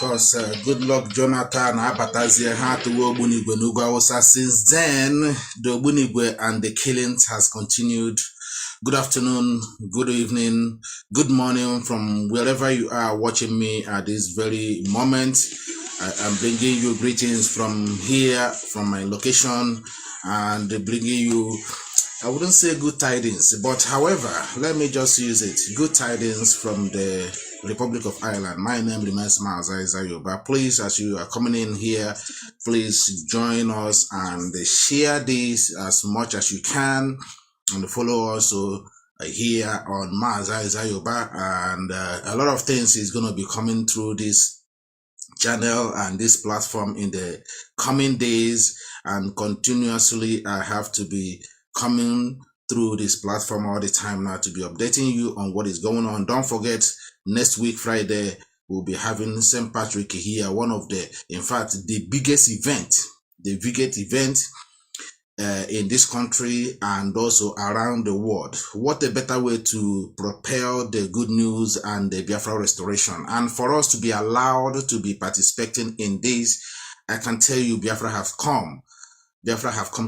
course, good luck, Jonathan. Abatazie had to Ogbunigwe Nugwaosa. Since then, the Ogbunigwe and the killings has continued. Good afternoon, good evening, good morning from wherever you are watching me at this very moment. I'm bringing you greetings from here, from my location, and bringing you, I wouldn't say good tidings, but however, let me just use it. Good tidings from the Republic of Ireland. My name remains Mazi. But please, as you are coming in here, please join us and share this as much as you can, and follow us here on Mazi. And a lot of things is going to be coming through this channel and this platform in the coming days, and continuously I have to be coming through this platform all the time now to be updating you on what is going on. Don't forget, next week Friday we'll be having St. Patrick here, one of the, in fact, the biggest event in this country and also around the world. What a better way to propel the good news and the Biafra restoration, and for us to be allowed to be participating in this. I can tell you, Biafra have come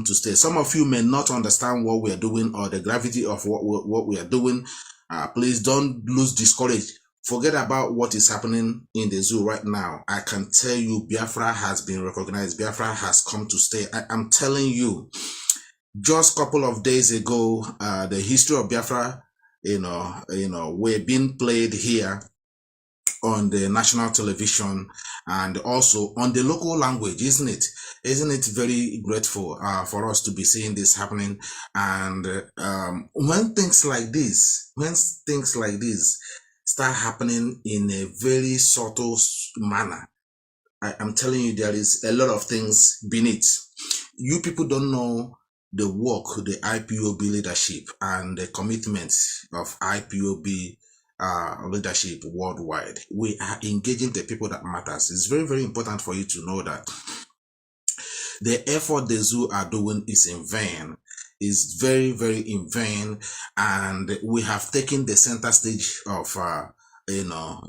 to stay. Some of you may not understand what we are doing or the gravity of what we are doing. Please don't lose discourage. Forget about what is happening in the zoo right now. I can tell you, Biafra has been recognized. Biafra has come to stay. I'm telling you, just a couple of days ago, the history of Biafra, we're being played here on the national television and also on the local language. Isn't it very grateful for us to be seeing this happening? And when things like this start happening in a very subtle manner, I'm telling you, there is a lot of things beneath. You people don't know the work, the IPOB leadership and the commitment of IPOB leadership worldwide. We are engaging the people that matters. It's very, very important for you to know that the effort the zoo are doing is in vain. Is very, very in vain, and we have taken the center stage of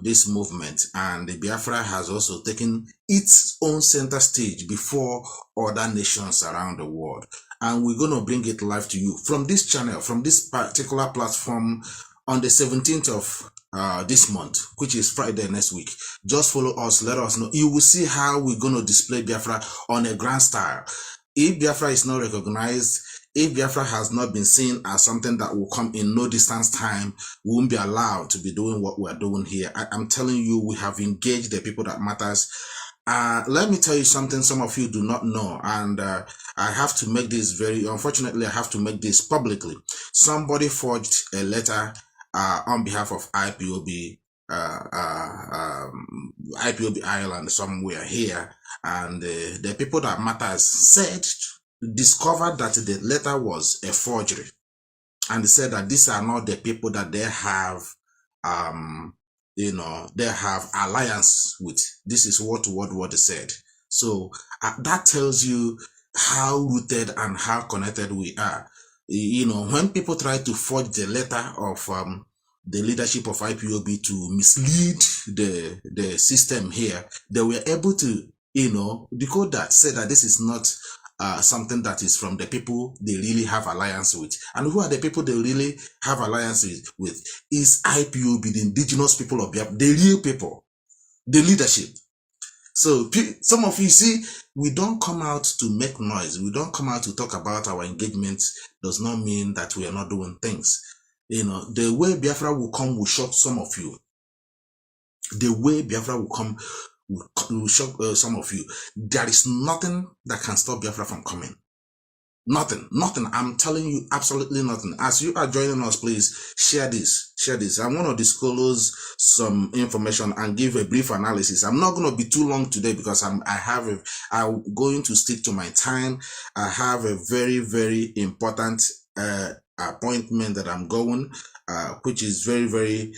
this movement, and the Biafra has also taken its own center stage before other nations around the world, and we're going to bring it live to you from this channel, from this particular platform, on the 17th of this month, which is Friday next week. Just follow us, let us know. You will see how we're going to display Biafra on a grand style. If Biafra is not recognized, if Biafra has not been seen as something that will come in no distance time, we won't be allowed to be doing what we are doing here. I'm telling you, we have engaged the people that matters. Let me tell you something some of you do not know, and I have to make this unfortunately, I have to make this publicly. Somebody forged a letter on behalf of IPOB, IPOB Ireland somewhere here, and the people that matters discovered that the letter was a forgery, and they said that these are not the people that they have they have alliance with. This is what they said. So that tells you how rooted and how connected we are. When people try to forge the letter of the leadership of IPOB to mislead the system here, they were able to decode that, say that this is not something that is from the people they really have alliance with. And who are the people they really have alliance with? Is IPOB, the indigenous people of Biafra, the real people, the leadership. So some of you see, we don't come out to make noise. We don't come out to talk about our engagements. Does not mean that we are not doing things. The way Biafra will come will shock some of you. The way Biafra will come will shock some of you. There is nothing that can stop Biafra from coming. Nothing. I'm telling you, absolutely nothing. As you are joining us, please share this. I want to disclose some information and give a brief analysis. I'm not going to be too long today because I'm going to stick to my time. I have a very, very important appointment that I'm going, which is very, very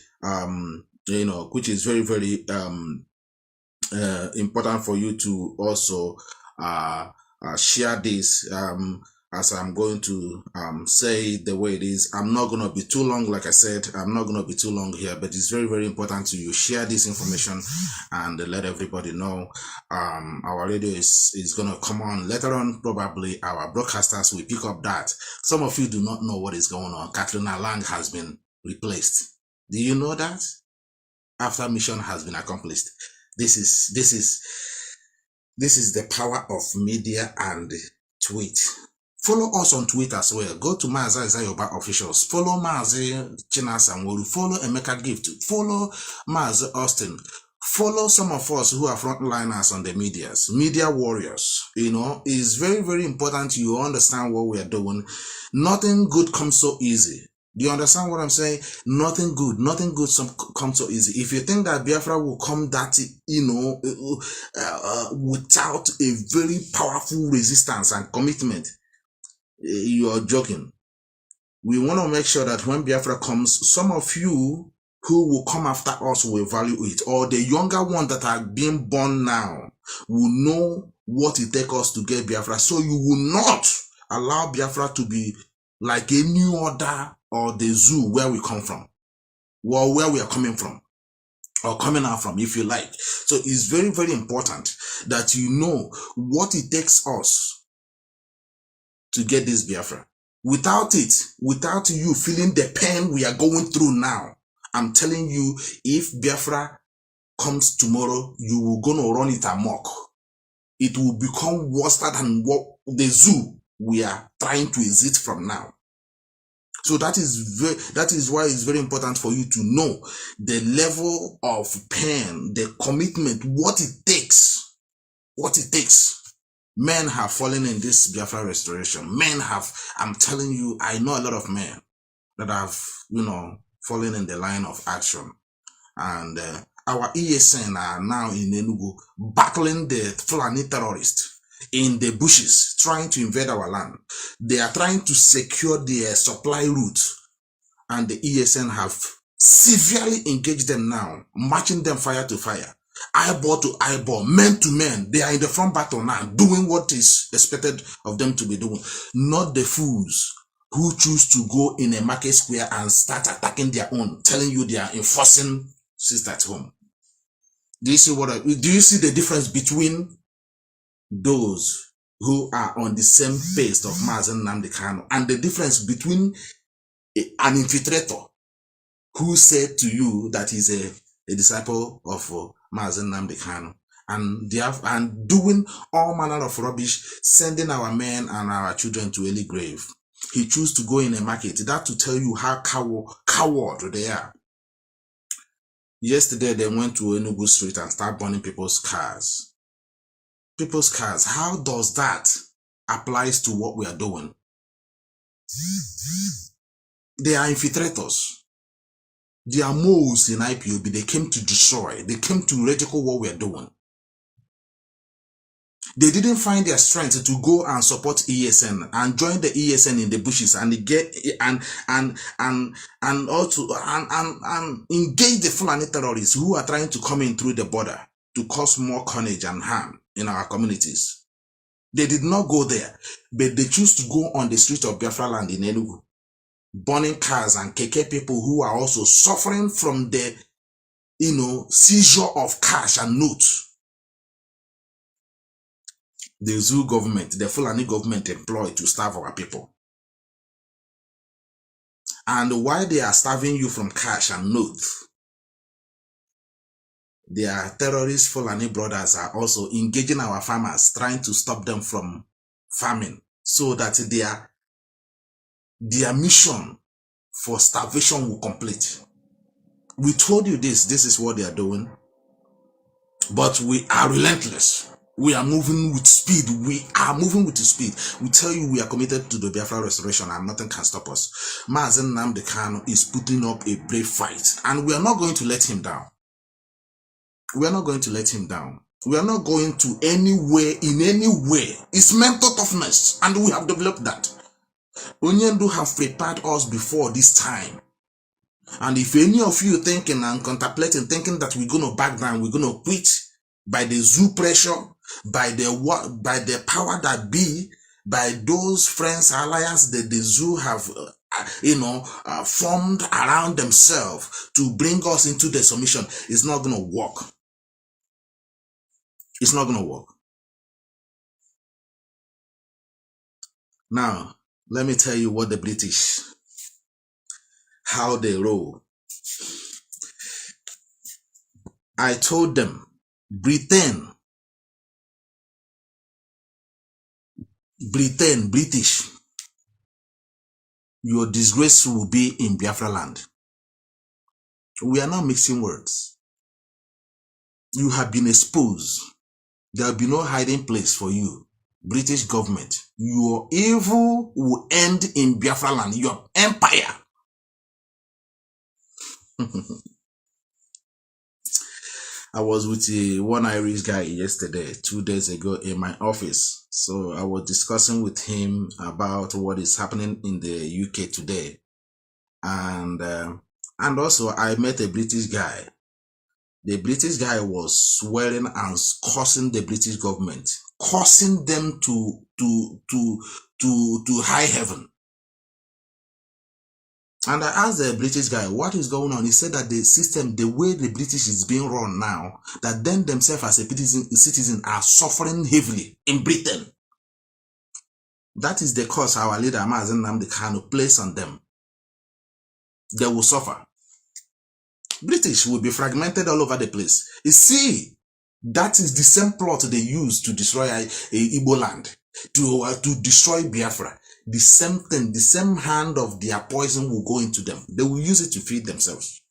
important for you to also share this. as I'm going to say it the way it is. I'm not going to be too long, like I said. I'm not going to be too long here, but it's very, very important to you share this information and let everybody know. Our radio is going to come on later on. Probably our broadcasters will pick up that. Some of you do not know what is going on. Katrina Lang has been replaced. Do you know that? After mission has been accomplished. This is the power of media and tweet. Follow us on Twitter as well. Go to Mazi Zayoba Officials. Follow Mazi Chinasamwolu. Follow Emeka Gift. Follow Mazi Austin. Follow some of us who are frontliners on the medias. Media warriors. You know, it's very, very important you understand what we are doing. Nothing good comes so easy. Do you understand what I'm saying? Nothing good comes so easy. If you think that Biafra will come that, you know, without a very powerful resistance and commitment, you are joking. We want to make sure that when Biafra comes, some of you who will come after us will value it, or the younger ones that are being born now will know what it takes us to get Biafra. So you will not allow Biafra to be like any other or the zoo where we come from, or where we are coming from, or coming out from, if you like. So it's very, very important that you know what it takes us to get this Biafra. Without it, without you feeling the pain we are going through now, I'm telling you, if Biafra comes tomorrow, you will gonna run it amok. It will become worse than what the zoo we are trying to exit from now. So that is why it's very important for you to know the level of pain, the commitment, what it takes. What it takes. Men have fallen in this Biafra restoration. Men have, I'm telling you, I know a lot of men that have, you know, fallen in the line of action. And our ESN are now in Enugu battling the Fulani terrorists in the bushes, trying to invade our land. They are trying to secure their supply route, and the ESN have severely engaged them now, matching them fire to fire, eyeball to eyeball, men to men. They are in the front battle now, doing what is expected of them to be doing. Not the fools who choose to go in a market square and start attacking their own, telling you they are enforcing sister at home. Do you see do you see the difference between those who are on the same pace of Mazi Nnamdi Kanu and the difference between an infiltrator who said to you that he's a disciple of Mazi Nnamdi Kanu and doing all manner of rubbish, sending our men and our children to early grave? He chose to go in a market. That to tell you how coward they are. Yesterday they went to Enugu Street and started burning people's cars. People's cars. How does that apply to what we are doing? They are infiltrators. They are moles in IPOB. They came to destroy. They came to ridicule what we are doing. They didn't find their strength to go and support ESN and join the ESN in the bushes and get and engage the Fulani terrorists who are trying to come in through the border to cause more carnage and harm in our communities. They did not go there, but they choose to go on the street of Biafra land in Enugu, burning cars and KK people who are also suffering from the, you know, seizure of cash and notes. The zoo government, the Fulani government employed to starve our people. And while they are starving you from cash and notes, their terrorist Fulani brothers are also engaging our farmers, trying to stop them from farming, so that their mission for starvation will complete. We told you this is what they are doing, but we are relentless. We are moving with speed. We are moving with speed. We tell you we are committed to the Biafra restoration and nothing can stop us. Mazi Nnamdi Kanu is putting up a brave fight and we are not going to let him down. We are not going to let him down. We are not going to in any way. It's mental toughness and we have developed that. Onyendu have prepared us before this time. And if any of you thinking and contemplating, thinking that we're going to back down, we're going to quit by the zoo pressure, by the power that be, by those friends alliance that the zoo have formed around themselves to bring us into the submission, it's not going to work. It's not going to work. Now, let me tell you what the British, how they roll. I told them, British, your disgrace will be in Biafra land. We are not mixing words. You have been exposed. There will be no hiding place for you. British government, your evil will end in Biafra land, your empire. I was with one Irish guy yesterday, 2 days ago in my office. So I was discussing with him about what is happening in the UK today. And also I met a British guy. The British guy was swearing and cursing the British government, cursing them to high heaven. And I asked the British guy, what is going on? He said that the system, the way the British is being run now, that them themselves as a citizen are suffering heavily in Britain. That is the curse our leader, Mazi Nnamdi Kanu, place on them. They will suffer. British will be fragmented all over the place. You see, that is the same plot they use to destroy Igbo land, to destroy Biafra. The same thing, the same hand of their poison will go into them. They will use it to feed themselves.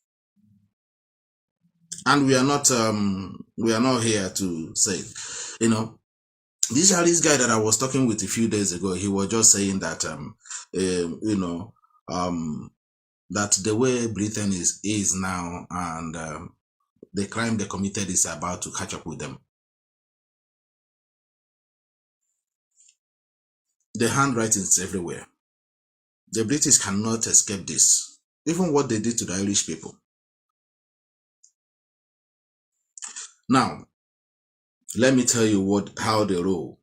And we are not here to say, this Irish guy that I was talking with a few days ago, he was just saying that, that the way Britain is now and the crime they committed is about to catch up with them. The handwriting is everywhere. The British cannot escape this. Even what they did to the Irish people. Now, let me tell you how they roll.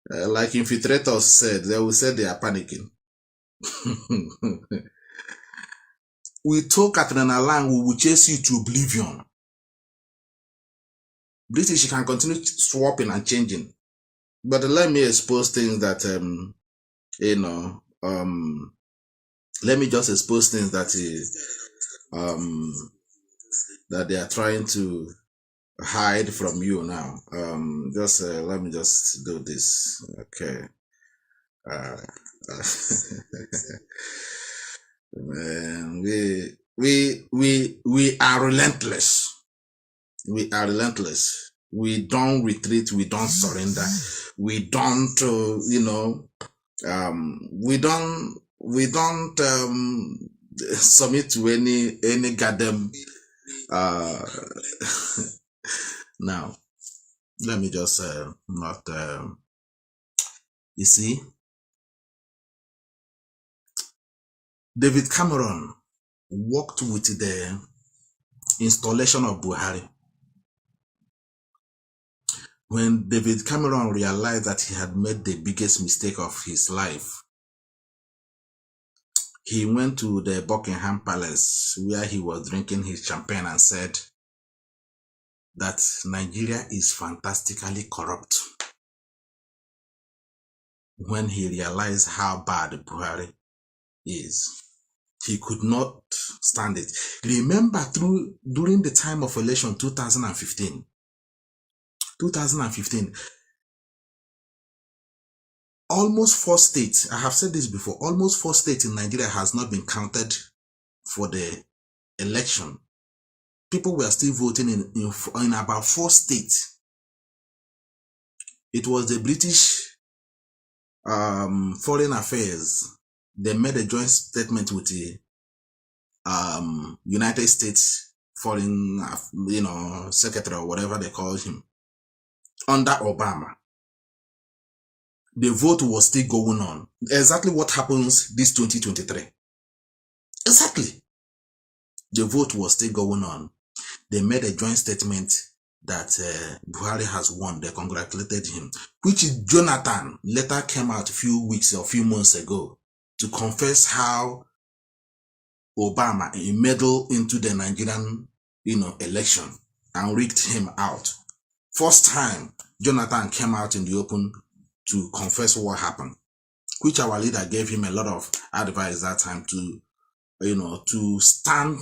Like infiltrators said, they will say they are panicking. We told Katrina Lang, we will chase you to oblivion. British can continue swapping and changing. But let me expose things that, let me just expose things that, that they are trying to hide from you now. Let me just do this. Okay. Man, we are relentless. We are relentless. We don't retreat. We don't surrender. We don't, we don't submit to any goddamn. Now, let me just you see, David Cameron worked with the installation of Buhari. When David Cameron realized that he had made the biggest mistake of his life, he went to the Buckingham Palace where he was drinking his champagne and said that Nigeria is fantastically corrupt. When he realized how bad Buhari is, he could not stand it. Remember, during the time of election 2015, almost 4 states, I have said this before, almost 4 states in Nigeria has not been counted for the election. People were still voting in about 4 states. It was the British Foreign Affairs. They made a joint statement with the United States Foreign, Secretary or whatever they call him, under Obama. The vote was still going on. Exactly what happens this 2023. Exactly. The vote was still going on. They made a joint statement that Buhari has won. They congratulated him, which is Jonathan later came out a few weeks or a few months ago to confess how Obama meddled into the Nigerian, election and rigged him out. First time Jonathan came out in the open to confess what happened, which our leader gave him a lot of advice that time to, to stand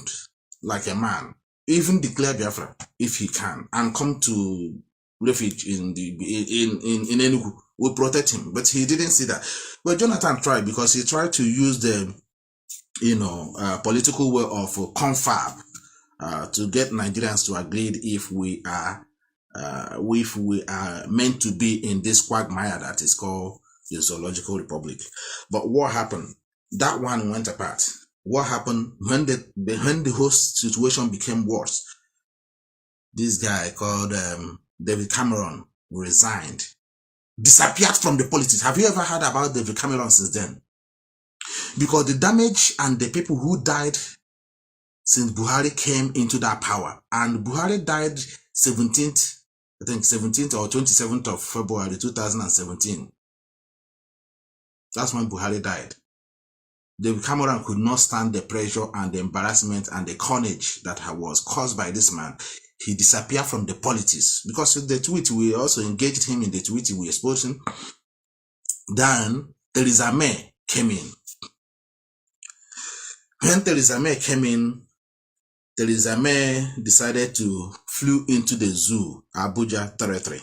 like a man, even declare Biafra if he can, and come to refuge in Enugu. Will protect him, but he didn't see that. But Jonathan tried, because he tried to use the political way of confab to get Nigerians to agree if we are meant to be in this quagmire that is called the Zoological Republic. But what happened? That one went apart. What happened when the whole situation became worse? This guy called David Cameron resigned, disappeared from the politics. Have you ever heard about David Cameron since then? Because the damage and the people who died since Buhari came into that power, and Buhari died 17th or 27th of February 2017. That's when Buhari died. David Cameron could not stand the pressure and the embarrassment and the carnage that was caused by this man. He disappeared from the politics, because with the tweet, we also engaged him in the tweet, we exposed him. Then Theresa May came in. When Theresa May came in, Theresa May decided to flew into the zoo, Abuja territory.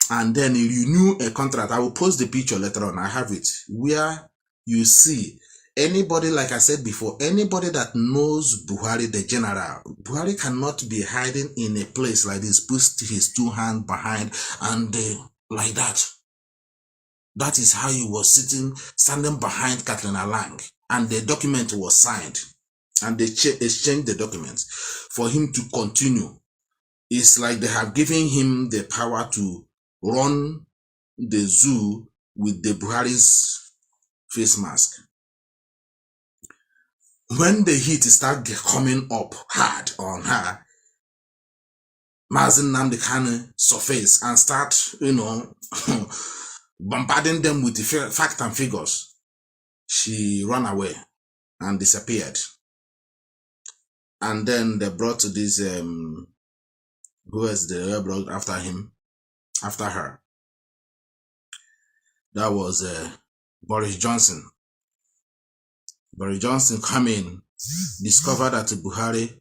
And then he renewed a contract. I will post the picture later on. I have it, where you see anybody, like I said before, anybody that knows Buhari, the general, Buhari cannot be hiding in a place like this, put his two hands behind and like that. That is how he was standing behind Katrina Lang. And the document was signed. And they exchanged the documents for him to continue. It's like they have given him the power to run the zoo with the Buhari's face mask. When the heat started coming up hard on her, Mazi Nnamdi Kanu surface and start, bombarding them with the facts and figures. She ran away and disappeared. And then they brought this, who was the brought after her? That was Boris Johnson. Boris Johnson come in, discovered that Buhari,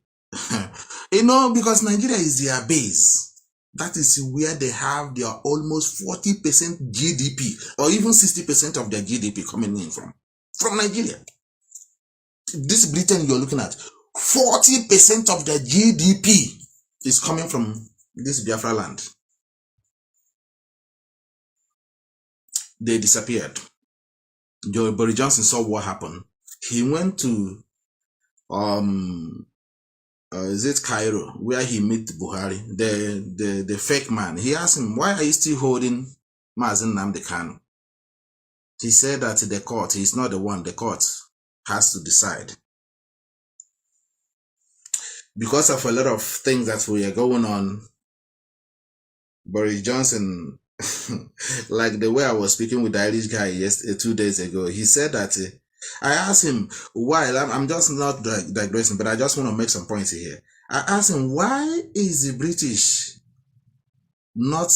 because Nigeria is their base. That is where they have their almost 40% GDP, or even 60% of their GDP coming in from Nigeria. This Britain you're looking at, 40% of the GDP is coming from this Biafra land. They disappeared. Boris Johnson saw what happened. He went to is it Cairo, where he met Buhari, the fake man. He asked him, why are you still holding Mazi Nnamdi Kanu? He said that the court, he's not the one, the court has to decide. Because of a lot of things that were going on, Boris Johnson, like the way I was speaking with the Irish guy 2 days ago, he said that, I asked him why, I'm just not digressing, but I just want to make some points here. I asked him, why is the British not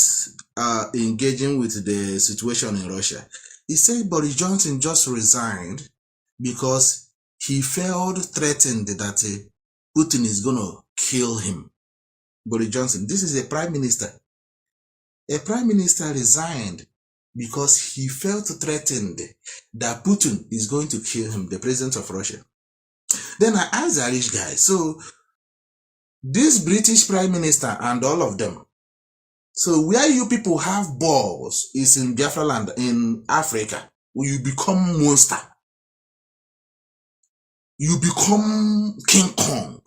engaging with the situation in Russia? He said Boris Johnson just resigned because he felt threatened that Putin is going to kill him. Boris Johnson, this is a prime minister. A prime minister resigned because he felt threatened that Putin is going to kill him, the president of Russia. Then I asked the Irish guy, so this British prime minister and all of them, so where you people have balls is in Biafra land, in Africa, where you become monster. You become King Kong.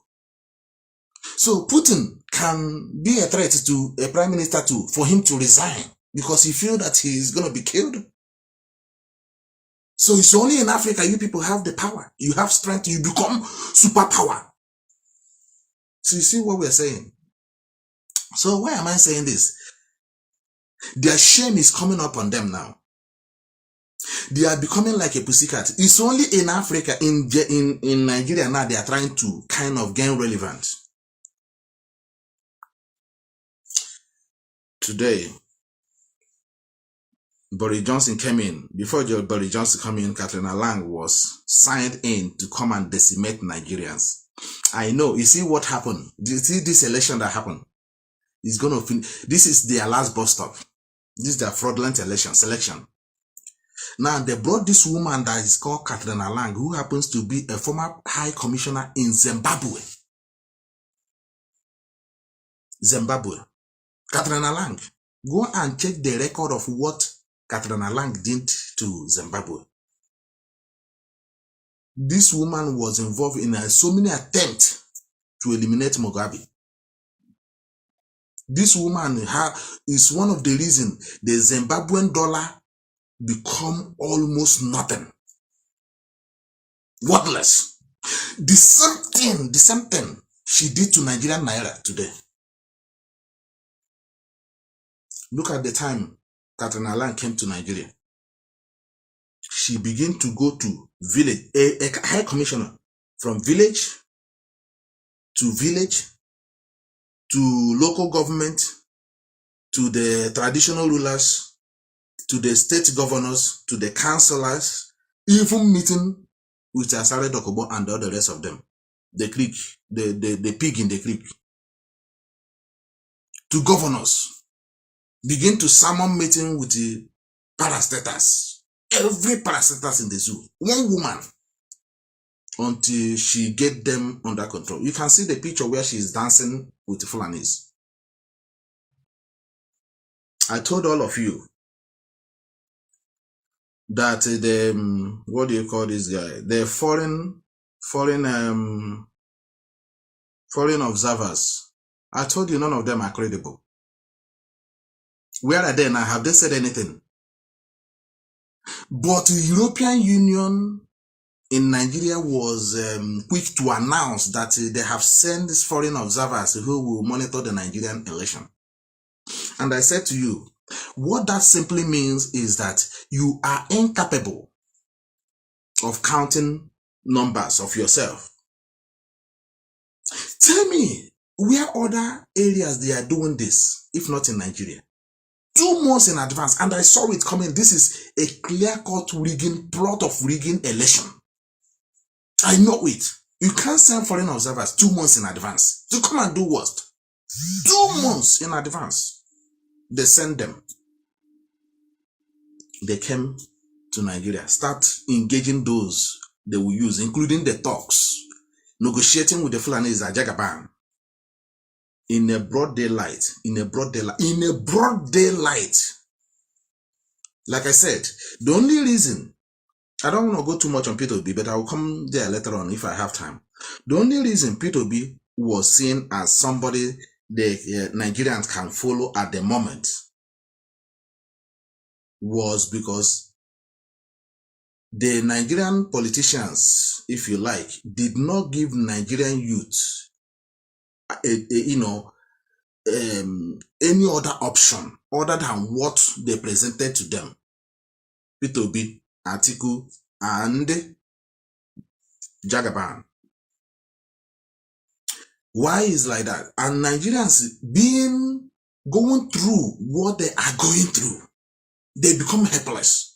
So Putin can be a threat to a prime minister too, for him to resign, because he feels that he is going to be killed. So it's only in Africa you people have the power. You have strength. You become superpower. So you see what we're saying? So why am I saying this? Their shame is coming up on them now. They are becoming like a pussycat. It's only in Africa, in Nigeria now, they are trying to kind of gain relevance. Today, Boris Johnson came in. Before Boris Johnson came in, Katrina Lang was signed in to come and decimate Nigerians. I know. You see what happened? You see this election that happened? It's going to finish. This is their last bus stop. This is their fraudulent selection. Now, they brought this woman that is called Katrina Lang, who happens to be a former high commissioner in Zimbabwe. Katrina Lang. Go and check the record of what Katrina Lang did to Zimbabwe. This woman was involved in so many attempts to eliminate Mugabe. This woman is one of the reasons the Zimbabwean dollar become almost nothing. Worthless. The same thing she did to Nigerian Naira today. Look at the time Katrina Lang came to Nigeria. She began to go to village, a high commissioner, from village to local government, to the traditional rulers, to the state governors, to the councillors, even meeting with Asare Dokubo and all the rest of them. The creek, the pig in the creek. To governors. Begin to summon meeting with the parastatals. Every parastatals in the zoo. One woman. Until she get them under control. You can see the picture where she is dancing with the Fulanis. I told all of you that the what do you call this guy? The foreign observers. I told you none of them are credible. Where are they now? Have they said anything? But the European Union in Nigeria was quick to announce that they have sent these foreign observers who will monitor the Nigerian election. And I said to you, what that simply means is that you are incapable of counting numbers of yourself. Tell me, where other areas they are doing this, if not in Nigeria? 2 months in advance, and I saw it coming. This is a clear-cut plot of rigging election. I know it. You can't send foreign observers 2 months in advance to come and do what? 2 months in advance. They send them. They came to Nigeria, start engaging those they will use, including the talks, negotiating with the Fulanis at Jagaban. In a broad daylight, Like I said, the only reason, I don't want to go too much on P2B, but I will come there later on if I have time. The only reason P2B was seen as somebody the Nigerians can follow at the moment was because the Nigerian politicians, if you like, did not give Nigerian youth any other option other than what they presented to them. P2B, Atiku, and Jagaban. Why is like that? And Nigerians going through what they are going through, they become helpless.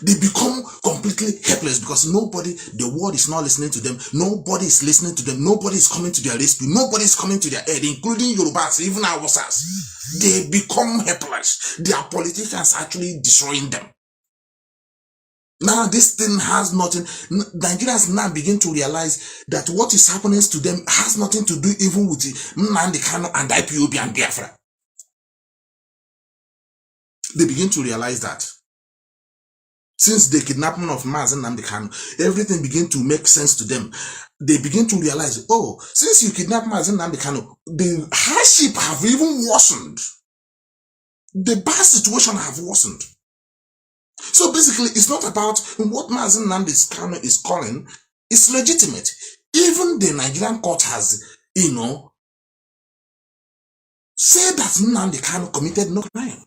They become completely helpless because the world is not listening to them. Nobody is listening to them. Nobody is coming to their rescue. Nobody is coming to their aid, including Yorubas, even our Hausas. They become helpless. Their politicians are actually destroying them. Now this thing has nothing. Nigerians now begin to realize that what is happening to them has nothing to do even with Nnamdi Kanu and Ipob and Biafra. They begin to realize that. Since the kidnapping of Mazi and Nnamdi Kanu, everything began to make sense to them. They begin to realize, oh, since you kidnapped Mazi and Nnamdi Kanu, the hardship have even worsened. The bad situation have worsened. So basically, it's not about what Mazi and Nnamdi Kanu is calling. It's legitimate. Even the Nigerian court has, said that Nnamdi Kanu committed no crime.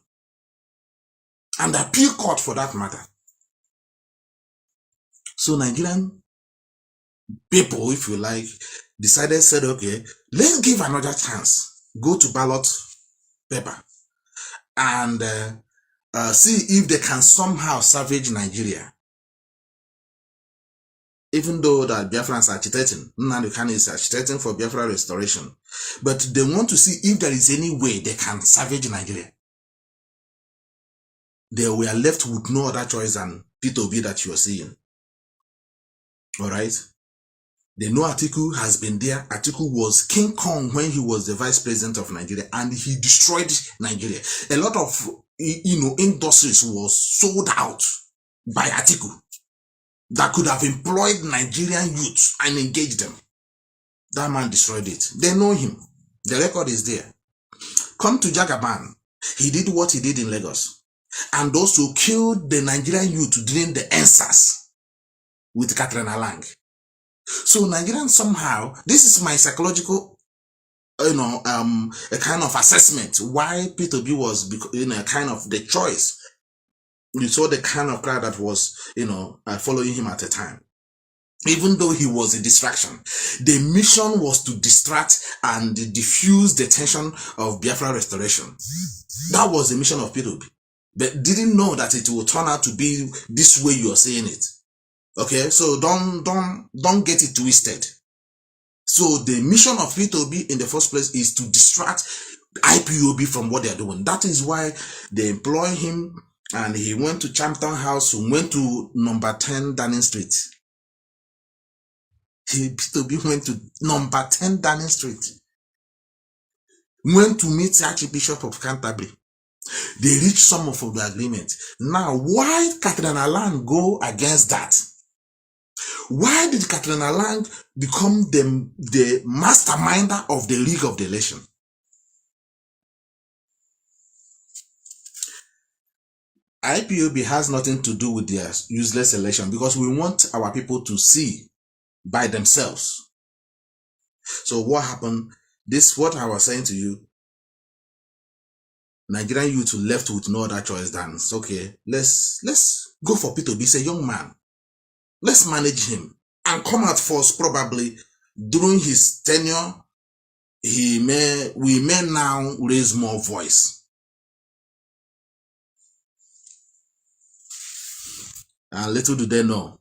And the appeal court for that matter. So Nigerian people, if you like, said, okay, let's give another chance. Go to ballot paper and see if they can somehow salvage Nigeria. Even though that Biafrans are agitating, Nnamdi Kanu is agitating for Biafra restoration. But they want to see if there is any way they can salvage Nigeria. They were left with no other choice than P2B that you're seeing. Alright? The no Atiku has been there. Atiku was King Kong when he was the vice president of Nigeria, and he destroyed Nigeria. A lot of industries was sold out by Atiku that could have employed Nigerian youth and engaged them. That man destroyed it. They know him. The record is there. Come to Jagaban. He did what he did in Lagos, and also killed the Nigerian youth during the ENSAS with Katrina Lang. So Nigerians somehow, this is my psychological, a kind of assessment why P2B was, a kind of the choice. You saw the kind of crowd that was, following him at the time. Even though he was a distraction, the mission was to distract and diffuse the tension of Biafra restoration. That was the mission of P2B. But didn't know that it would turn out to be this way you are saying it. Okay, so don't get it twisted. So the mission of P2B in the first place is to distract IPOB from what they are doing. That is why they employ him, and he went to Champton House, went to number 10 Downing Street. P2B went to number 10 Downing Street. Went to meet the Archbishop of Canterbury. They reached some of the agreement. Now, why Katrina Lang go against that? Why did Katrina Lang become the masterminder of the rig of the election? IPOB has nothing to do with their useless election, because we want our people to see by themselves. So what happened? This, what I was saying to you, Nigerian youth left with no other choice than, okay, let's go for P2B. He's a young man. Let's manage him and come out first. Probably during his tenure, we may now raise more voice. And little do they know,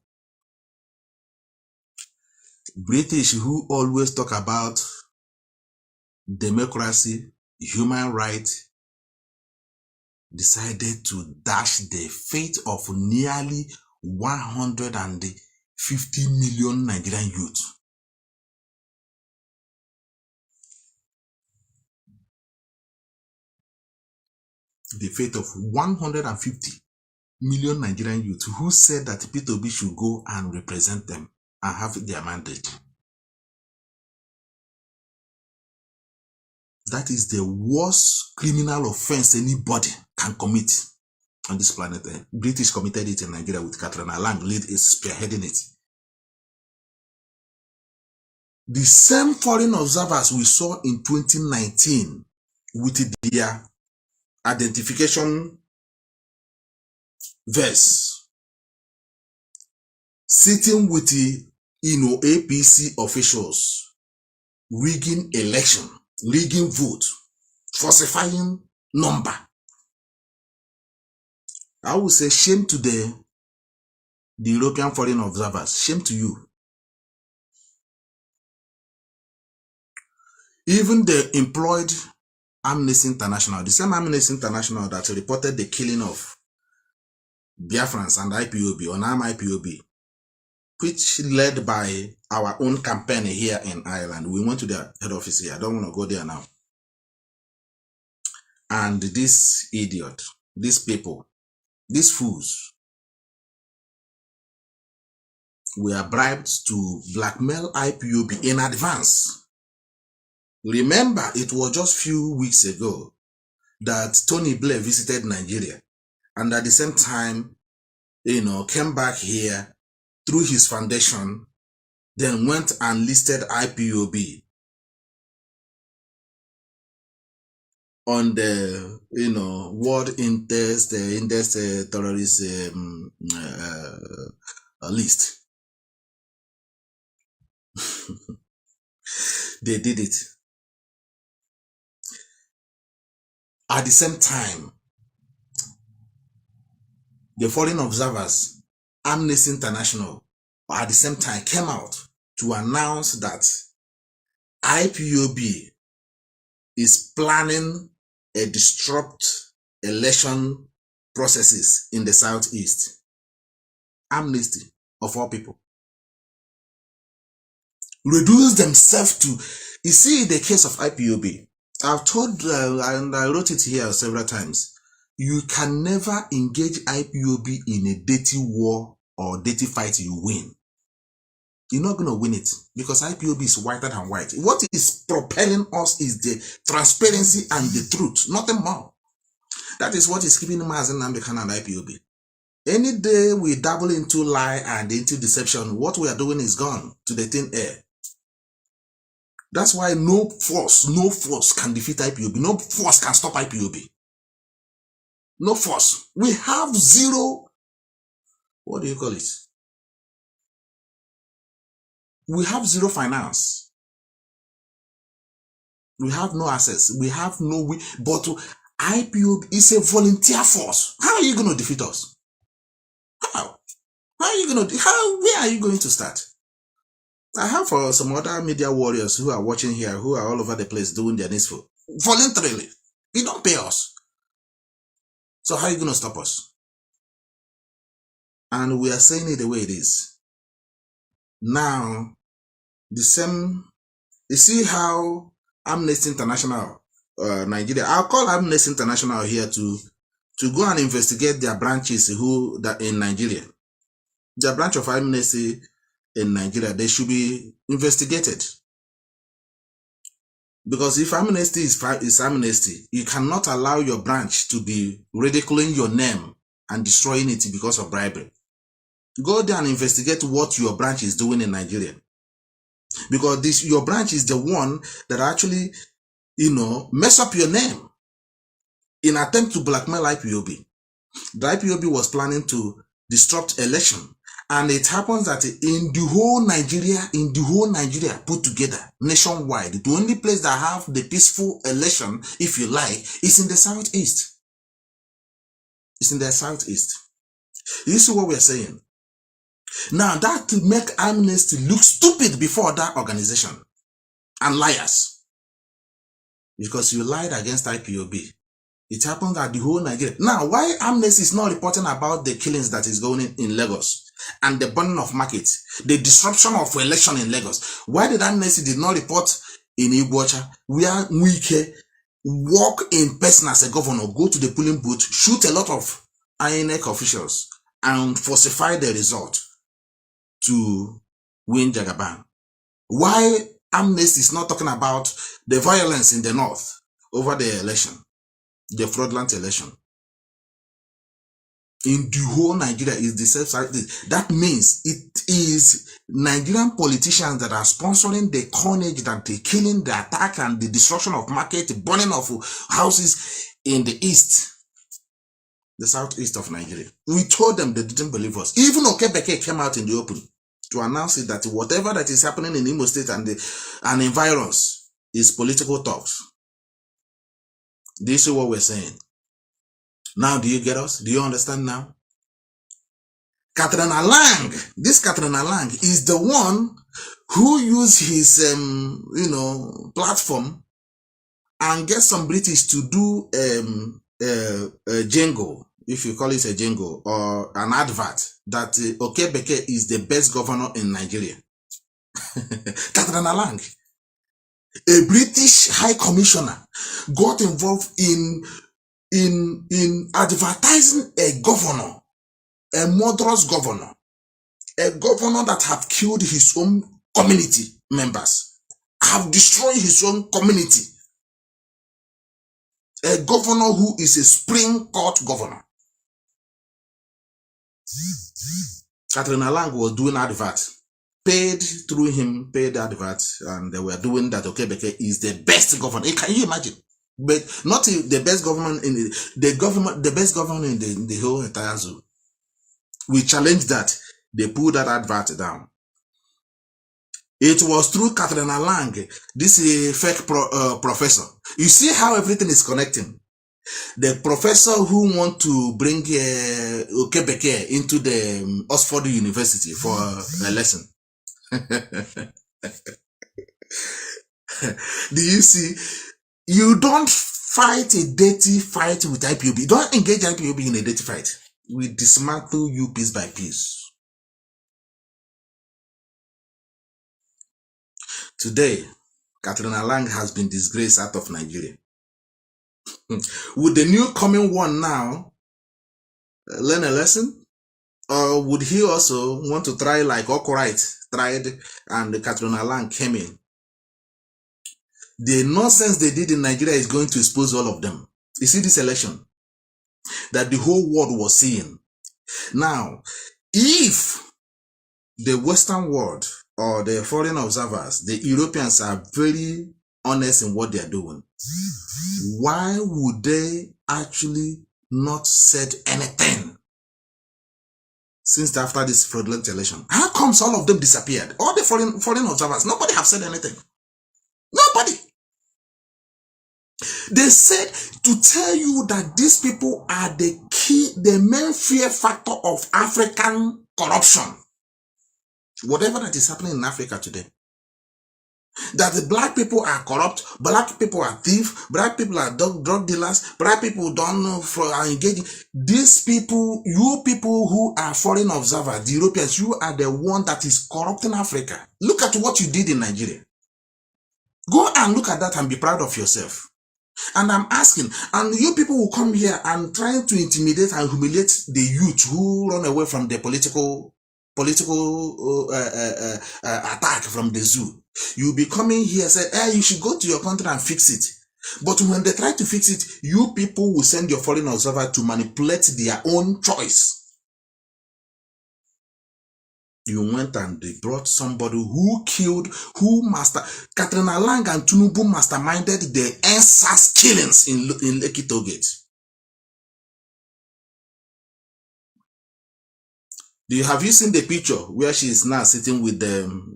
British, who always talk about democracy, human rights, decided to dash the fate of nearly 150 million Nigerian youth. The fate of 150 million Nigerian youth who said that P2B should go and represent them and have their mandate. That is the worst criminal offense anybody can commit on this planet. British committed it in Nigeria with Katrina Lang is spearheading it. The same foreign observers we saw in 2019 with their identification verse, sitting with the APC officials, rigging election, rigging vote, falsifying number. I would say shame to the European foreign observers. Shame to you. Even the employed Amnesty International, the same Amnesty International that reported the killing of Biafrans and IPOB, unarmed IPOB, which led by our own campaign here in Ireland. We went to their head office here. I don't want to go there now. And this idiot, these people, these fools, were bribed to blackmail IPOB in advance. Remember, it was just few weeks ago that Tony Blair visited Nigeria, and at the same time, came back here through his foundation, then went and listed IPOB. on the world index, the index terrorist list. They did it. At the same time, the foreign observers, Amnesty International, at the same time came out to announce that IPOB is planning a disrupt election processes in the Southeast. Amnesty, of all people, reduce themselves to, you see, the case of IPOB, I've told, and I wrote it here several times, you can never engage IPOB in a dirty war or dirty fight you win. You're not going to win it because IPOB is whiter than white. What is propelling us is the transparency and the truth, nothing more. That is what is keeping Mazi, Nnamdi Kanu and IPOB. Any day we dabble into lie and into deception, what we are doing is gone to the thin air. That's why no force can defeat IPOB. No force can stop IPOB. No force. We have zero, what do you call it? We have zero finance. We have no access. We have no way. But IPOB is a volunteer force. How are you going to defeat us? How? How are you going to? Where are you going to start? I have some other media warriors who are watching here, who are all over the place doing their needful voluntarily. You don't pay us. So how are you going to stop us? And we are saying it the way it is. Now, the same, you see how Amnesty International, Nigeria, I'll call Amnesty International here to go and investigate their branches in Nigeria. Their branch of Amnesty in Nigeria, they should be investigated. Because if amnesty is amnesty, you cannot allow your branch to be ridiculing your name and destroying it because of bribery. Go there and investigate what your branch is doing in Nigeria. Because your branch is the one that actually, mess up your name in attempt to blackmail IPOB. The IPOB was planning to disrupt election. And it happens that in the whole Nigeria put together, nationwide, the only place that have the peaceful election, if you like, is in the Southeast. It's in the Southeast. You see what we're saying? Now, that to make Amnesty look stupid before that organization and liars. Because you lied against IPOB. It happened that the whole Nigeria. Now, why Amnesty is not reporting about the killings that is going in Lagos and the burning of markets, the disruption of election in Lagos? Why did Amnesty did not report in Iguacha, where Wike walk in person as a governor, go to the polling booth, shoot a lot of MNK officials and falsify the result to win Jagaban? Why Amnesty is not talking about the violence in the north over the election, the fraudulent election? In the whole Nigeria is the self-side. That means it is Nigerian politicians that are sponsoring the carnage, that the killing, the attack, and the destruction of market, the burning of houses in the east, the southeast of Nigeria. We told them, they didn't believe us. Even Okebeke came out in the open to announce it, that whatever that is happening in Imo State and environs is political talks. Do you see what we're saying? Now, do you get us? Do you understand now? Katrina Lang, this Katrina Lang is the one who used his, platform and get some British to do a jingle, if you call it a jingle, or an advert, that Okebeke is the best governor in Nigeria. Katrina Lang, a British High Commissioner, got involved in advertising a governor, a murderous governor, a governor that have killed his own community members, have destroyed his own community, a governor who is a Supreme Court governor. Katrina Lang was doing advert, paid through him, paid advert, and they were doing that Okebeke is the best governor. Can you imagine? But not the best government in the best government in the whole entire zoo. We challenge that. They pulled that advert down. It was through Katrina Lang, this fake professor. You see how everything is connecting. The professor who want to bring Okebeke into the Oxford University for a lesson. Do you see? You don't fight a dirty fight with IPOB. Don't engage IPOB in a dirty fight. We dismantle you piece by piece. Today, Katrina Lang has been disgraced out of Nigeria. Would the new coming one now learn a lesson? Or would he also want to try like Okorite tried and Katrina Lang came in? The nonsense they did in Nigeria is going to expose all of them. You see this election that the whole world was seeing. Now, if the Western world or the foreign observers, the Europeans are very honest in what they are doing, why would they actually not said anything since after this fraudulent election? How comes all of them disappeared? All the foreign observers, nobody have said anything. Nobody. They said to tell you that these people are the key, the main fear factor of African corruption. Whatever that is happening in Africa today. That the black people are corrupt, black people are thieves, black people are drug dealers, black people don't know are engaging. These people, you people who are foreign observers, the Europeans, you are the one that is corrupting Africa. Look at what you did in Nigeria. Go and look at that and be proud of yourself. And I'm asking, and you people will come here and trying to intimidate and humiliate the youth who run away from the political attack from the zoo. You'll be coming here and say, hey, you should go to your country and fix it. But when they try to fix it, you people will send your foreign observer to manipulate their own choice. You went and they brought somebody who killed, Katrina Lang and Tinubu masterminded the NSAS killings in Lekki Toll Gate. Have you seen the picture where she is now sitting with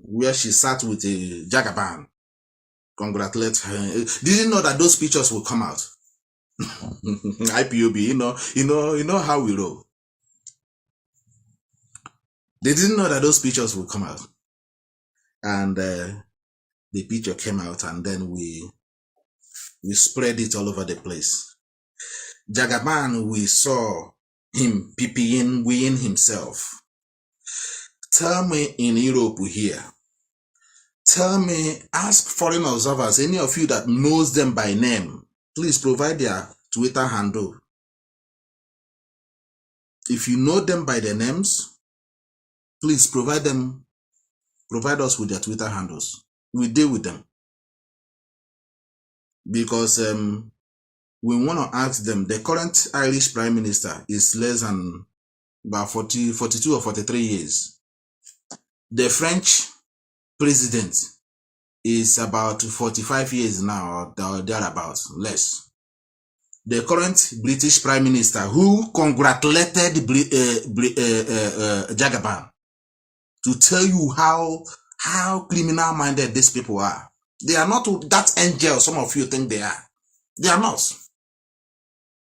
where she sat with a Jagaban? Congratulate her. Did you know that those pictures will come out? IPOB, you know how we roll. They didn't know that those pictures would come out. And the picture came out and then we spread it all over the place. Jagaban, we saw him weeing himself. Tell me in Europe here. Tell me, ask foreign observers, any of you that knows them by name, please provide their Twitter handle. If you know them by their names, please provide us with their Twitter handles. We deal with them. Because we want to ask them, the current Irish Prime Minister is less than about 42 or 43 years. The French President is about 45 years now, or thereabouts, less. The current British Prime Minister, who congratulated Jagaban, to tell you how criminal-minded these people are. They are not that angel some of you think they are. They are not.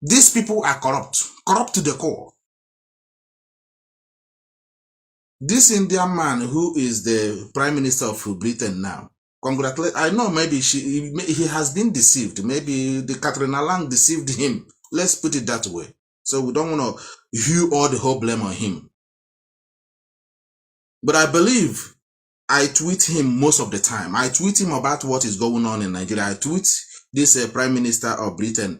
These people are corrupt to the core. This Indian man who is the Prime Minister of Britain now, congratulate. I know maybe he has been deceived. Maybe the Katrina Lang deceived him. Let's put it that way. So we don't want to hew all the whole blame on him. But I believe I tweet him most of the time. I tweet him about what is going on in Nigeria. I tweet this Prime Minister of Britain,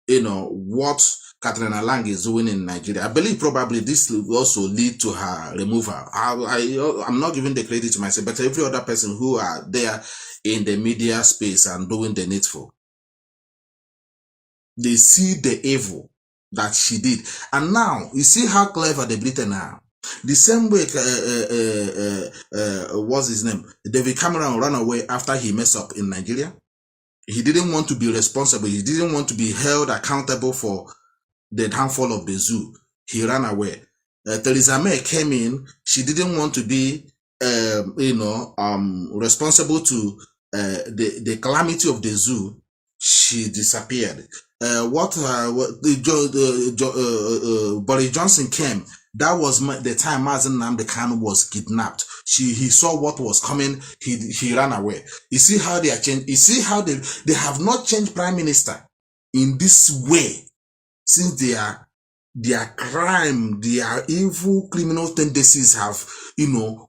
what Katrina Lang is doing in Nigeria. I believe probably this will also lead to her removal. I'm not giving the credit to myself, but every other person who are there in the media space and doing the needful. They see the evil that she did. And now, you see how clever the Britain are. The same way, what's his name? David Cameron ran away after he messed up in Nigeria. He didn't want to be responsible. He didn't want to be held accountable for the downfall of the zoo. He ran away. Theresa May came in. She didn't want to be, responsible to the calamity of the zoo. She disappeared. Boris Johnson came. That was the time Mazi Nnamdi Kanu was kidnapped. He saw what was coming. He ran away. You see how they are changed. You see how they have not changed prime minister in this way since their crime, their evil criminal tendencies have,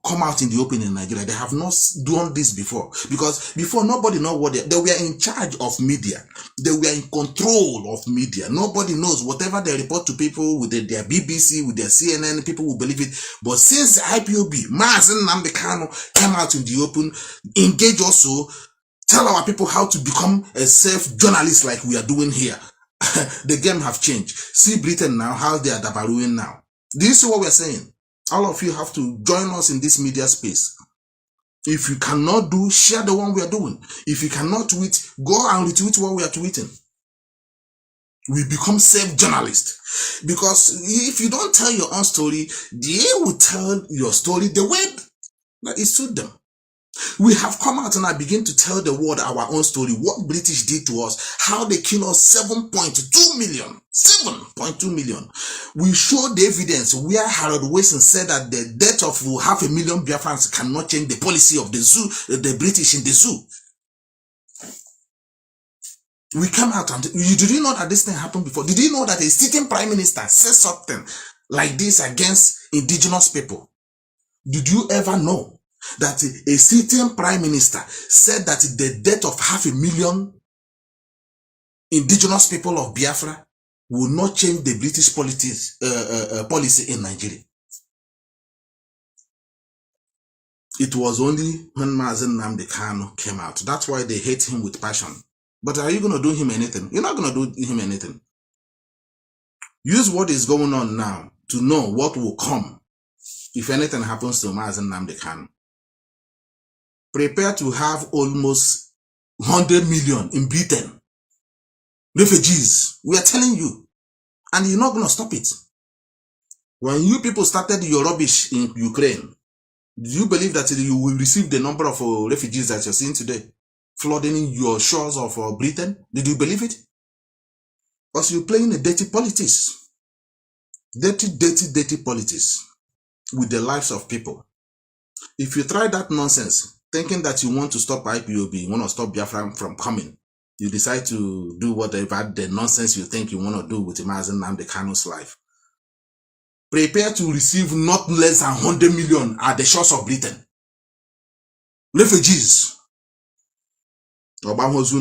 come out in the open in Nigeria. They have not done this before. Because before, nobody know what they were in charge of media. They were in control of media. Nobody knows whatever they report to people with their BBC, with their CNN, people will believe it. But since the IPOB, Mazi Nnamdi Kanu came out in the open, engage also, tell our people how to become a self-journalist like we are doing here. The game have changed. See Britain now, how they are dabaruing now. Do you see what we're saying? All of you have to join us in this media space. If you cannot do, share the one we are doing. If you cannot tweet, go and retweet what we are tweeting. We become self-journalists. Because if you don't tell your own story, they will tell your story the way that it suits them. We have come out and I begin to tell the world our own story, what British did to us, how they killed us 7.2 million. 7.2 million. We showed the evidence where Harold Wilson said that the death of 500,000 Biafrans cannot change the policy of the zoo, the British in the zoo. We come out and did you know that this thing happened before? Did you know that a sitting prime minister said something like this against indigenous people? Did you ever know that a sitting prime minister said that the death of 500,000 indigenous people of Biafra will not change the British policy in Nigeria? It was only when Mazi Nnamdi Kanu came out. That's why they hate him with passion. But are you going to do him anything? You're not going to do him anything. Use what is going on now to know what will come if anything happens to Mazi Nnamdi Kanu. Prepare to have almost 100 million in Britain. Refugees. We are telling you. And you're not going to stop it. When you people started your rubbish in Ukraine, do you believe that you will receive the number of refugees that you're seeing today flooding your shores of Britain? Did you believe it? Because you're playing a dirty politics. Dirty politics with the lives of people. If you try that nonsense, thinking that you want to stop IPOB, you want to stop Biafra from coming, you decide to do whatever the nonsense you think you want to do with Mazi Nnamdi Kanu's life. Prepare to receive not less than 100 million at the shores of Britain. Refugees. Because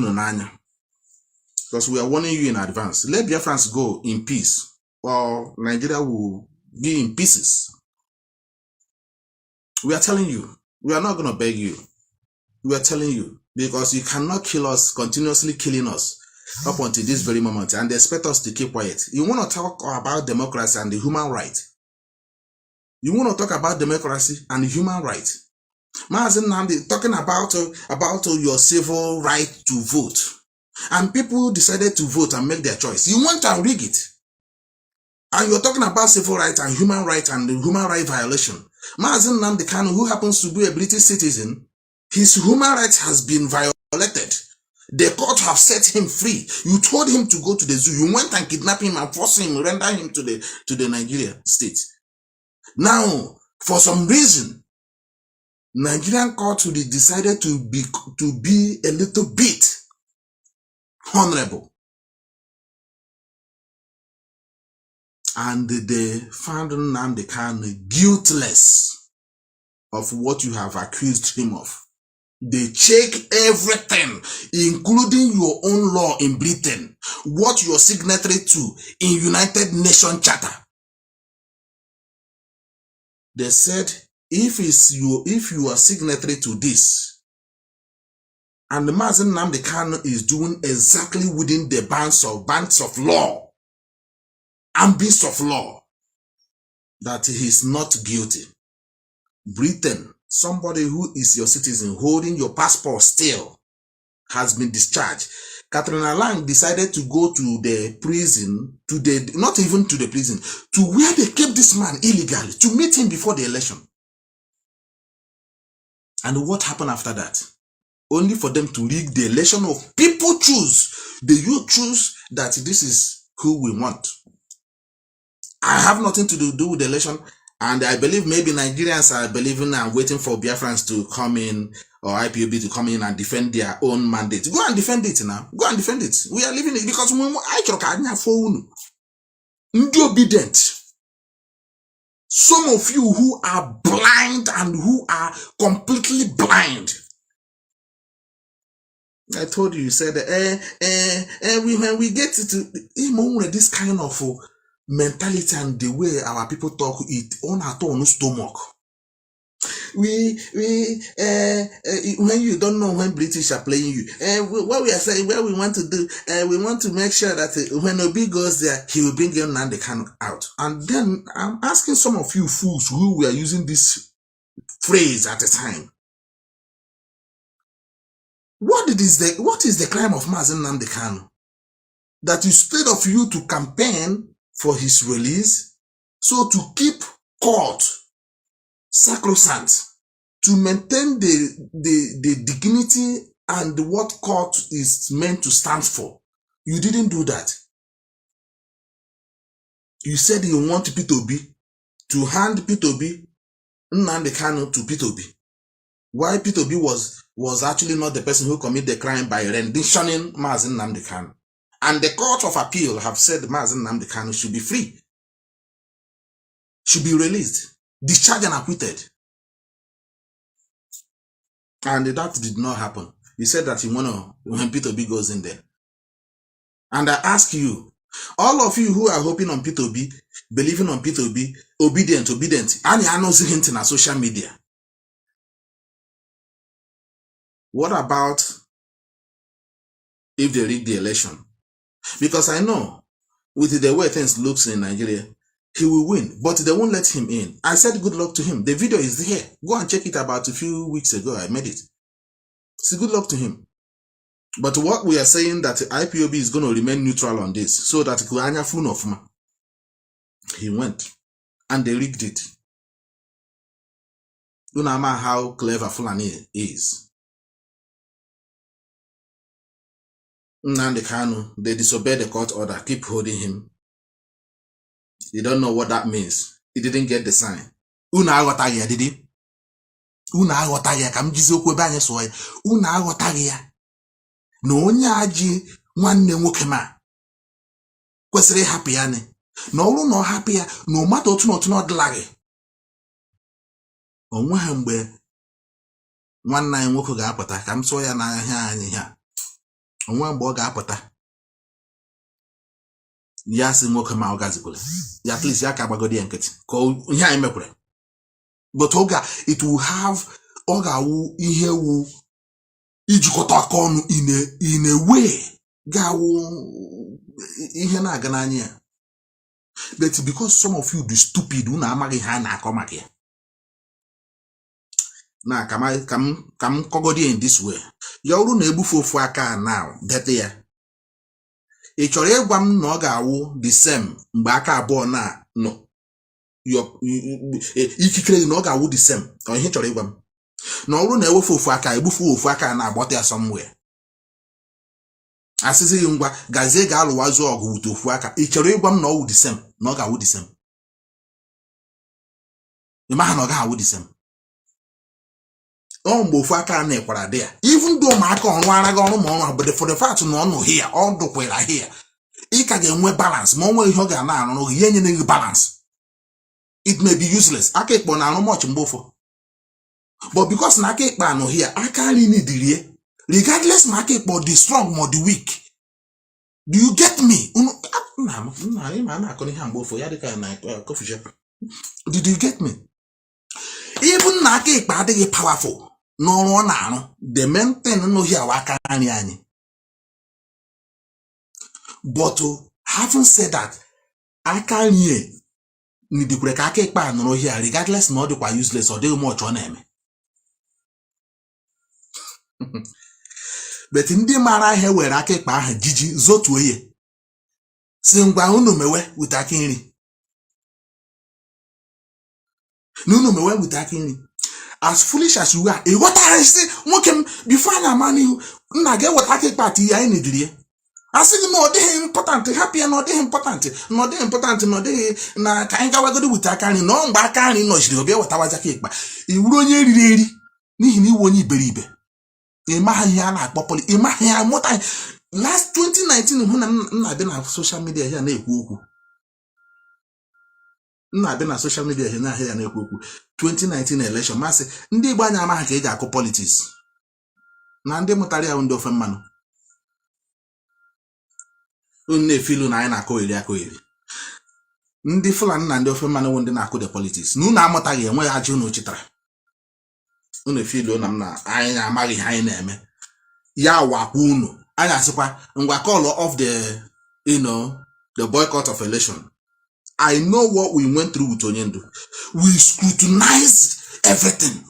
we are warning you in advance. Let Biafrans go in peace, or Nigeria will be in pieces. We are telling you. We are not going to beg you. We are telling you. Because you cannot kill us, continuously killing us up until this very moment, and they expect us to keep quiet. You want to talk about democracy and the human right. You want to talk about democracy and the human right. Mazi Nnamdi talking about your civil right to vote. And people decided to vote and make their choice. You want to rig it. And you're talking about civil rights and human rights and the human right violation. Mazi Nnamdi Kanu, who happens to be a British citizen, his human rights has been violated. The court have set him free. You told him to go to the zoo. You went and kidnapped him and forced him, render him to the Nigerian state. Now, for some reason, Nigerian court decided to be a little bit honorable. And they found Nnamdi Kanu guiltless of what you have accused him of. They check everything, including your own law in Britain, what you're signatory to in United Nations Charter. They said, if you are signatory to this, and the Mazi Nnamdi Kanu is doing exactly within the bands of law, ambits of law, that he is not guilty. Britain, somebody who is your citizen holding your passport still, has been discharged. Katrina Lang decided to go to the prison, not even to the prison, to where they kept this man illegally, to meet him before the election. And what happened after that? Only for them to rig the election of people choose. The youth choose that this is who we want. I have nothing to do with the election. And I believe maybe Nigerians are believing and waiting for Biafrans to come in, or IPOB to come in and defend their own mandate. Go and defend it now. Go and defend it. We are leaving it because we obedient. Some of you who are blind and who are completely blind. I told you, you said, when we get to this kind of mentality and the way our people talk, it on our own stomach. When you don't know when British are playing you, what we are saying, what we want to do, we want to make sure that when Obi goes there, he will bring Nnamdi Kanu out. And then I'm asking some of you fools who were using this phrase at the time, what is the crime of Mazi Nnamdi Kanu? That instead of you to campaign for his release, so to keep court sacrosanct, to maintain the dignity and what court is meant to stand for, you didn't do that. You said you want P2B to hand P2B, Nnamdi Kanu to P2B. Why P2B was actually not the person who committed the crime by renditioning Mazi Nnamdi Kanu. And the Court of Appeal have said Mazi Nnamdi Kanu should be free, should be released, discharged and acquitted. And that did not happen. He said that he wanna when P2B goes in there. And I ask you, all of you who are hoping on P2B, believing on P2B, obedient, and you are not seeing it in social media. What about if they rig the election? Because I know with the way things looks in Nigeria, he will win, but they won't let him in. I said good luck to him. The video is here. Go and check it. About a few weeks ago, I made it. So good luck to him. But what we are saying that IPOB is going to remain neutral on this, so that he went and they rigged it. You know how clever Fulani is. Nnamdi Kanu, they disobey the court order, keep holding him. You don't know what that means. He didn't get the sign. Una agotaghi ya, did he? Una agotaghi ya, kam jizi okwu ebe anyị sụọ ya. Una agotaghi ya. Na onye aji nwanne nwoke ma kwesịrị ịhapụ ya ni. Na ọrụ na ọ hapụ ya, na ọmata otu na otu na ọdịlaghị. O nweghị mgbe nwanne anyị nwoke ga-apụta ka m sụọ ya n'ahịa anyị ha. Onwe mgbe ọ ga-apụta ya sị nwoke ma ọ gazikwere ya, at least ya ka agbagodi ya nkịtị ka ihe anyị mekwere. But it will have ọ ga-awụ ihe wu ijikọta aka ọnụ in a way ga-awụ ihe na-aga n'anya ya. But because some of you the stupid unu amaghị ha na-akọ maka ya. Na kam kọgodi in this way. Ya ọrụ na-egbufe ofu aka now dete ya. Ị chọrọ ịgwa m na ọ ga-awụ the same mgbe aka abụọ na no ikikere na ọ ga-awụ the same. Ọ ihe chọrọ ịgwa m na ọrụ na-ewefu ofu aka, egbufu ofu aka na agbọta ya somewhere. Asịsị gị ngwa gazie ga-alụwazu ọgụ wute ofu aka. Ị chọrọ ịgwa m na ọ wụ the same, na ọ ga-awụ the same. Ị maha na ọ ga-awụ the same. Ọ mgbe ofu aka na-ekwara dị ya. Even though ma aka ọrụ ara gị ọrụ ma ọrụ, but for the fact na ọ nọ here, ọ dụkwara here, ị ka ga-enwe balance. Ma ọ nwere ihe ọ ga na-arụ ihe nye gị balance. It may be useless. Aka ikpo na-arụ much mgbe ụfọ. But because na aka ikpo anọ here, aka nri nidirie, regardless ma aka ikpo the strong or the weak. Do you get me? Did you get me? Even na aka ikpo adịghị powerful. No, the main thing no here aka nri anyị. But having said that, aka nri nidikwere ka aka ikpo anọ here, regardless na ọ dịkwa useless or dịghị much ọ na-eme. But ndị mara ihe were aka ịkpa aha jiji zotuo ya si ngwa unu mewe wit aka nri na unu mewe wit aka nri. As foolish as you are, ịghọtara isi nwoke m before a na-ama n'ihu nna ga-eweta aka ịkpa ati ihe anyị na-ediri ya asị gị na ọ dịghị important, hapụ ya na ọ dịghị important, na ọ dịghị important, na ọ dịghị na ka anyị gawagoro wit aka nri na ọ mgbe aka nri nọchiri obi ewetawazi aka ịkpa iwuru onye riri eri n'ihi na iwe onye iberibe. Ịmaghị ihe a na-akpọ poli, ịmaghị ya mụta. Last 2019 hụ na nna abịa na social media ya na-ekwu okwu, nna abịa na social media ya na-ahịa ya na-ekwu okwu 2019 election masị ndị Igbo anya amaghị ka eji akụ politics na ndị mụtara ya ndị ofe mmanụ unu na-efilu na anyị na-akọgheri akọgheri. Ndị Fulani na ndị ofe mmanụ bụ ndị na-akụ the politics na unu amụtaghị enweghị ajọ unu chịtara unu efilu na m na anyị amaghị ihe anyị na-eme ya wakwa unu anyị asịkwa ngwa call of the the boycott of election. I know what we went through with Onyendu. We scrutinized everything.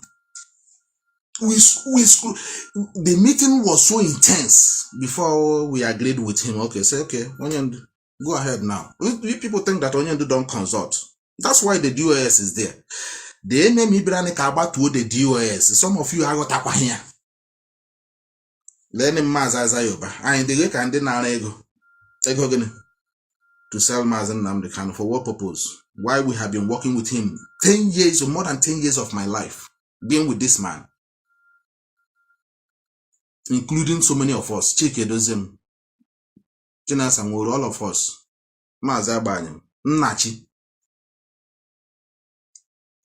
The meeting was so intense before we agreed with him. Okay, say okay, Onyendu, go ahead now. We people think that Onyendu don't consult. That's why the DOS is there. The enemy brand to the DOS. Some of you are got up here. Learning Mazi Yoba. And the way can deny ego. To sell Mazi Nnamdi Kanu for what purpose? Why we have been working with him 10 years or more than 10 years of my life, being with this man, including so many of us, Chike Dozem, Jinasangoro, all of us, Mazi Abanyem, Nnachi,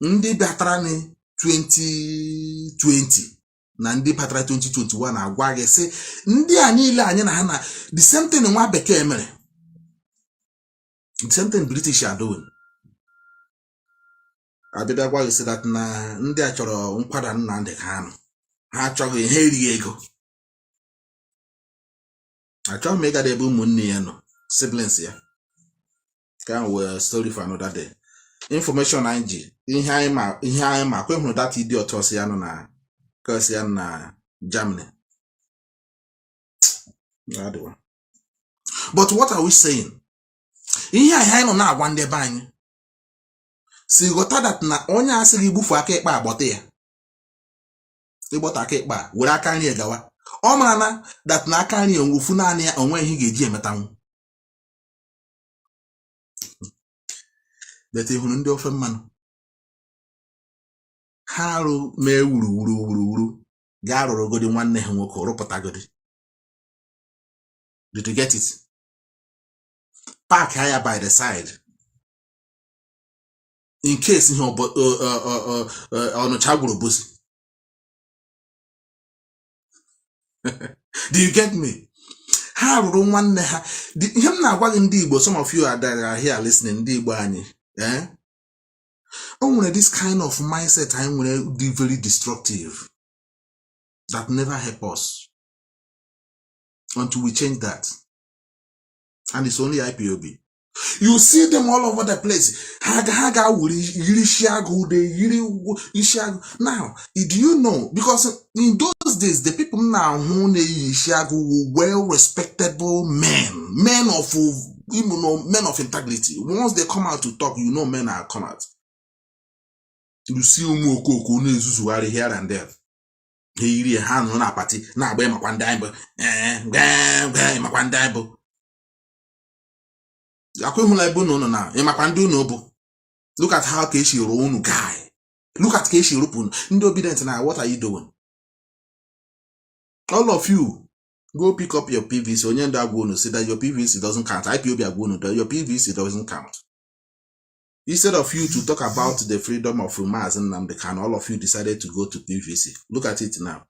Ndi Biafrani 2020, na Ndi Biafra 2021 agwa gị sị ndị a niile anyị na ha na the same thing nwa bekee mere. The same thing British are doing. Abida gwa say that na ndị a chọrọ nkwada Nnamdi Kanu. Ha achọghị ihe eri ego. Achọghị m ịga ebe ụmụnne ya nọ, siblings ya. Can we story for another day. Information anyị ji, ihe anyị ma kwe hụrụ that idiot ọsị ya nọ na kasi ya na Germany. But what are we saying? Ihe anyị nọ na-agwa ndị be anyị si ghọta that na onye asị gị gbufu aka ịkpa agbọta ya ịgbọta aka ịkpa were aka nri gawa ọ mara na that na aka nri onwufu naanị ya onwe ihe ga-eji emetanwu. Bete hụrụ ndị ofe mmanụ ha arụ mee wuru gaa rụrụ godi nwanne ha nwoke rụpụta godi. Did you get it? Park higher by the side in case he on a chagurobus. Do you get me? How one him na wagging Igbo, some of you that are here listening, Igbo any. Oh, this kind of mindset I'm going be very destructive. That never help us until we change that. And it's only IPOB. You see them all over the place. Now, do you know? Because in those days, the people now who were well-respectable men of integrity. Once they come out to talk, you know men are come out. You see here and there. He hand on a party. Now, look at how Keshi Ronu guy. Look at Keshi Rupun. Obedient now. What are you doing? All of you go pick up your PVC. Onyenda Agwono say that your PVC doesn't count. IPOB Agwono that your PVC doesn't count. Instead of you to talk about the freedom of Mazi Nnamdi Kanu, all of you decided to go to PVC. Look at it now.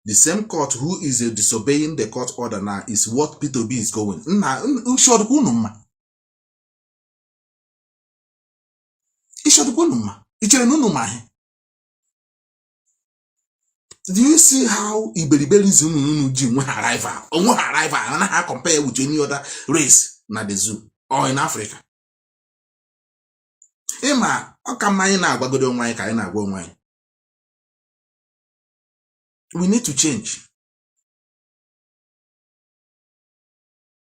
The same court who is disobeying the court order now is what P2B is going. Do you see how Iberibelism arrival? And how compare with any other race na the zoo or in Africa? Emma, how come we need to change.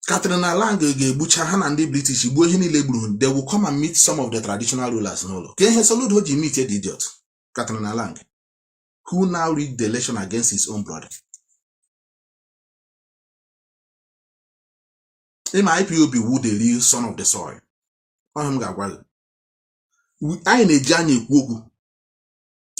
Catherine Lang Bucha Han and the British, they will come and meet some of the traditional rulers. No, can he salute Hoji meet the idiot? Catherine Lang, who now rigged the election against his own brother. In my IPOB, who the real son of the soil.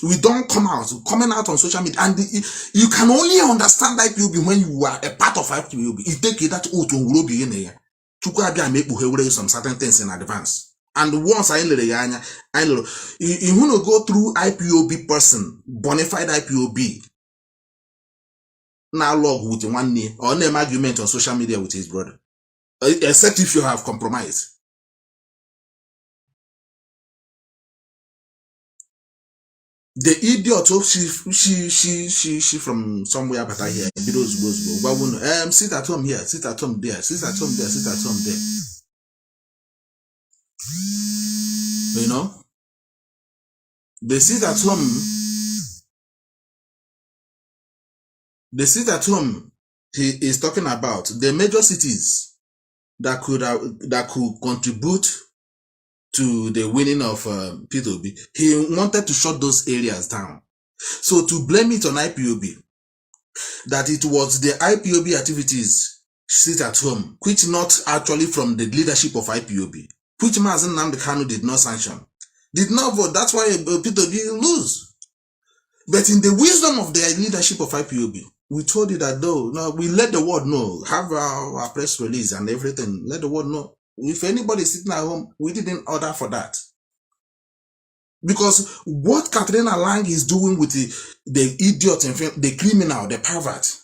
We don't come out, coming out on social media, and you can only understand IPOB when you are a part of IPOB. You take that oath to be in here. To make some certain things in advance. And once you want to go through IPOB person, bonafide IPOB, now log with one knee or name argument on social media with his brother. Except if you have compromised. The idiot, she from somewhere but I hear sit at home here, sit at home there, sit at home there, sit at home there. You know? They sit at home. He is talking about the major cities that could contribute to the winning of P2B. He wanted to shut those areas down. So to blame it on IPOB, that it was the IPOB activities sit at home, which not actually from the leadership of IPOB, which Mazi Nnamdi Kanu did not sanction, did not vote. That's why P2B lose. But in the wisdom of the leadership of IPOB, we told you that no, we let the world know, have our press release and everything, let the world know. If anybody is sitting at home, we didn't order for that. Because what Katrina Lang is doing with the idiot, the criminal, the pervert,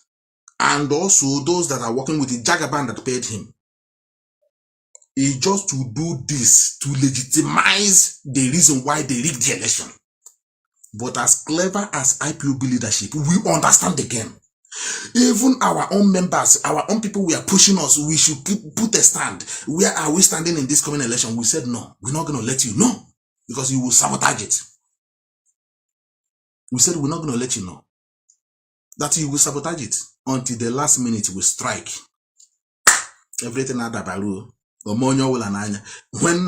and also those that are working with the Jagaban that paid him, is just to do this to legitimize the reason why they rigged the election. But as clever as IPOB leadership, we understand the game. Even our own members, our own people were pushing us, we should put a stand. Where are we standing in this coming election? We said, no, we're not going to let you know because you will sabotage it. We said, we're not going to let you know that you will sabotage it until the last minute we strike. Everything at Dabaru, when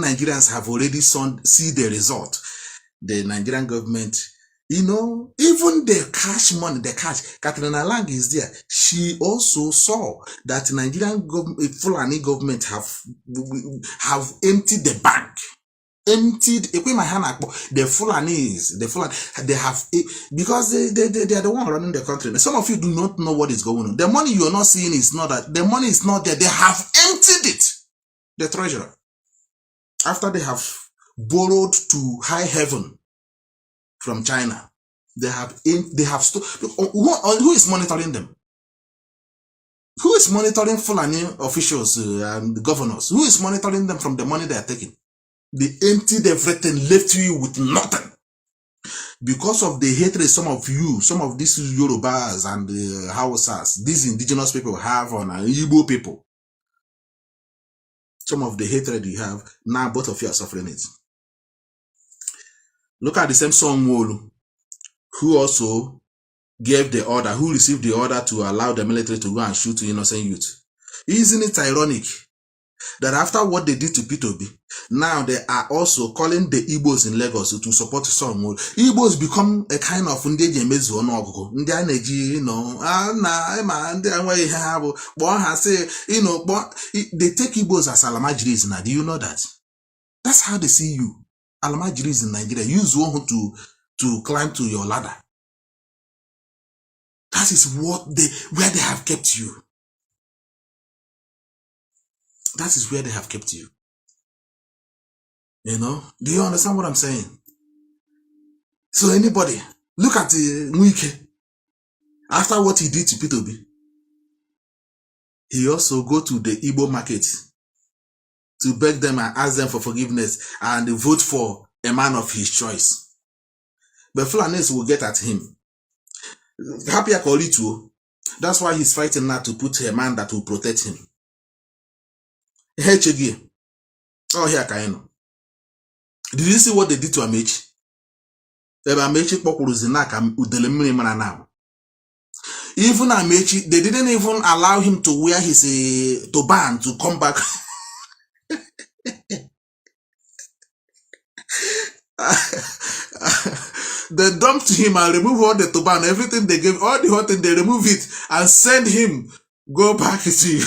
Nigerians have already see the result, the Nigerian government, you know, even the cash money, Katrina Lang is there. She also saw that Nigerian Fulani government have emptied the bank. Emptied the Fulanis, they have, because they are the one running the country. Some of you do not know what is going on. The money you are not seeing is not that, the money is not there. They have emptied it. The treasurer. After they have borrowed to high heaven from China, they have who is monitoring them? Who is monitoring Fulani officials and governors? Who is monitoring them from the money they are taking? They emptied everything, left you with nothing. Because of the hatred some of these Yorubas and Hausas, these indigenous people have on Igbo people. Some of the hatred you have, now both of you are suffering it. Look at the same Songwolu, who also gave the order, who received the order to allow the military to go and shoot innocent youth. Isn't it ironic that after what they did to P2B, now they are also calling the Igbos in Lagos to support Songwolu? Igbos become a kind of Ndeji Emezu Onogugo. You know, they take Igbos as Alamajiris now. Do you know that? That's how they see you. Alamajiris in Nigeria. Use one to climb to your ladder. That is where they have kept you. That is where they have kept you. You know? Do you understand what I'm saying? So anybody, look at Nwike. After what he did to P2B, he also go to the Igbo market to beg them and ask them for forgiveness and vote for a man of his choice. But Fulanis will get at him. Happy Akolitu. That's why he's fighting now to put a man that will protect him. HG. Oh, here Kaino. Did you see what they did to Amechi? Even Amechi, they didn't even allow him to wear his turban to come back. They dumped him and removed all the turban, everything they gave, all the whole thing, they remove it and send him go back to you.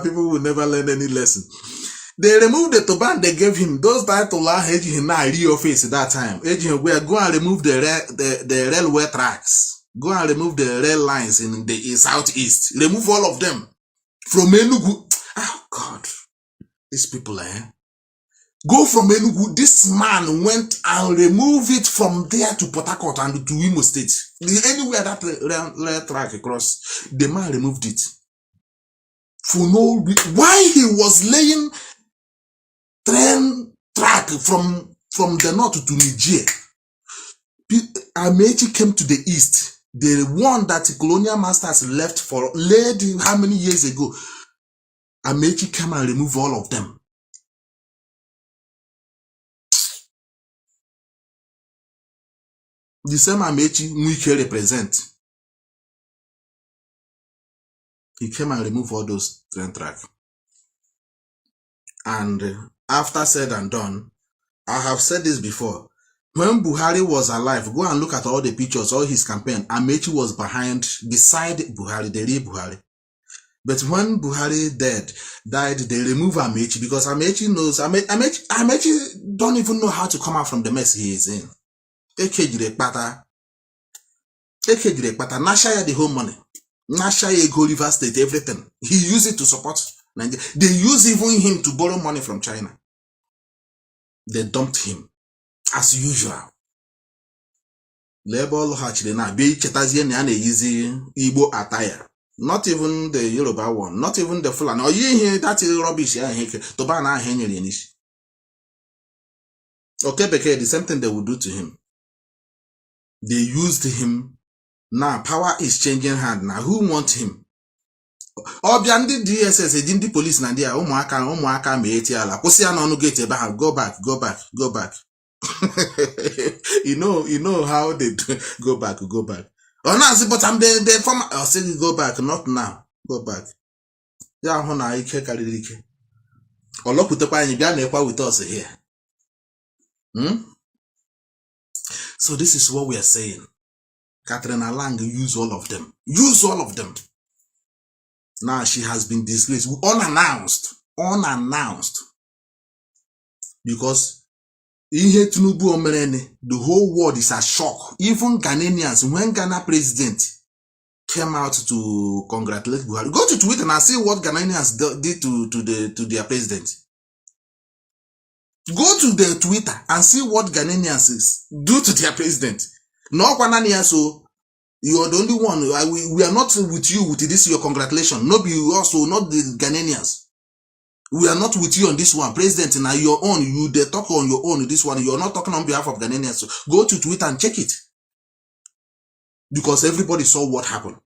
People will never learn any lesson. They removed the turban they gave him. Those that Allah had him now real face at that time. Go and remove the railway tracks. Go and remove the rail lines in the southeast. Remove all of them from Enugu. Oh God, these people, Go from Enugu. This man went and removed it from there to Port Harcourt and to Imo State. Anywhere that rail track across, the man removed it. For no reason. Why he was laying train track from the north to Niger. Amechi came to the east. The one that the colonial masters left for laid how many years ago. Amechi came and removed all of them. The same Amechi Mwike represent. He came and removed all those train tracks. And after said and done, I have said this before. When Buhari was alive, go and look at all the pictures, all his campaign. Amechi was beside Buhari, the real Buhari. But when Buhari died, they removed Amechi because Amechi knows, Amechi don't even know how to come out from the mess he is in. Ekejire Pata, Nashaya the whole money. Nashaya go River State, everything. He used it to support Nigeria. They use even him to borrow money from China. They dumped him, as usual. Label hatched na be chetazie and easy Igbo attire. Not even the Yoruba one, not even the Fulani. Or you hear that is rubbish. To ban our Henry. Okay, Beke, the same thing they would do to him. They used him. Now power is changing hand. Now who wants him? Obiandi DSS, the police Nadia, Umuaka meeti ala. Kosia no gate back. Go back. you know how they do. Go back. Oh no, but I'm the former. I'll say go back, not now. Go back. Yeah, hona ike karirike. Olokutekwa anyị bịa na-ekwa with us here. So this is what we are saying. Catherine Lang use all of them. Use all of them. Now she has been disgraced. Unannounced. Because the whole world is a shock. Even Ghanaians, when Ghana president came out to congratulate Buhari, go to Twitter and see what Ghanaians did to their president. Go to their Twitter and see what Ghanaians do to their president. No, so you are the only one. We are not with you with this your congratulation. No, be also not the Ghanaians. We are not with you on this one. President, now your own. You they talk on your own. This one, you are not talking on behalf of Ghanaians. So go to Twitter and check it. Because everybody saw what happened.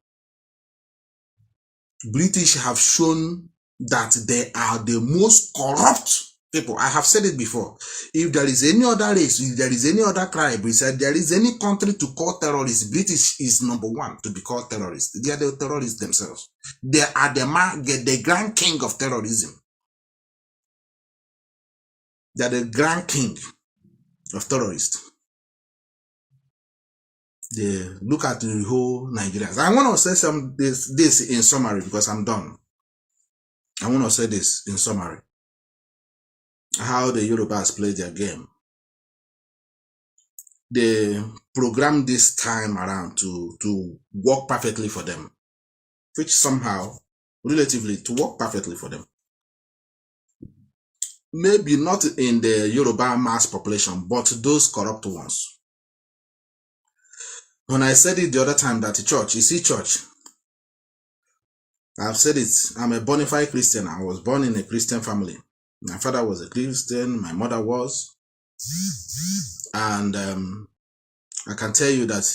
British have shown that they are the most corrupt people. I have said it before. If there is any other race, if there is any other tribe, if there is any country to call terrorists, British is number one to be called terrorists. They are the terrorists themselves. They are the grand king of terrorism. They are the grand king of terrorists. They look at the whole Nigerians. I want to say this in summary because I'm done. I want to say this in summary. How the Yorubas play their game. They programmed this time around to work perfectly for them. Which somehow, relatively, to work perfectly for them. Maybe not in the Yoruba mass population, but those corrupt ones. When I said it the other time that the church, you see church. I've said it, I'm a bona fide Christian. I was born in a Christian family. My father was a Christian, my mother was. And I can tell you that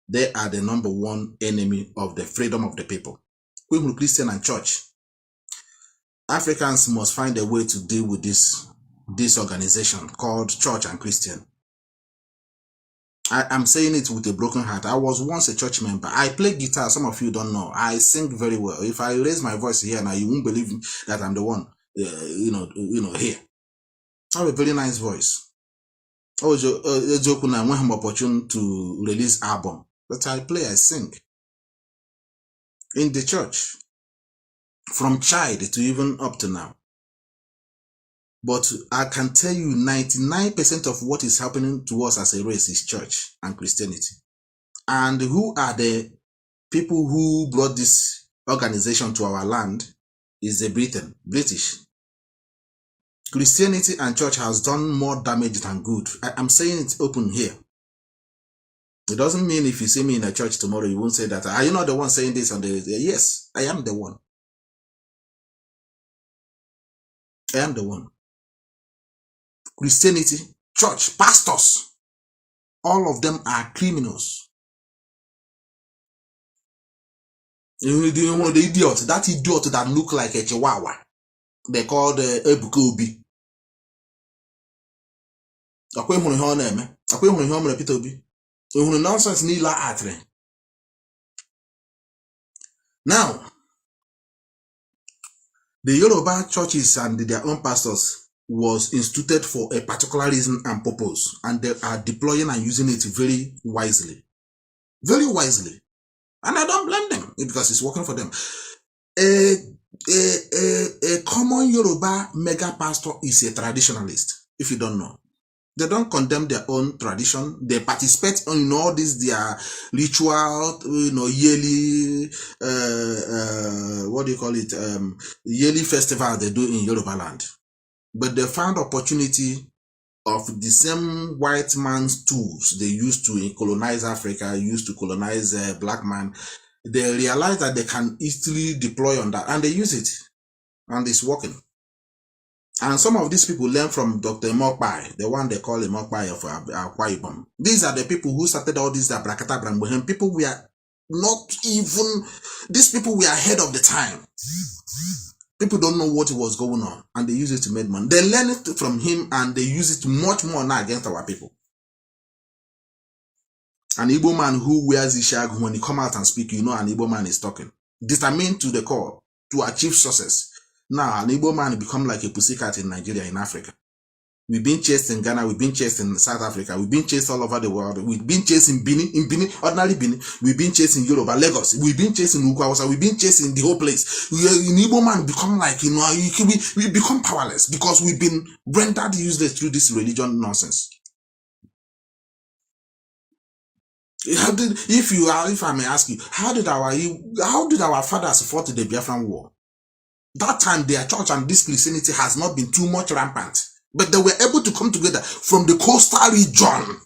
they are the number one enemy of the freedom of the people. People, Christian and church. Africans must find a way to deal with this organization called Church and Christian. I'm saying it with a broken heart. I was once a church member. I play guitar. Some of you don't know. I sing very well. If I raise my voice here now, you won't believe that I'm the one, here. I have a very nice voice. I was joking when I'm opportune to release album. But I sing in the church from child to even up to now. But I can tell you 99% of what is happening to us as a race is church and Christianity. And who are the people who brought this organization to our land is the British. Christianity and church has done more damage than good. I'm saying it open here. It doesn't mean if you see me in a church tomorrow, you won't say that. Are you not the one saying this on the... Yes, I am the one. I am the one. Christianity, church, pastors, all of them are criminals. You know the idiot, that idiot that look like a chihuahua. They call the Ebuka Obi. Akwe hunu ihe ọ na-eme. Akwe hunu ihe ọ mere Peter Obi. Hunu nonsense niile atre. Now, the Yoruba churches and their own pastors was instituted for a particular reason and purpose, and they are deploying and using it very wisely. Very wisely. And I don't blame them because it's working for them. A common Yoruba mega pastor is a traditionalist, if you don't know. They don't condemn their own tradition. They participate in all this, their ritual, yearly, what do you call it? Yearly festival they do in Yoruba land. But they found opportunity of the same white man's tools they used to colonize Africa, used to colonize black man. They realize that they can easily deploy on that, and they use it, and it's working. And some of these people learn from Dr. Mokpai, the one they call Mokpai of Ipob. These are the people who started all these Brakata Brambohem. People we are not even, these people were ahead of the time. People don't know what was going on, and they use it to make money. They learn it from him, and they use it much more now against our people. An Igbo man who wears the shag, when he come out and speak, you know an Igbo man is talking. Determined to the core to achieve success. Now, an Igbo man become like a pussycat in Nigeria, in Africa. We've been chased in Ghana, we've been chased in South Africa, we've been chased all over the world, we've been chased in Benin, ordinary Benin, we've been chased in Yoruba, Lagos, we've been chased in Ukwawasa, we've been chased in the whole place. In Igbo man become like, we become powerless because we've been rendered useless through this religion nonsense. If I may ask you, how did our fathers fought the Biafran war? That time their church and this Christianity has not been too much rampant, but they were able to come together from the coastal region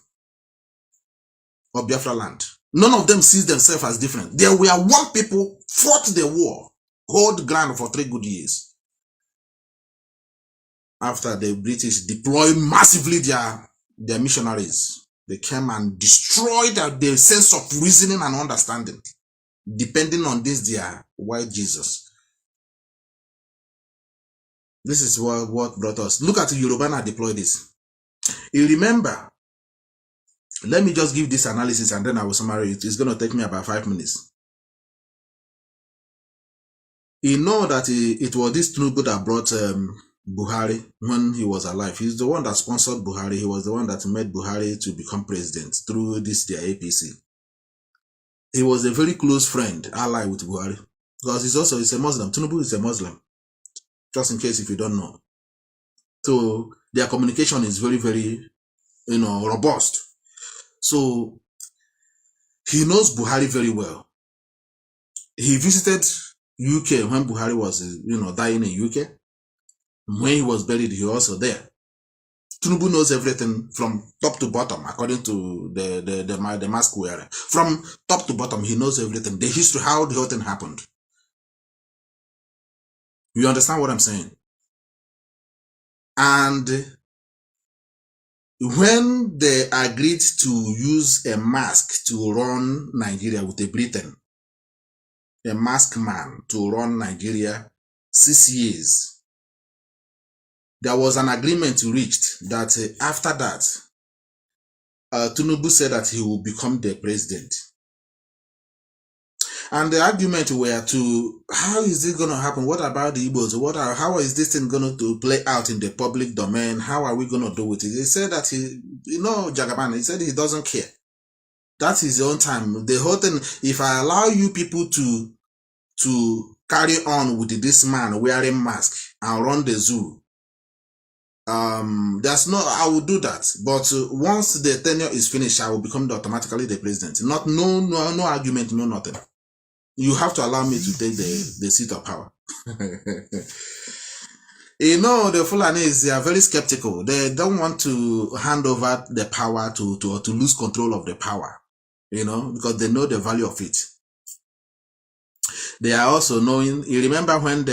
of Biafra land. None of them sees themselves as different. There were one people fought the war, hold ground for 3 good years. After the British deployed massively their missionaries, they came and destroyed their sense of reasoning and understanding, depending on this their white Jesus. This is what brought us. Look at Yoruba deploy this. You remember, let me just give this analysis and then I will summarize it. It's going to take me about 5 minutes. You know that it was this Tinubu that brought Buhari when he was alive. He's the one that sponsored Buhari. He was the one that made Buhari to become president through this their APC. He was a very close friend, ally with Buhari. Because he's a Muslim. Tinubu is a Muslim. Just in case if you don't know. So their communication is very, very, robust. So he knows Buhari very well. He visited UK when Buhari was, dying in UK. When he was buried, he was also there. Tinubu knows everything from top to bottom, according to the mask wearer. From top to bottom, he knows everything. The history, how the whole thing happened. You understand what I'm saying? And when they agreed to use a mask to run Nigeria with a Britain, a masked man to run Nigeria 6 years, there was an agreement reached that after that, Tinubu said that he will become the president. And the argument were to, how is it going to happen? What about the Igbos? How is this thing going to play out in the public domain? How are we going to do with it? He said that Jagaban, he said he doesn't care. That's his own time. The whole thing, if I allow you people to carry on with this man wearing mask and run the zoo, I will do that. But once the tenure is finished, I will become automatically the president. No argument, no nothing. You have to allow me to take the seat of power. The Fulanis, they are very skeptical. They don't want to hand over the power to lose control of the power, because they know the value of it. They are also knowing. You remember when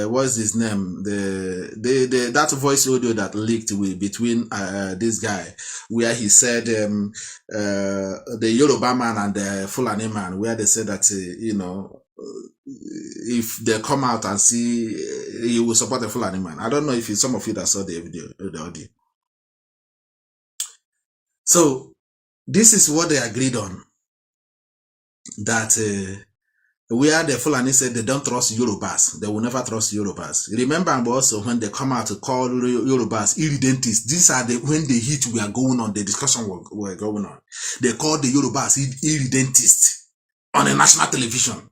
what's his name? That voice audio that leaked between this guy, where he said the Yoruba man and the Fulani man, where they said that if they come out and see, he will support the Fulani man. I don't know if some of you that saw the video, the audio. So this is what they agreed on. That where the Fulani said they don't trust Yorubas, they will never trust Yorubas. Remember also when they come out to call Yorubas irredentists, these are when the heat were going on, the discussion were going on. They called the Yorubas irredentists on a national television.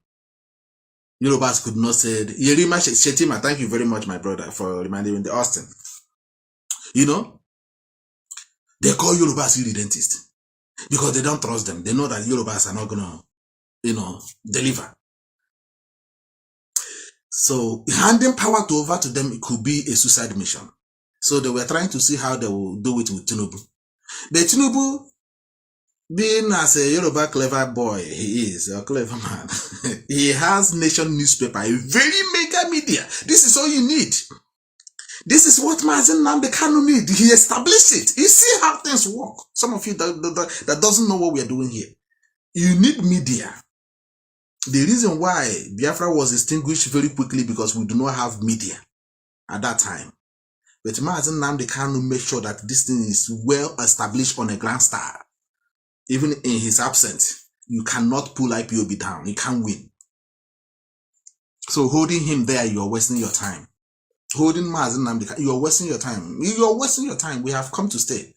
Yorubas could not say, Yerima Shetima, thank you very much, my brother, for reminding me the Austin. They call Yorubas irredentists because they don't trust them. They know that Yorubas are not gonna, deliver. So handing power over to them, it could be a suicide mission. So they were trying to see how they will do it with Tinubu. But Tinubu, being as a Yoruba clever boy, he is a clever man. He has nation newspaper, a very mega media. This is all you need. This is what Mazi Nnamdi Kanu need. He established it. You see how things work. Some of you that doesn't know what we are doing here. You need media. The reason why Biafra was extinguished very quickly because we do not have media at that time. But Mazi Nnamdi Kanu made sure that this thing is well established on a grand star. Even in his absence, you cannot pull IPOB down. You can't win. So holding him there, you are wasting your time. Holding Mazi Nnamdi Kanu, you are wasting your time. You are wasting your time. We have come to stay.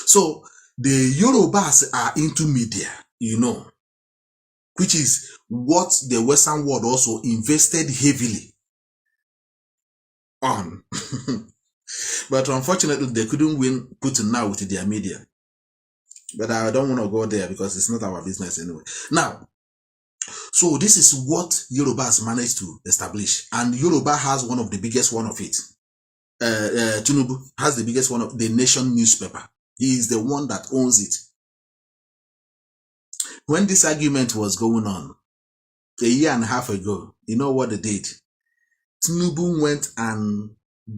So the Yorubas are into media, which is what the Western world also invested heavily on. But unfortunately, they couldn't win Putin now with their media. But I don't want to go there because it's not our business anyway. Now, so this is what Yorubas managed to establish. And Yoruba has one of the biggest one of it. Tinubu has the biggest one of the nation newspaper. He is the one that owns it. When this argument was going on, a year and a half ago, you know what they did? Tinubu went and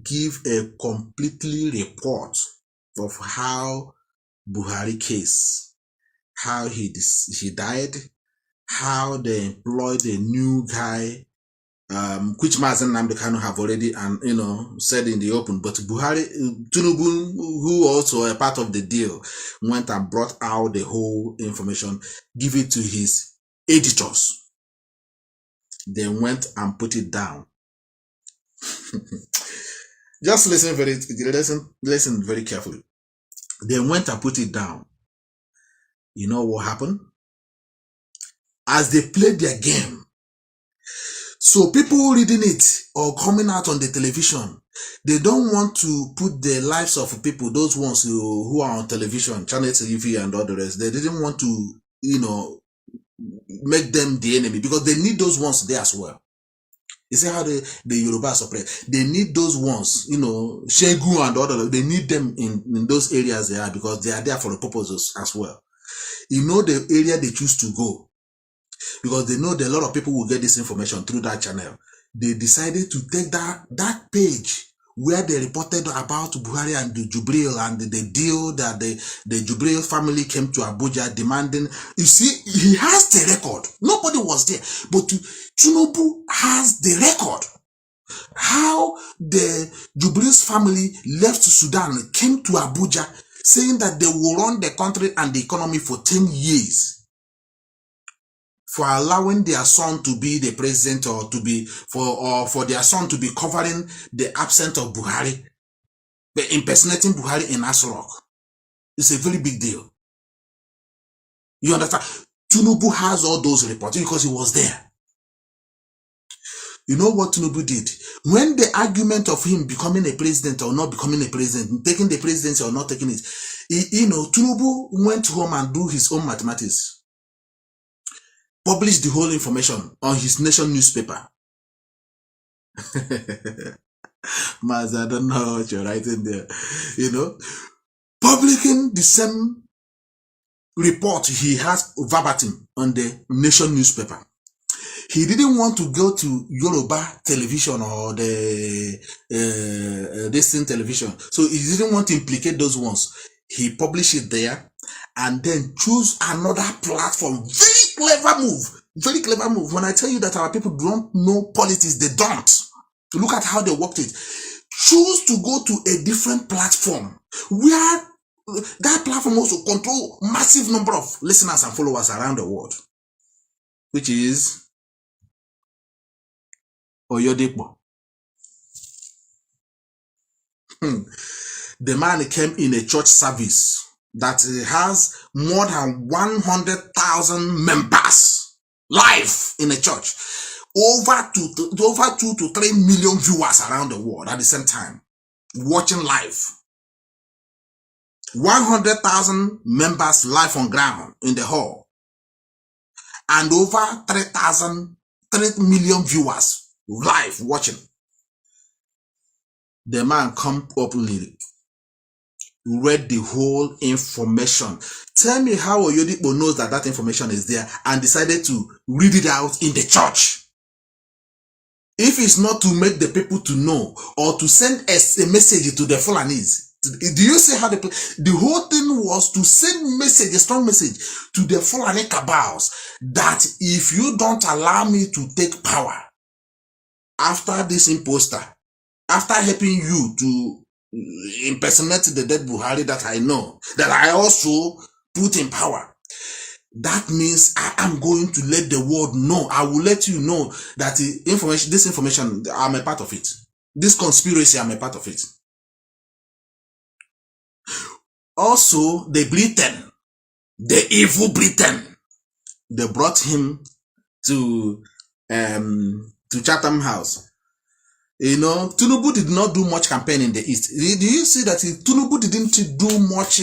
gave a completely report of how Buhari case, how he died, how they employed a new guy, which Mazi Nnamdi Kanu have already said in the open. But Tinubu, who also a part of the deal, went and brought out the whole information, give it to his editors. They went and put it down. Just listen very carefully. They went and put it down. You know what happened? As they played their game, so people reading it or coming out on the television, they don't want to put the lives of people, those ones who are on television, Channel TV and all the rest. They didn't want to, make them the enemy because they need those ones there as well. You see how the Yorubas operate. They need those ones, Shegu and other. They need them in those areas they are because they are there for the purposes as well. The area they choose to go because they know that a lot of people will get this information through that channel. They decided to take that page where they reported about Buhari and the Jubril and the deal that the Jubril family came to Abuja demanding. You see, he has the record. Nobody was there, but Tinubu has the record. How the Jubilee's family left Sudan, came to Abuja, saying that they will run the country and the economy for 10 years, for allowing their son to be the president, or to be for their son to be covering the absence of Buhari, impersonating Buhari in Aso. It's a very big deal. You understand? Tinubu has all those reports because he was there. You know what Tinubu did? When the argument of him becoming a president or not becoming a president, taking the presidency or not taking it, Tinubu went home and do his own mathematics, published the whole information on his nation newspaper. Mazi, I don't know what you're writing there. Publishing the same report he has verbatim on the nation newspaper. He didn't want to go to Yoruba television or the Destiny television. So he didn't want to implicate those ones. He published it there and then choose another platform. Very clever move. Very clever move. When I tell you that our people don't know politics, they don't. Look at how they worked it. Choose to go to a different platform where that platform also control massive number of listeners and followers around the world, which is Oyodipo. The man came in a church service that has more than 100,000 members live in a church, over 2 to 3 million viewers around the world at the same time watching live. 100,000 members live on ground in the hall, and over 3 million viewers live watching. The man come openly, read the whole information. Tell me how Oyodipo knows that that information is there and decided to read it out in the church. If it's not to make the people to know or to send a message to the Fulanis. Do you see how the whole thing was to send message, a strong message to the Fulani cabals that if you don't allow me to take power after this imposter, after helping you to impersonate the dead Buhari that I know, that I also put in power, that means I am going to let the world know. I will let you know that this information, I'm a part of it. This conspiracy, I'm a part of it. Also, the Britain, the evil Britain, they brought him to Chatham House. Tinubu did not do much campaign in the East. Do you see that Tinubu didn't do much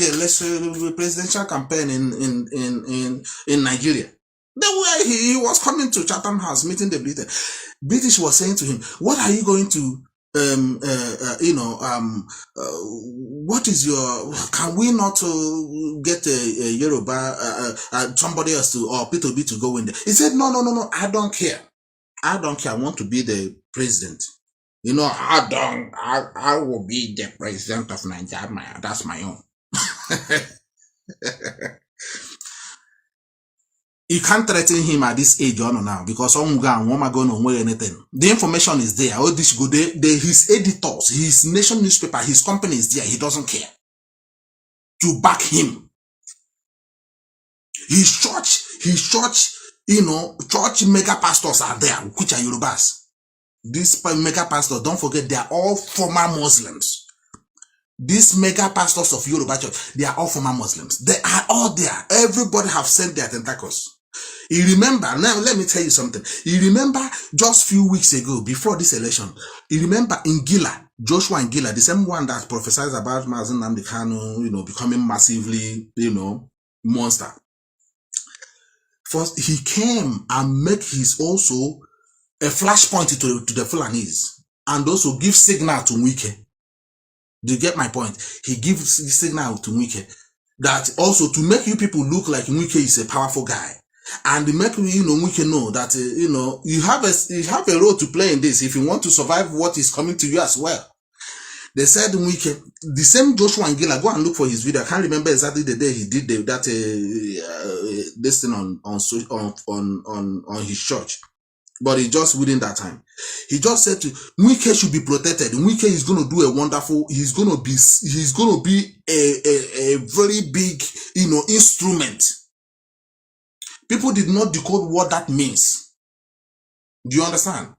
presidential campaign in Nigeria? The way he was coming to Chatham House, meeting the British was saying to him, what are you going to, what is your, can we not get a Yoruba, somebody else to, or P2B to go in there? He said, no, I don't care. I don't care. I want to be the president. I will be the president of Nigeria. That's my own. You can't threaten him at this age or now because some guy won't go no way anything. The information is there. All this go there. His editors, his nation newspaper, his company is there. He doesn't care to back him. His church, church mega pastors are there, which are Yorubas. These mega pastors, don't forget, they are all former Muslims. These mega pastors of Yoruba church, they are all former Muslims. They are all there. Everybody have sent their tentacles. You remember, now let me tell you something. You remember just few weeks ago, before this election, you remember Ngila, Joshua Ngila, the same one that prophesies about Mazi Nnamdi Kanu, becoming massively, monster. First, he came and make his also a flashpoint to the Fulanis and also give signal to Wike. Do you get my point? He gives signal to Wike that also to make you people look like Wike is a powerful guy, and make Wike know that you have a role to play in this if you want to survive what is coming to you as well. They said Wike, the same Joshua Ngila, go and look for his video. I can't remember exactly the day he did this thing on his church. But he just within that time, he just said to Wike should be protected. Wike is going to do a wonderful. He's going to be a very big, instrument. People did not decode what that means. Do you understand?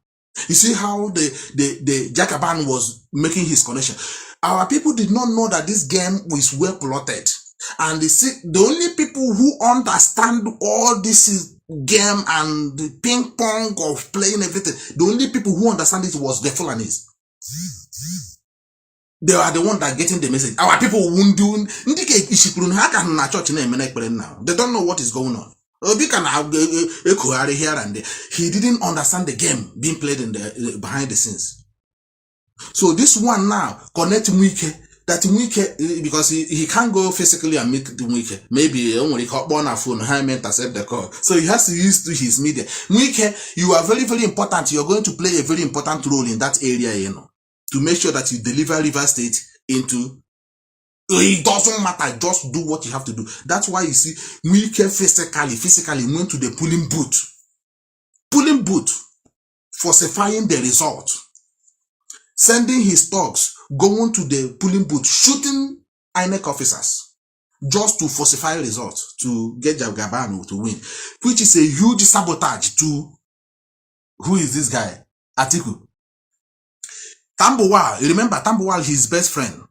You see how the Jacobin was making his connection. Our people did not know that this game was well plotted. And the only people who understand all this game and the ping pong of playing everything, the only people who understand it was the Fulanis. They are the ones that are getting the message. Our people won't do. They don't know what is going on. Obi can have a here and there. He didn't understand the game being played in the behind the scenes. So this one now connect Wike. That Wike, because he can't go physically and meet the Wike. Maybe only born a phone, I meant accept the call. So he has to use to his media. Wike, you are very, very important. You're going to play a very important role in that area, to make sure that you deliver River State into. It doesn't matter. Just do what you have to do. That's why you see Wike physically went to the polling booth, falsifying the result, sending his thugs, going to the polling booth, shooting INEC officers just to falsify results to get Jagabano to win, which is a huge sabotage to who is this guy? Atiku. Tambuwal, you remember Tambuwal, his best friend.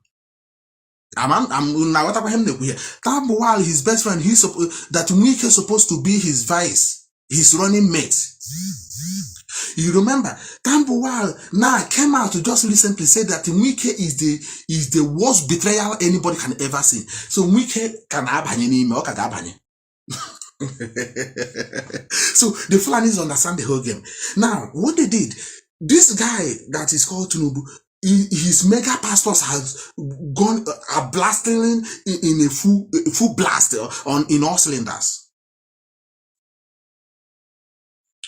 I'm now what about him here? Tambuwal, his best friend, that Wike is supposed to be his vice, his running mate. You remember, Tambuwal now came out to just recently say that Wike is the worst betrayal anybody can ever see. So Wike can abanye or kadabanye. So the Fulanis understand the whole game. Now, what they did, this guy that is called Tinubu, his mega pastors has gone are blasting in a full blast in all cylinders.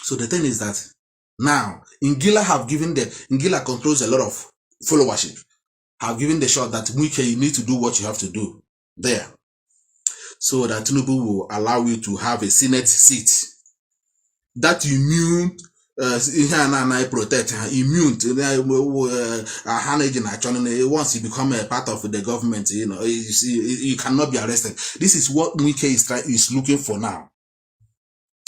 So the thing is that now Ngila have given Ngila controls a lot of followership, have given the shot that Wike, you need to do what you have to do there, so that Tinubu will allow you to have a Senate seat. That immune protect immune once you become a part of the government, you cannot be arrested. This is what Wike is looking for now.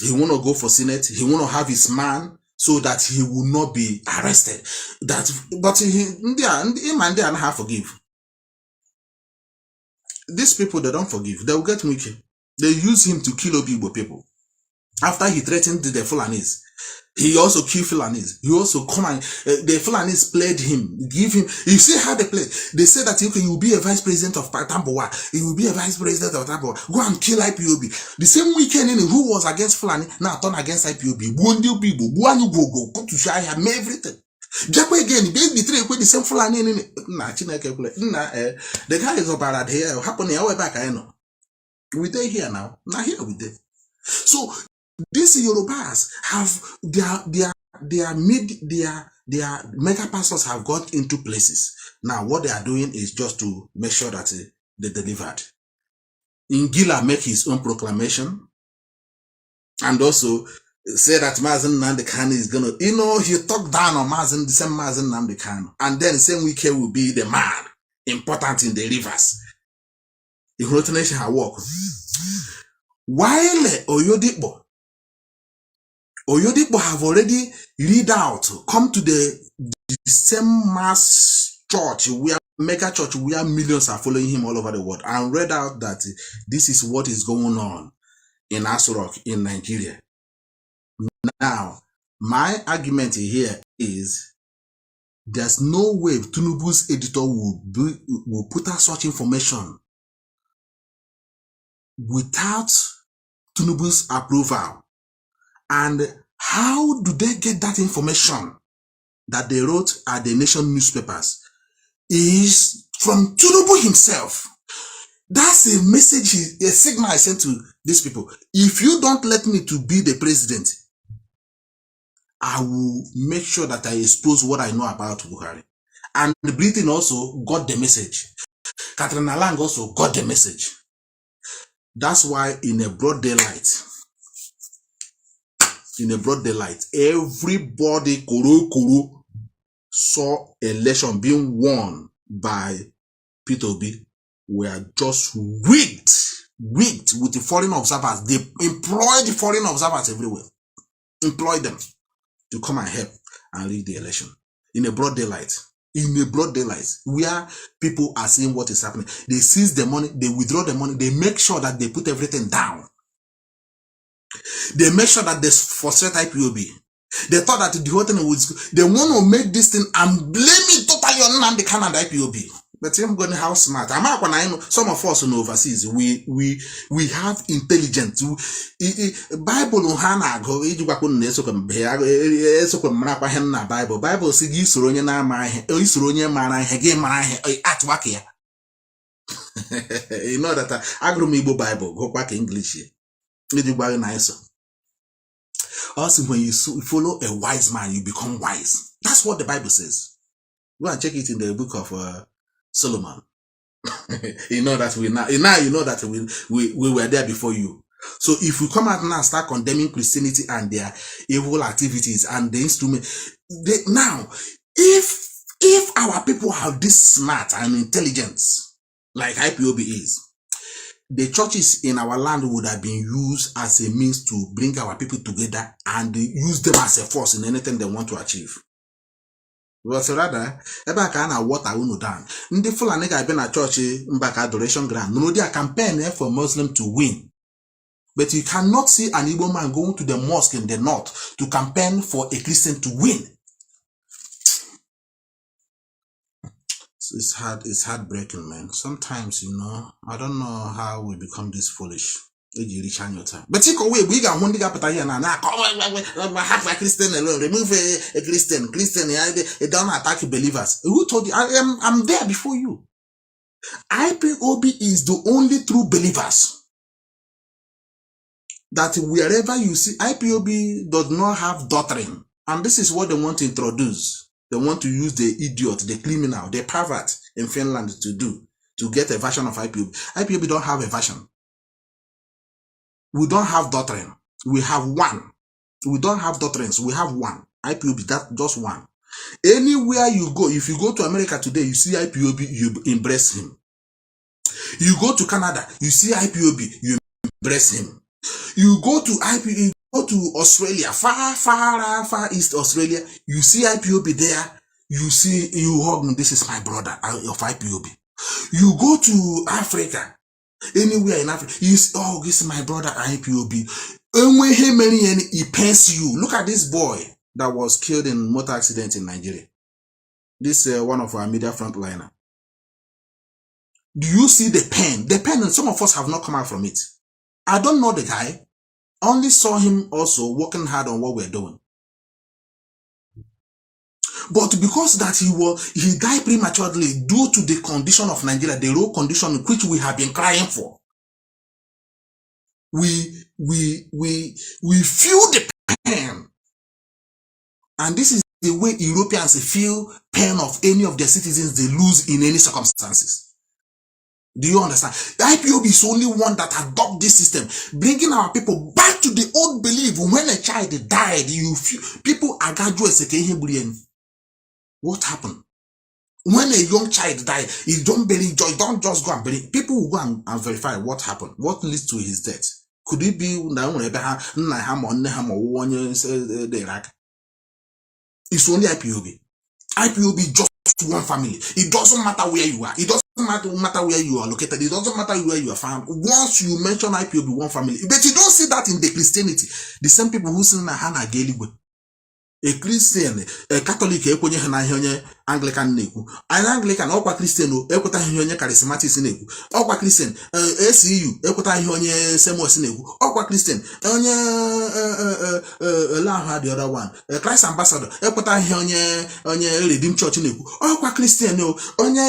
He want to go for Senate. He want to have his man so that he will not be arrested. But him and they have forgive. These people, they don't forgive. They will get Wike. They use him to kill Obibo people. After he threatened the Fulanis, he also killed Fulanis. He also come and the Fulanis played him, give him. You see how they play? They say that you will be a vice president of Tambowa. He will be a vice president of Tambowa. Go and kill IPOB. The same weekend who was against Fulani now turn against IPOB. Bundi people, buani go put to share him everything. Japo again, they betray the same Fulani. The guy is about here. Happening our back. I know. We there here now. Now here we there. So these Yorubas have their mega pastors have got into places. Now what they are doing is just to make sure that they delivered. Ngila make his own proclamation and also say that Mazi Nnamdi Kanu is gonna, he talked down on the same Mazi Nnamdi Kanu, and then same Wike will be the man important in the rivers. The whole nation have worked. While Oyodipo have already read out, come to the same mass church, mega church where millions are following him all over the world, and read out that this is what is going on in Asurok in Nigeria. Now, my argument here is there's no way Tinubu's editor will put out such information without Tinubu's approval. And how do they get that information that they wrote at the nation newspapers? Is from Tinubu himself. That's a message, a signal I sent to these people. If you don't let me to be the president, I will make sure that I expose what I know about Buhari. And Britain also got the message. Katrina Lang also got the message. That's why in a broad daylight, in a broad daylight. Everybody kuru saw election being won by Peter Obi were just rigged with the foreign observers. They employed the foreign observers everywhere. Employed them to come and help and rig the election in a broad daylight. In a broad daylight, where people are seeing what is happening. They seize the money, they withdraw the money, they make sure that they put everything down. They make sure that they frustrate IPOB. They thought that the whole thing was, they want to make this thing and blame it totally on Nnamdi Kanu and IPOB. But I'm going how smart. Some of us in overseas, we have intelligence. Bible Hana go Bible says you suronya na ma you suronya mana hege mana at wakia. You know that Agro Bible go back English here. You buy nice. Also, when you follow a wise man, you become wise. That's what the Bible says. Go and check it in the book of Solomon. You know that now you know that we were there before you. So if we come out now and start condemning Christianity and their evil activities and the instrument, now if our people have this smart and intelligence like IPOB is, the churches in our land would have been used as a means to bring our people together and use them as a force in anything they want to achieve. But rather, ebe ka na water unu down. Ndị Fulani ga-abịa na church Mbaka Adoration Ground. No, they are campaigning for Muslim to win. But you cannot see an Igbo man going to the mosque in the north to campaign for a Christian to win. So it's heartbreaking, man. Sometimes, you know, I don't know how we become this foolish. But take away, we got one got here now. Have a Christian alone. Remove a Christian. They don't attack believers. Who told you? I'm there before you. IPOB is the only true believers. That wherever you see, IPOB does not have doctrine. And this is what they want to introduce. They want to use the idiot, the criminal, the pervert in Finland to get a version of IPOB. IPOB don't have a version. We don't have doctrine. We have one. We don't have doctrines. We have one. IPOB, that's just one. Anywhere you go, if you go to America today, you see IPOB, you embrace him. You go to Canada, you see IPOB, you embrace him. You go to IPOB, you go to Australia, far east Australia, you see IPOB there, you hug me, this is my brother of IPOB. You go to Africa, anywhere in Africa, you see, oh, this is my brother IPOB. And when he pains you, look at this boy that was killed in a motor accident in Nigeria. This one of our media frontliner. Do you see the pain? The pain, and some of us have not come out from it. I don't know the guy. Only saw him also working hard on what we're doing. But because that he died prematurely due to the condition of Nigeria, the raw condition which we have been crying for. We feel the pain. And this is the way Europeans feel pain of any of their citizens they lose in any circumstances. Do you understand? The IPOB is only one that adopt this system, bringing our people back to the old belief. When a child died, people are graduates. What happened? When a young child died, you don't believe joy, don't just go and believe. People will go and verify what happened, what leads to his death. Could it be it's only IPOB. IPOB just one family. It doesn't matter where you are. It doesn't matter where you are located. It doesn't matter where you are found. Once you mention IPOB, one family. But you don't see that in the Christianity. The same people who sing Hana Gaelic. A Christian, a Catholic, a Anglican neku. An Anglican, Opa Christian, Ekota Hionia Charismatic Sineku. Opa Christian, SEU, Ekota Hionia Semo Sineku. Opa Christian, Laha the other one. A Christ ambassador, Ekota Hionia Redeemed Church Neku. Opa Christian, Onya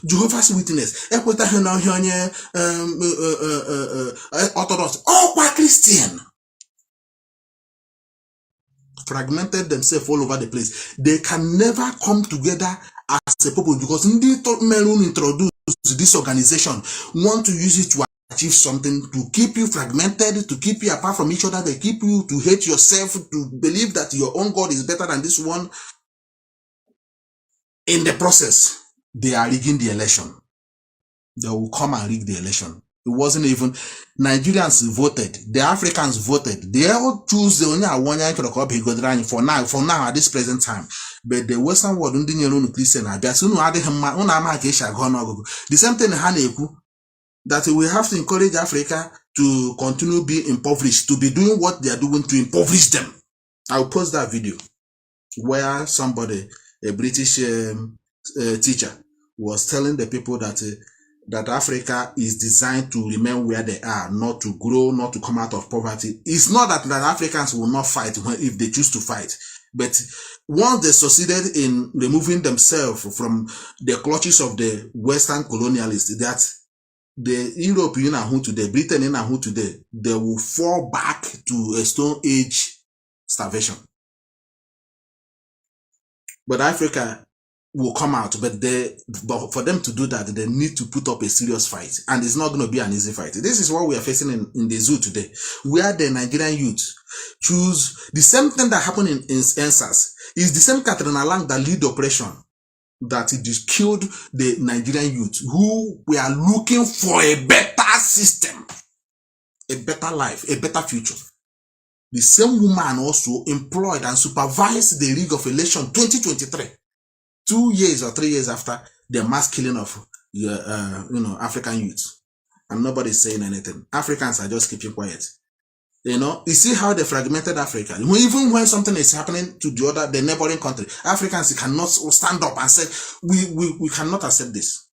Jehovah's Witness, Ekota Hionia Orthodox. Opa Christian. Fragmented themselves all over the place. They can never come together as a people because Ndi men who introduce this organization want to use it to achieve something, to keep you fragmented, to keep you apart from each other, they keep you to hate yourself, to believe that your own God is better than this one. In the process, they are rigging the election. They will come and rig the election. It wasn't even Nigerians voted, the Africans voted. They all choose the only one for now at this present time. But the Western world, the same thing that we have to encourage Africa to continue being impoverished, to be doing what they are doing to impoverish them. I'll post that video where somebody, a British teacher, was telling the people that that Africa is designed to remain where they are, not to grow, not to come out of poverty. It's not that Africans will not fight if they choose to fight, but once they succeeded in removing themselves from the clutches of the Western colonialists, that the European are who today, Britain are who today, they will fall back to a Stone Age starvation. But Africa will come out, but for them to do that, they need to put up a serious fight, and it's not going to be an easy fight. This is what we are facing in the zoo today, where the Nigerian youth choose the same thing that happened in NSAS. Is the same Katrina Lang that lead operation that it just killed the Nigerian youth who were looking for a better system, a better life, a better future. The same woman also employed and supervised the rig of election 2023. 2 years or 3 years after the mass killing of African youth, and nobody's saying anything. Africans are just keeping quiet. You see how they fragmented Africa. Even when something is happening to the neighboring country, Africans cannot stand up and say, we cannot accept this.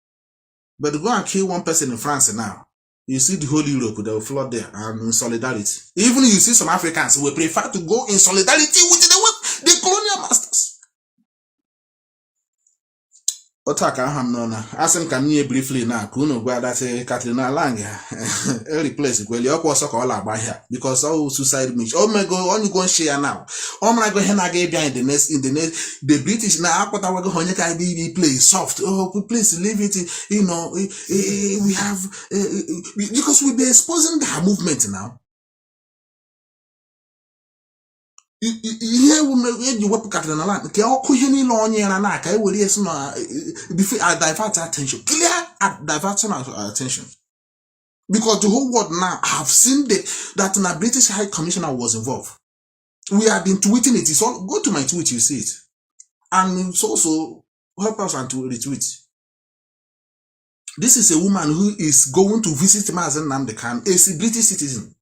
But go and kill one person in France now, you see the whole Europe, they will flood there and in solidarity. Even you see some Africans will prefer to go in solidarity with the colonial masters. Otaka Hamnona, asking can you briefly now, Kuno, where that's a Katrina Lang, early place, well, you also call about here because all suicide mission. Oh my God, on you go and share now. Oh my God, Henna gave behind the British now, what I will go on your play soft. Oh, please leave it, we have, because we'll be exposing the movement now. Here you work at the land. Okay, all kuhini lo onye na na ka e were yes no before I divert attention. Clear at diverting our attention. Because the whole world now have seen that the British High Commissioner was involved. We have been tweeting it. It's all go to my tweet, you see it. And it's also help us and to retweet. This is a woman who is going to visit Mazi Nnamdi, a British citizen,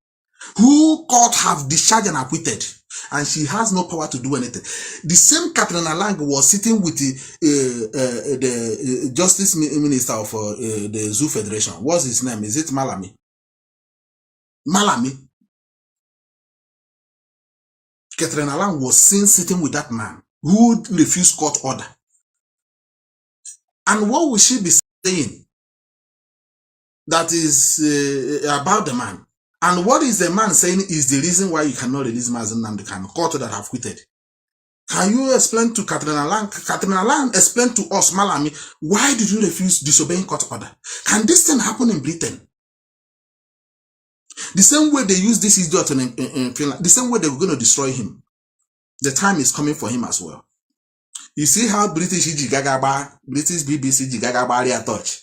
who court have discharged and acquitted, and she has no power to do anything. The same Katrina Lang was sitting with the Justice Minister of the Zoo Federation. What's his name? Is it Malami? Malami. Katrina Lang was seen sitting with that man who refused court order. And what will she be saying that is about the man? And what is the man saying is the reason why you cannot release Mazi Nnamdi Kanu, court that have quitted? Can you explain to Katrina Lang? Katrina Lang, explain to us, Malami, why did you refuse disobeying court order? Can this thing happen in Britain? The same way they use this idiot in Finland, the same way they're going to destroy him. The time is coming for him as well. You see how British BBC Gagaba touch.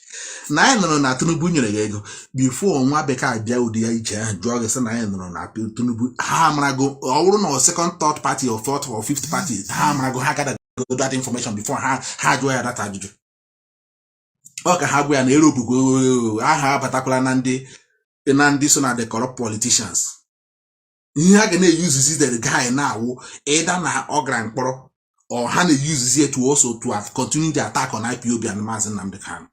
Na no na Tinubu nyere ego before nwa beka bia odi ya iche drug say na no na Tinubu ha marago or no second third party or fourth or fifth party ha marago ha gather that information before ha do ya that ajuju. Okay, ha go ya na Europe go aha particular Nnamdi so na the corrupt politicians. Ihe ha ga na use the guy now either na ogran kporo or ha na use here to also to continue the attack on Ipob and Mazi Nnamdi Kanu.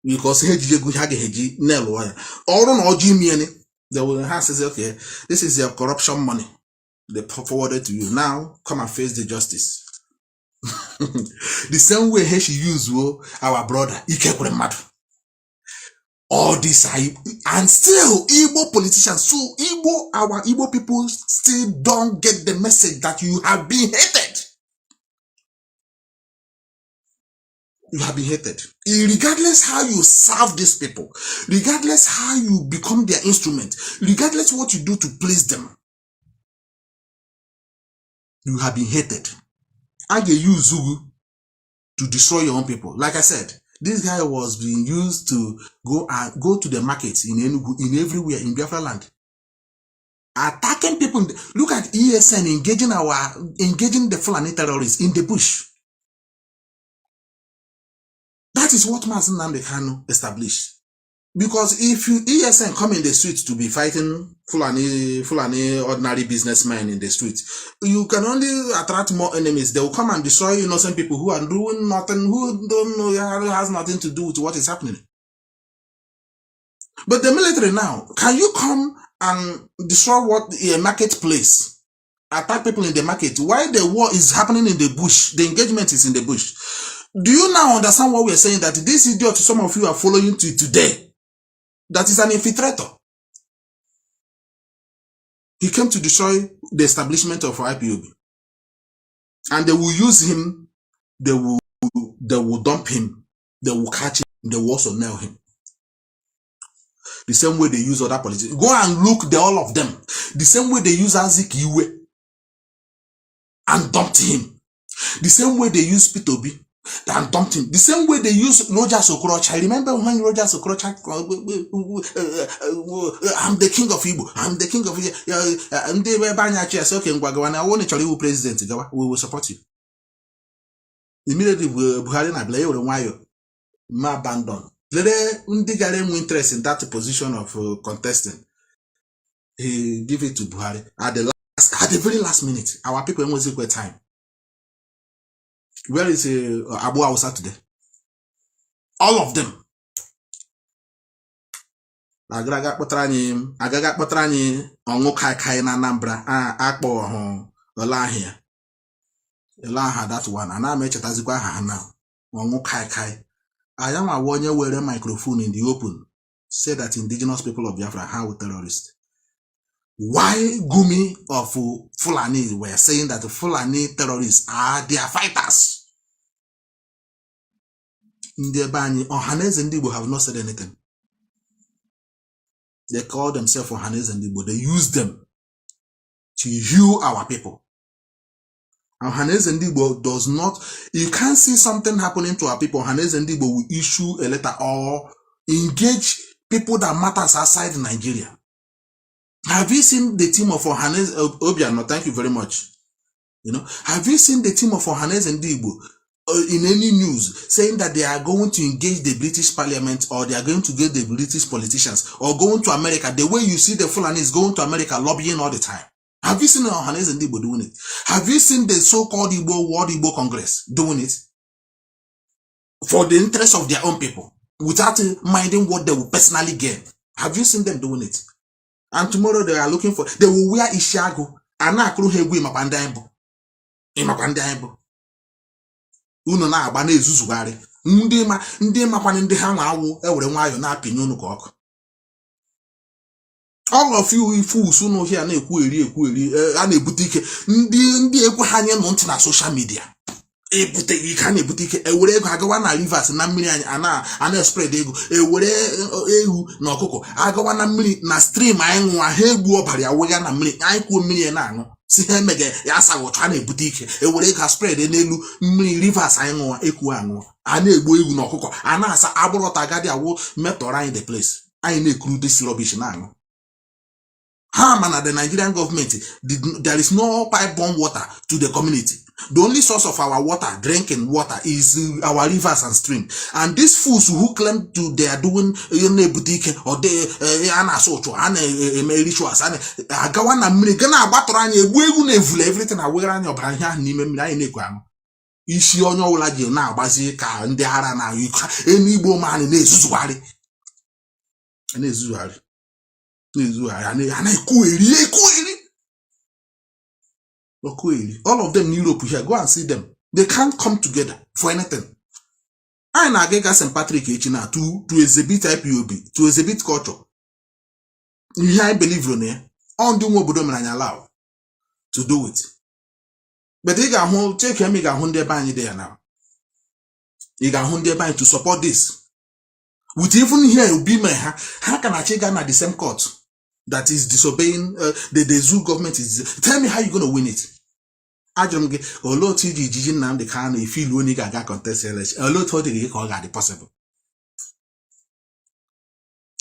Because heji nel wire. All on Ojimiani, they will have says, okay, this is your corruption money. They forwarded to you. Now come and face the justice. The same way she used our brother, all this and still Igbo politicians, so our Igbo people still don't get the message that you have been hated. you have been hated. Regardless how you serve these people, regardless how you become their instrument, regardless what you do to please them, you have been hated. I get use Zugu to destroy your own people. Like I said, this guy was being used to go to the markets in Enugu, in everywhere in Biafra land, attacking people. Look at ESN engaging the Fulani terrorists in the bush. That is what Mazi Nnamdi Kanu established. Because if ESN come in the street to be fighting Fulani ordinary businessmen in the street, you can only attract more enemies. They will come and destroy innocent people who are doing nothing, who don't know, has nothing to do with what is happening. But the military now, can you come and destroy what a marketplace, attack people in the market? Why the war is happening in the bush? The engagement is in the bush. Do you now understand what we are saying? That this idiot, some of you are following to today, that is an infiltrator. He came to destroy the establishment of IPOB. And they will use him, they will dump him, they will catch him, they will also nail him. The same way they use other politicians. Go and look all of them. The same way they use Azikiwe and dumped him. The same way they use P2B and dumped him. The same way they use Roger Sokorocha. I remember when Roger Sokorocha, I'm the king of Igbo. I'm the king of Igbo. And they were buying a chair. Okay, I want to tell president. We will support you. Immediately, Buhari na blame you. Why you abandon? There, interest in that position of contesting. He give it to Buhari at the very last minute. Our people almost equal time. Where is Abu Awusa today? All of them. Agaga kpotrani onwu kai na Anambra akpo Olahia. Elaha that one. And I'm echetazikwa ha now. Onwu kai. I am a one year wearing a microphone in the open. Say that indigenous people of Biafra are terrorists. Why Gumi of Fulani were saying that the Fulani terrorists are their fighters? In their bani, Ohanes and Dibo have not said anything. They call themselves Ohanes and Dibo. They use them to heal our people. Ohanes and Dibo does not, you can't see something happening to our people. Ohanes and Dibo will issue a letter or engage people that matters outside Nigeria. Have you seen the team of Ohanes Obiano? Thank you very much. Have you seen the team of Ohanes and Dibo in any news saying that they are going to engage the British Parliament or they are going to get the British politicians or going to America? The way you see the Fulanis going to America lobbying all the time. Have you seen Ohanes and Dibo doing it? Have you seen the so-called World Igbo Congress doing it for the interest of their own people without minding what they will personally gain? Have you seen them doing it? And tomorrow they are looking for, they will wear Ishago and na akuru hegwu imapandaibo. Uno na agba na ezuzugari. Ndị makwana ndị ha nwa awụ ewere nwayo na apinye unu ka ọkụ. All of you fools unu here na ekwu eri a na-ebute ike. Ndị ekwu ha nye nụ ntị na social media. Ebute ike a na-ebute ike ewere ego agawa na rivers na mmiri anyị ana spread ego ewere ehu na ọkụkọ agawa na mmiri na stream anyị nwa ha egbu ọbara ya wega na mmiri anyị kwuo mmiri na aṅụ si ha emege ya asaghị otu a na-ebute ike ewere ego spread n'elu mmiri rivers anyị nwa ekwu aṅụ a na-egbu ewu na ọkụkọ a na-asa agbụrọta agadi awụ metọrọ anyị the place anyị na-ekuru this rubbish na aṅụ. And the Nigerian government, there is no pipe-borne water to the community. The only source of our water, drinking water, is our rivers and streams. And these fools who claim they are doing boutique or they rituals, everything Ishi onye ọwụla ji na-agbazi ka ndị ara na any Igbo man na-ezuzugharị. All of them in Europe here, go and see them. They can't come together for anything. I na get St. Patrick Echina to exhibit IPOB, to exhibit culture. I believe on there. On do more and allow to do it. But they got home, take him, got home there now. You can hold their to support this. With even here, be my how can I check at the same court that is disobeying the zoo government is. Tell me how you're gonna win it. I don't get a lot of Nnamdi Kanu if you only got contest election. A lot of the call the possible.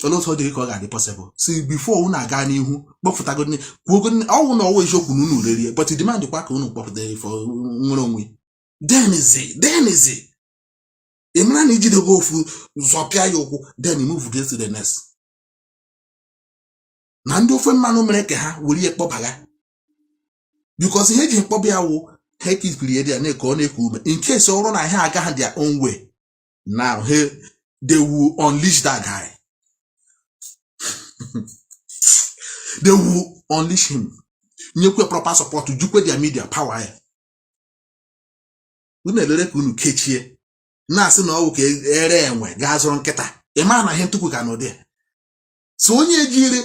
A lot of the call the possible. See, before una gani who, but for Tagoni, we're always joke no, but you demand the quack pop there for one. Then is it. A man need to go for Zopia Yoko, then he move this to the next. Nando for Manu Mereka will ye popaga. Because he had Popia will hate his creator and in case all on I had their own way. Now they will unleash that guy. They will unleash him. You proper support to do their media power. We never could catch here. Nasi no okay enwe gas on keta. A man I him to cook no there. So when you jiri,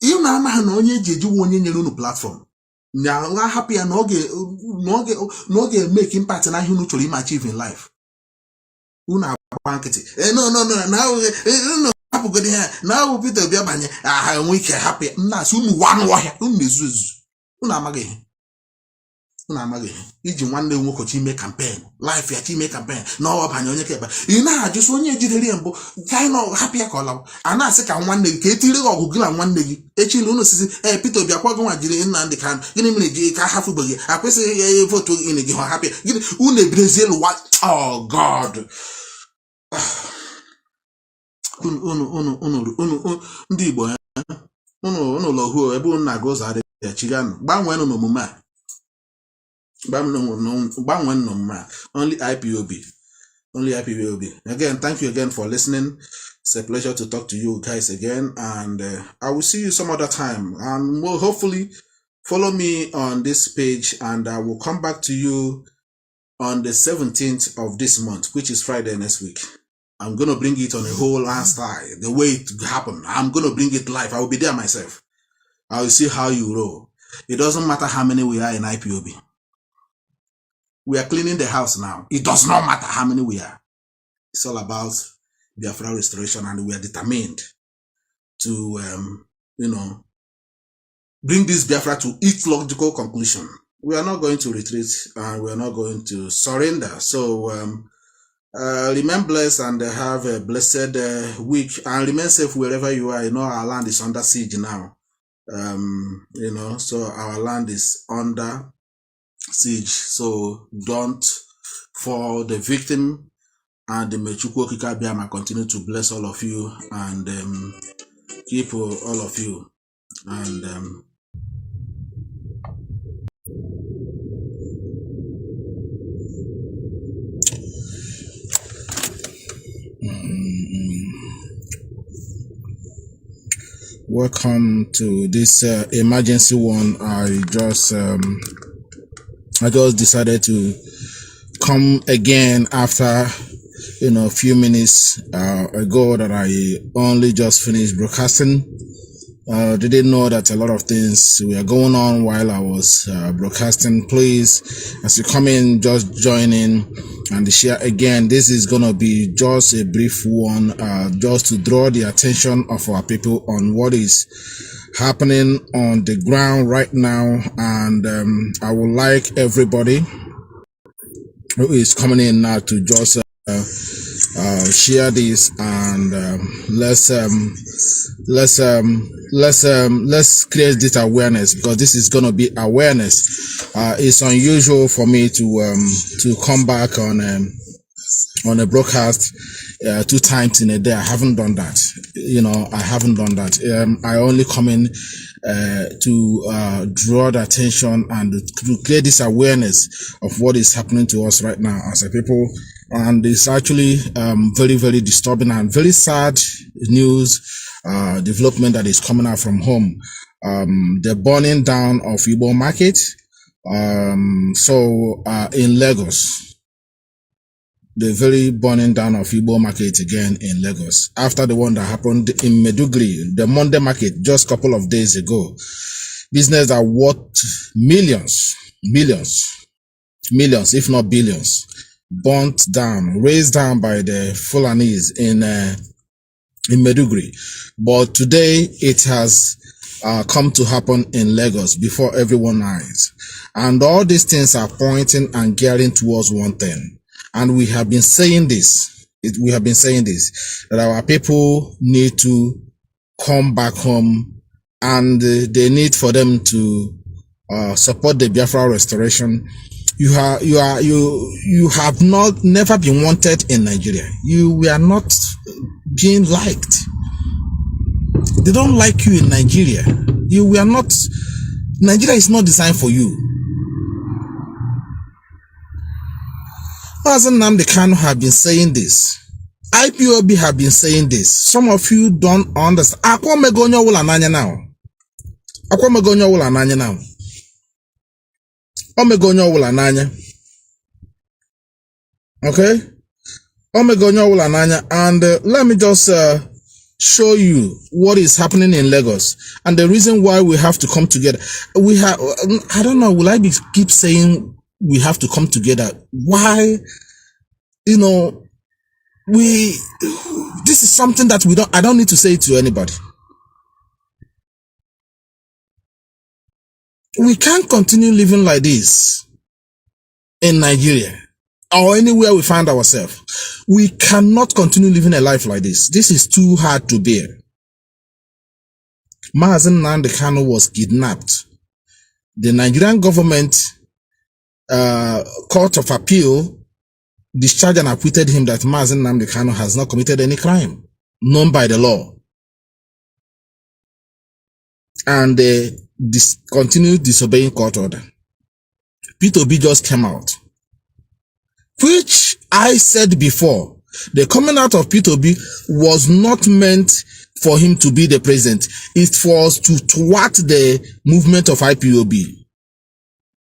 you na man onye jeju onye nyelu no platform. Now I happy and no get make impact na him to achieve in life. Una banketi. No. Now happy good here. Now Peter Biabanye I week happy. Na soon one wa unmezuzu. Una mage. Iji nwanne nwoke chi mee campaign life ya chi mee campaign na ọbanye onye keba ị na-ajụ onye ejidere mbụ ka no happy ka ọla a na-asị ka nwanne gị ka etire gị ọgụ gị na nwanne gị echile unu sisi Peter Obi akwa gị nwa jiri Nnamdi Kanu gịnị mere ji ka hafụ gị akwesịghị vote gị gị ha happy gịnị unu ebirezie lụwa oh god unu ndị Igbo unu lọhuo ebe unu na-aga ụzọ adịghị ya chiganụ gbanwee n'omume a only IPOB. Again, thank you again for listening. It's a pleasure to talk to you guys again, and I will see you some other time. And will hopefully follow me on this page, and I will come back to you on the 17th of this month, which is Friday next week. I'm gonna bring it on a whole style, the way it happened. I'm gonna bring it live. I will be there myself. I will see how you roll. It doesn't matter how many we are in IPOB. We are cleaning the house now. It does not matter how many we are. It's all about Biafra restoration, and we are determined to, bring this Biafra to its logical conclusion. We are not going to retreat, and we are not going to surrender. So remain blessed and have a blessed week, and remain safe wherever you are. Our land is under siege now. So our land is under siege, so don't fall the victim, and the Mechukwu Okike Abiama continue to bless all of you and keep all of you, and welcome to this emergency one. I just decided to come again after a few minutes ago that I only just finished broadcasting. Didn't know that a lot of things were going on while I was broadcasting. Please, as you come in, just join in and share again. This is gonna be just a brief one, just to draw the attention of our people on what is happening on the ground right now. And I would like everybody who is coming in now to just share this, and let's create this awareness, because this is going to be awareness. It's unusual for me to come back on a broadcast 2 times in a day. I haven't done that. I haven't done that. I only come in to draw the attention and to create this awareness of what is happening to us right now as a people. And it's actually very, very disturbing and very sad news, development that is coming out from home. The burning down of Igbo market. In Lagos, the very burning down of Igbo market again in Lagos, after the one that happened in Meduguri, the Monday market, just a couple of days ago. Business that worth millions, if not billions, burnt down, razed down by the Fulanis in Meduguri. But today it has come to happen in Lagos before everyone's eyes. And all these things are pointing and gearing towards one thing. And we have been saying this. We have been saying this, that our people need to come back home, and they need for them to support the Biafra restoration. You have never been wanted in Nigeria. You were not being liked. They don't like you in Nigeria. You were not. Nigeria is not designed for you. Mazi Nnamdi Kanu have been saying this. IPOB have been saying this. Some of you don't understand. Akwa megonyo wula nanya now. Akwa megonyo wula nanya now. Omegonyo wula nanya. Okay? Omegonyo wula nanya. And let me just show you what is happening in Lagos and the reason why we have to come together. We have, I don't know, will I keep saying we have to come together? Why? You know, this is something that I don't need to say it to anybody. We can't continue living like this in Nigeria or anywhere we find ourselves. We cannot continue living a life like this. This is too hard to bear. Mazi Nnamdi Kanu was kidnapped. The Nigerian government Court of Appeal discharged and acquitted him that Mazi Nnamdi Kanu has not committed any crime known by the law. And they continued disobeying court order. P2B just came out, which I said before, the coming out of P2B was not meant for him to be the president. It was to thwart the movement of IPOB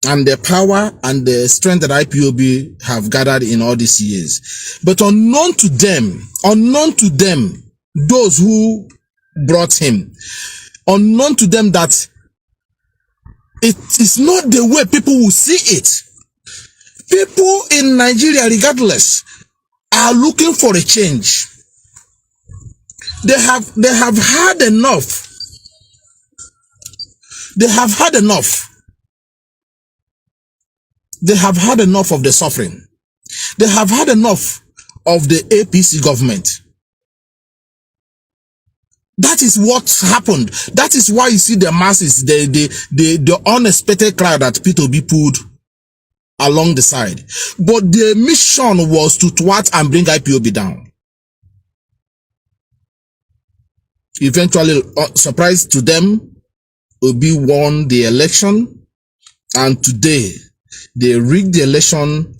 and the power and the strength that IPOB have gathered in all these years. But unknown to them, those who brought him, unknown to them that it is not the way people will see it. People in Nigeria, regardless, are looking for a change. They have had enough. They have had enough. They have had enough of the suffering. They have had enough of the APC government. That is what happened. That is why you see the masses, the unexpected crowd that P2B pulled along the side. But the mission was to thwart and bring IPOB down. Eventually, surprise to them, Obi won the election, and today they rigged the election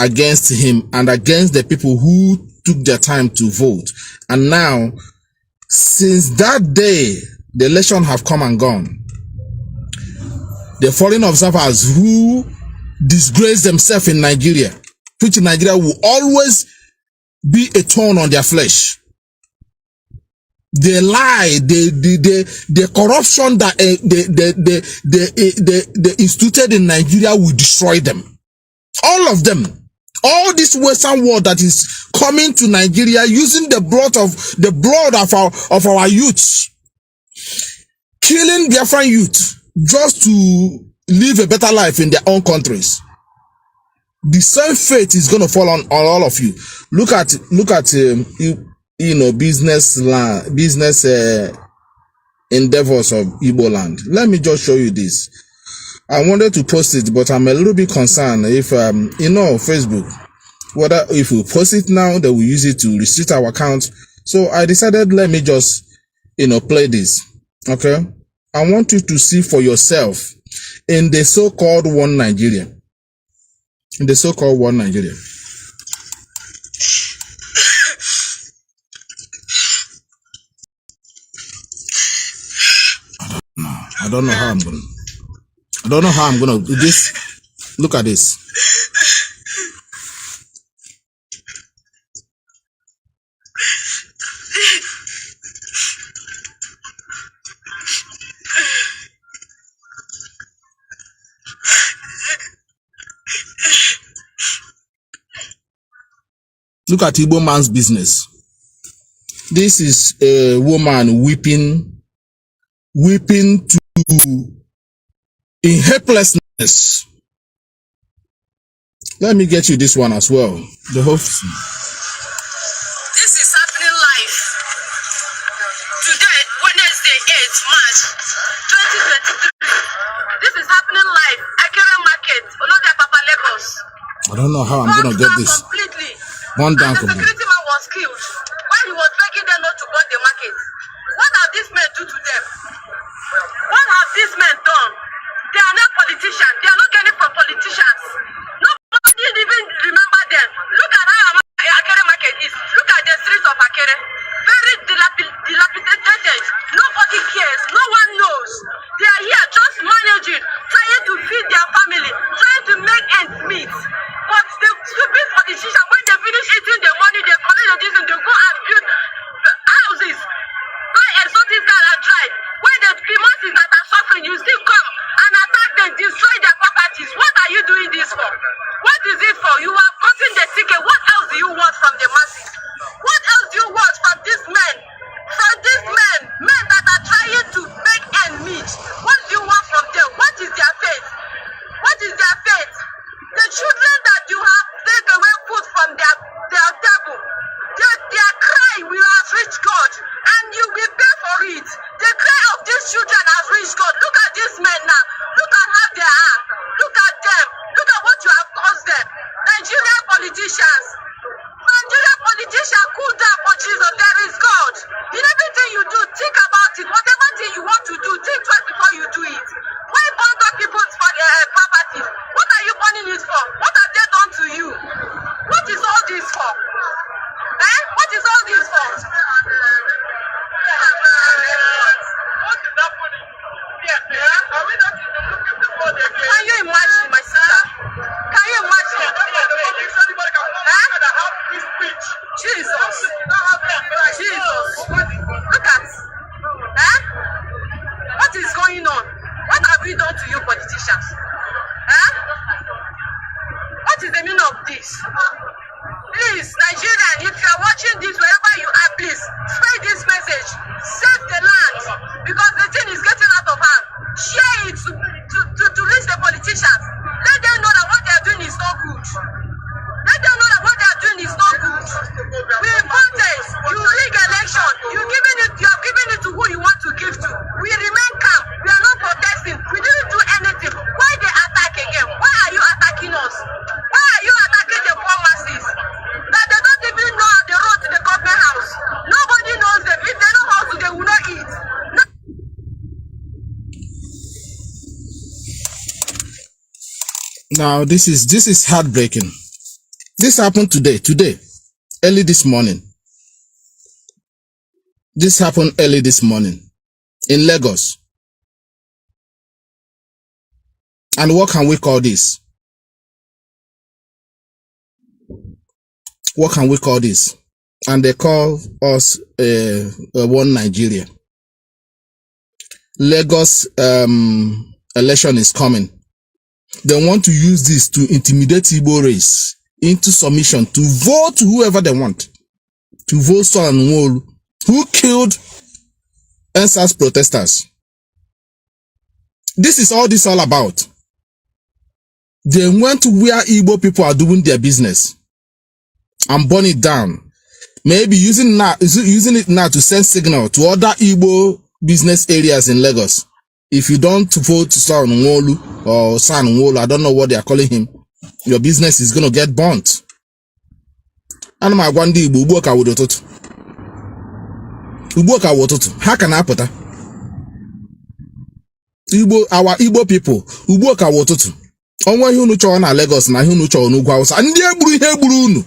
against him and against the people who took their time to vote. And now, since that day, the election have come and gone. The foreign observers who disgrace themselves in Nigeria, which in Nigeria will always be a thorn on their flesh. They lie, the corruption that they instituted in Nigeria will destroy them. All of them. All this Western world that is coming to Nigeria using the blood of our youths, killing Biafran youth just to live a better life in their own countries. The same fate is going to fall on all of you. Look at business endeavors of Igbo land. Let me just show you this. I wanted to post it, but I'm a little bit concerned if, Facebook, whether if we post it now, they will use it to restrict our account. So I decided, let me just, play this. Okay. I want you to see for yourself in the so-called one Nigeria. In the so-called one Nigeria. I don't know how I'm gonna do this. Look at this. Look at Igbo man's business. This is a woman weeping to in helplessness. Let me get you this one as well. The whole. This is happening live. Today, Wednesday, 8th March, 2023. This is happening live. Akere Market, Olode Papa Lagos. I don't know how I'm gonna get this. Completely. One down. The security man was killed while he was begging them not to burn the market. What have these men do to them? What have these men done? They are not politicians. They are not getting from politicians. Nobody even remember them. Look at how Akere Market is. Look at the streets of Akere. Very dilapidated. Nobody cares. No one knows. They are here just managing, trying to feed their family, trying to make ends meet. But the stupid politicians, when they finish eating the money, they collect the diesel, they go and build houses, buy exotic car and drive. When the masses that are suffering, you still come and attack them, destroy their properties. What are you doing this for? What is it for? You have gotten the ticket. What else do you want from the masses? What else do you want from these men? From these men that are trying to make ends meet. What do you want from them? What is their fate? What is their fate? The children that you have taken away food from their table, their cry will have reached God, and you will pay for it. The cry of these children has reached God. Look at these men now. Look at how they are. Look at them. Look at what you have caused them. Nigerian politicians, cool down for Jesus. There is God. In everything you do, think about it. Whatever thing you want to do, think twice before you do it. Why burn people's properties? What are you burning it for? What have they done to you? What is all this for? What is all this for? What is happening? Are we not in the looking the world again? Can you imagine, my sister? Can you imagine? Jesus. Look at. What is going on? What have we done to you politicians? What is the meaning of this? Please, Nigerian, if you are watching this, wherever you are, please spread this message. Save the land, because the thing is getting out of hand. Share it to reach the politicians. Let them know that what they are doing is not good. Let them know that what they are doing is not good. We voted. You rig election. You are giving it to who you want to give to. We remain calm. We are not protesting. We didn't do anything. Why they attack again? Why are you attacking us? Why are you attacking the poor masses? That they don't even know the road to the government house. Nobody knows them. If they know how to, they will not eat. Now this is heartbreaking. This happened today, early this morning. This happened early this morning in Lagos. And what can we call this? What can we call this? And they call us one Nigeria. Lagos election is coming. They want to use this to intimidate Igbo race into submission to vote whoever they want. To vote Sol and Nwolu, who killed NSAS protesters. This is all this all about. They went to where Igbo people are doing their business and burn it down. Maybe using it now to send signal to other Igbo business areas in Lagos. If you don't vote Sol and Nwolu or San Nwolu, I don't know what they are calling him, your business is gonna get burnt. And my gwandi Igbo Ugboka wodototo. Ugboka wodototo. How can I put that? Our Igbo people, Ugboka wodototo. Onwe ihe unu chọrọ na Lagos na ihe unu chọrọ n'ugwu Hausa. Ndị egburu ihe egburu unu.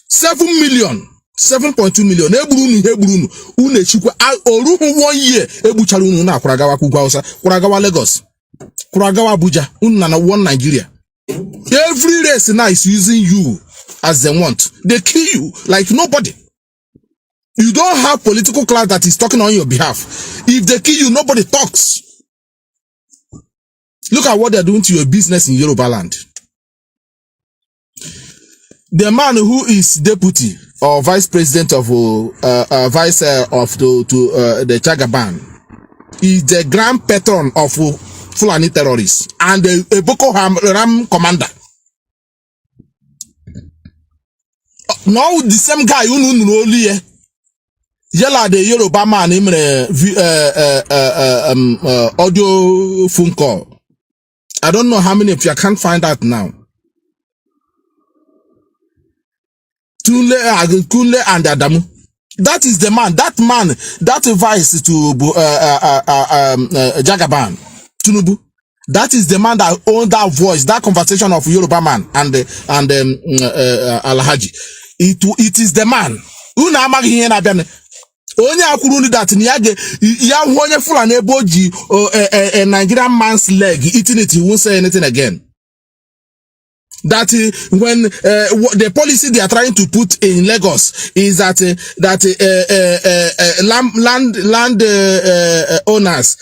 7 million, 7.2 million egburu unu ihe egburu unu. Unu echikwa oruhu 1 year egbuchara unu na akwara ku ugwu Hausa, kwara Lagos. Kuragawa Abuja, na one Nigeria. Every race now is using you as they want. They kill you like nobody. You don't have political class that is talking on your behalf. If they kill you, nobody talks. Look at what they're doing to your business in Yoruba land. The man who is deputy or vice president of the Chagaban is the grand patron of Fulani terrorists and a Boko Haram commander. Now the same guy who knew only yella the Yoruba man him audio phone call. I don't know how many of you, I can't find out now. Kunle and Adamu. That is the man. That vice to Jagaban, Tinubu. That is the man that owned that voice, that conversation of Yoruba man and Alhaji. It is the man. Una amagi here na biane. Onye akwuru that niyage ya wonye Fulani eboji a Nigerian man's leg eating it, he won't say anything again. That when the policy they are trying to put in Lagos is that land owners,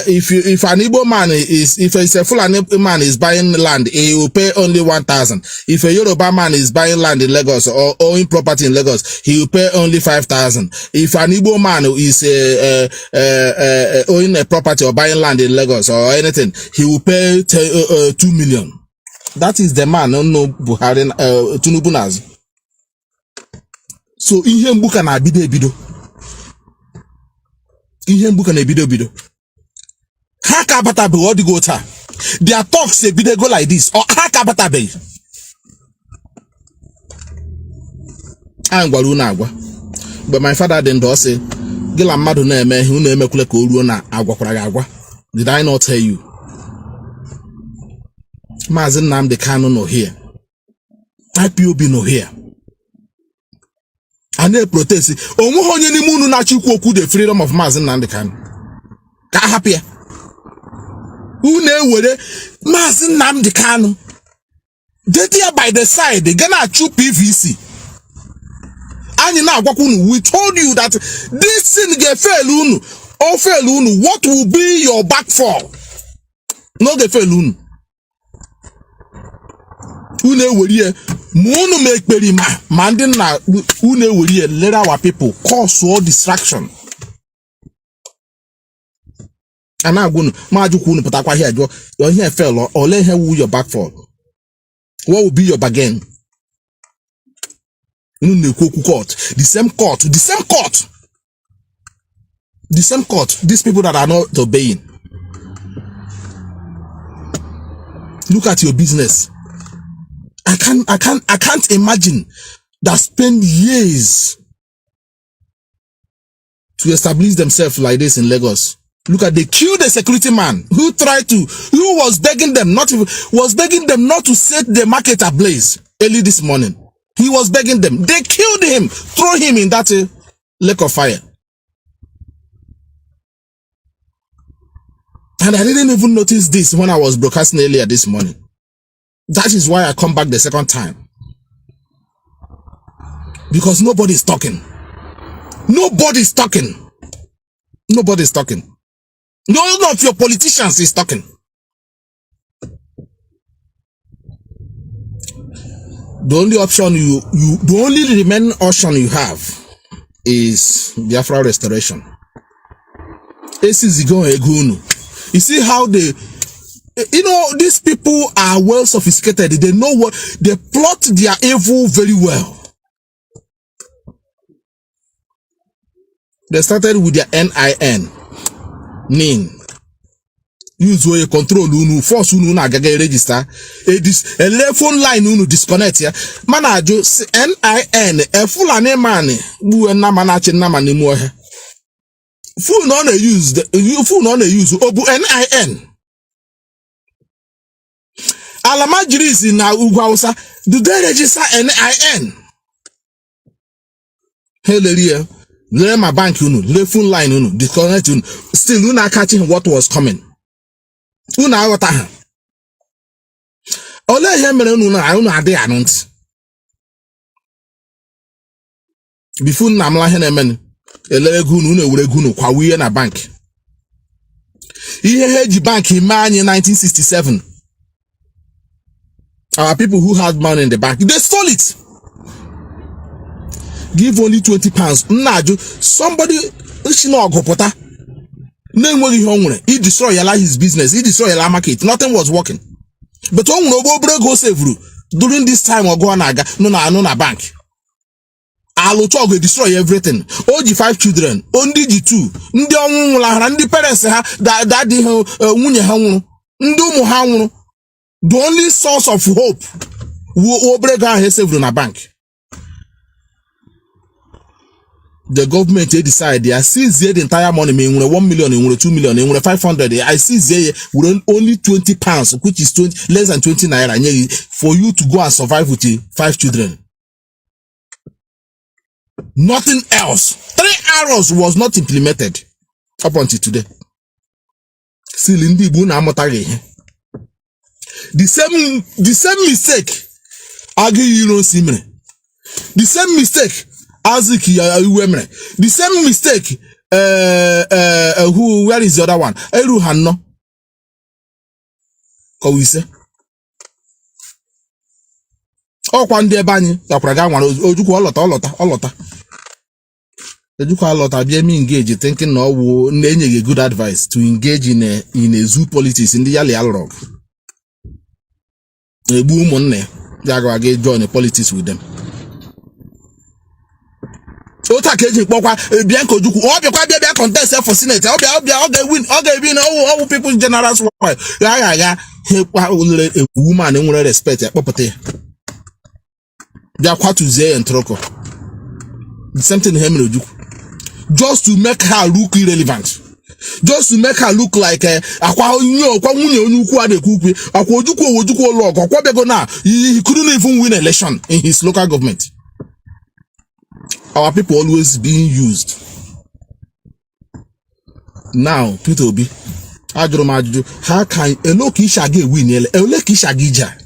if an Igbo man if it's a Fulani man is buying land, he will pay only 1,000. If a Yoruba man is buying land in Lagos or owning property in Lagos, he will pay only 5,000. If an Igbo man is owning a property or buying land in Lagos or anything, he will pay 2 million. That is the man, no Buhari, Tinubu Nazi. So, ihe mbuka na bido. Ihe mbuka na bido. Haka batabe what the go ta. Their talks say bido go like this. Or haka batabe. Angwalu na agwa. But my father then does say, Gila madu na eme, hu na eme kule ko uruo na agwa kwara agwa. Did I not tell you? Mazi Nnamdi Kanu no here. Ipob no here. And they protest. Onwu honye ni munu na chikwu okwu the freedom of Mazi Nnamdi Kanu. Ka happy. Who ne were Mazi Nnamdi Kanu? They there by the side, they gonna chew PVC. And we told you that this thing get fail unu. Or fail unu. What will be your backfall? No get fail unu. Une weriye munu make perima mandin na une weriye let our people cause all distraction. Ana gunu majuku unu patakwa here jo your here fell or let her who your back for. What will be your bargain? Unu court. The same court. These people that are not obeying. Look at your business. I can't imagine that spend years to establish themselves like this in Lagos. Look at, they killed a security man who was begging them not to set the market ablaze early this morning. He was begging them. They killed him, throw him in that lake of fire. And I didn't even notice this when I was broadcasting earlier this morning. That is why I come back the second time. Because nobody's talking. Nobody's talking. Nobody's talking. None of your politicians is talking. The only option the only remaining option you have is Biafra restoration. You see how these people are well sophisticated. They know what they plot their evil very well. They started with their NIN. Use where you control unu, force unu na gaga register. A phone line unu disconnect ya. Mana jo NIN. A Fulani man bu na manache na manimu he. Full no use obu NIN. Alamajiri in na Ugwausa, do they register NIN? Hallelujah. Let my bank le phone line disconnect still you not catching what was coming. Una what ole here mere unu ade anont. Before namla he na men ele egu unu ewure egu kwa wiye na bank. Ihe heji bank in 1967. Our people who had money in the bank, they stole it. Give only 20 pounds. Somebody, he destroyed his business, he destroyed his market, nothing was working. But during this time, no bank. Alocho destroy everything. Oji 5 children, only G2. Ndi onwula parents daddy nwunye ha nwuru. Ndi umu ha nwuru. The only source of hope na bank. The government decide they seize the entire money. 1 million, 2 million, 500. I seize only 20 pounds, which is less than 20 naira for you to go and survive with 5 children. Nothing else. 3 arrows was not implemented up until today. The same mistake. The same mistake. The same mistake. Where is the other one? Kowise. Kwande bani yapraga nwara ojukwu olota ojukwu alota bia me engage thinking no wo na-enye good advice to engage in a zoo politics in the yali alrog egbu umunne ya ga join politics with them. So ta keji pokwa bia nko ojukwu bia contest for senate win all people general ya a woman enwere respect akpopute ya. They are quite to say and troko. The same thing him just to make her look irrelevant. Just to make her look like he couldn't even win election in his local government. Our people always being used. Now, Peter Obi, how can a loki shagi win a loki shagija?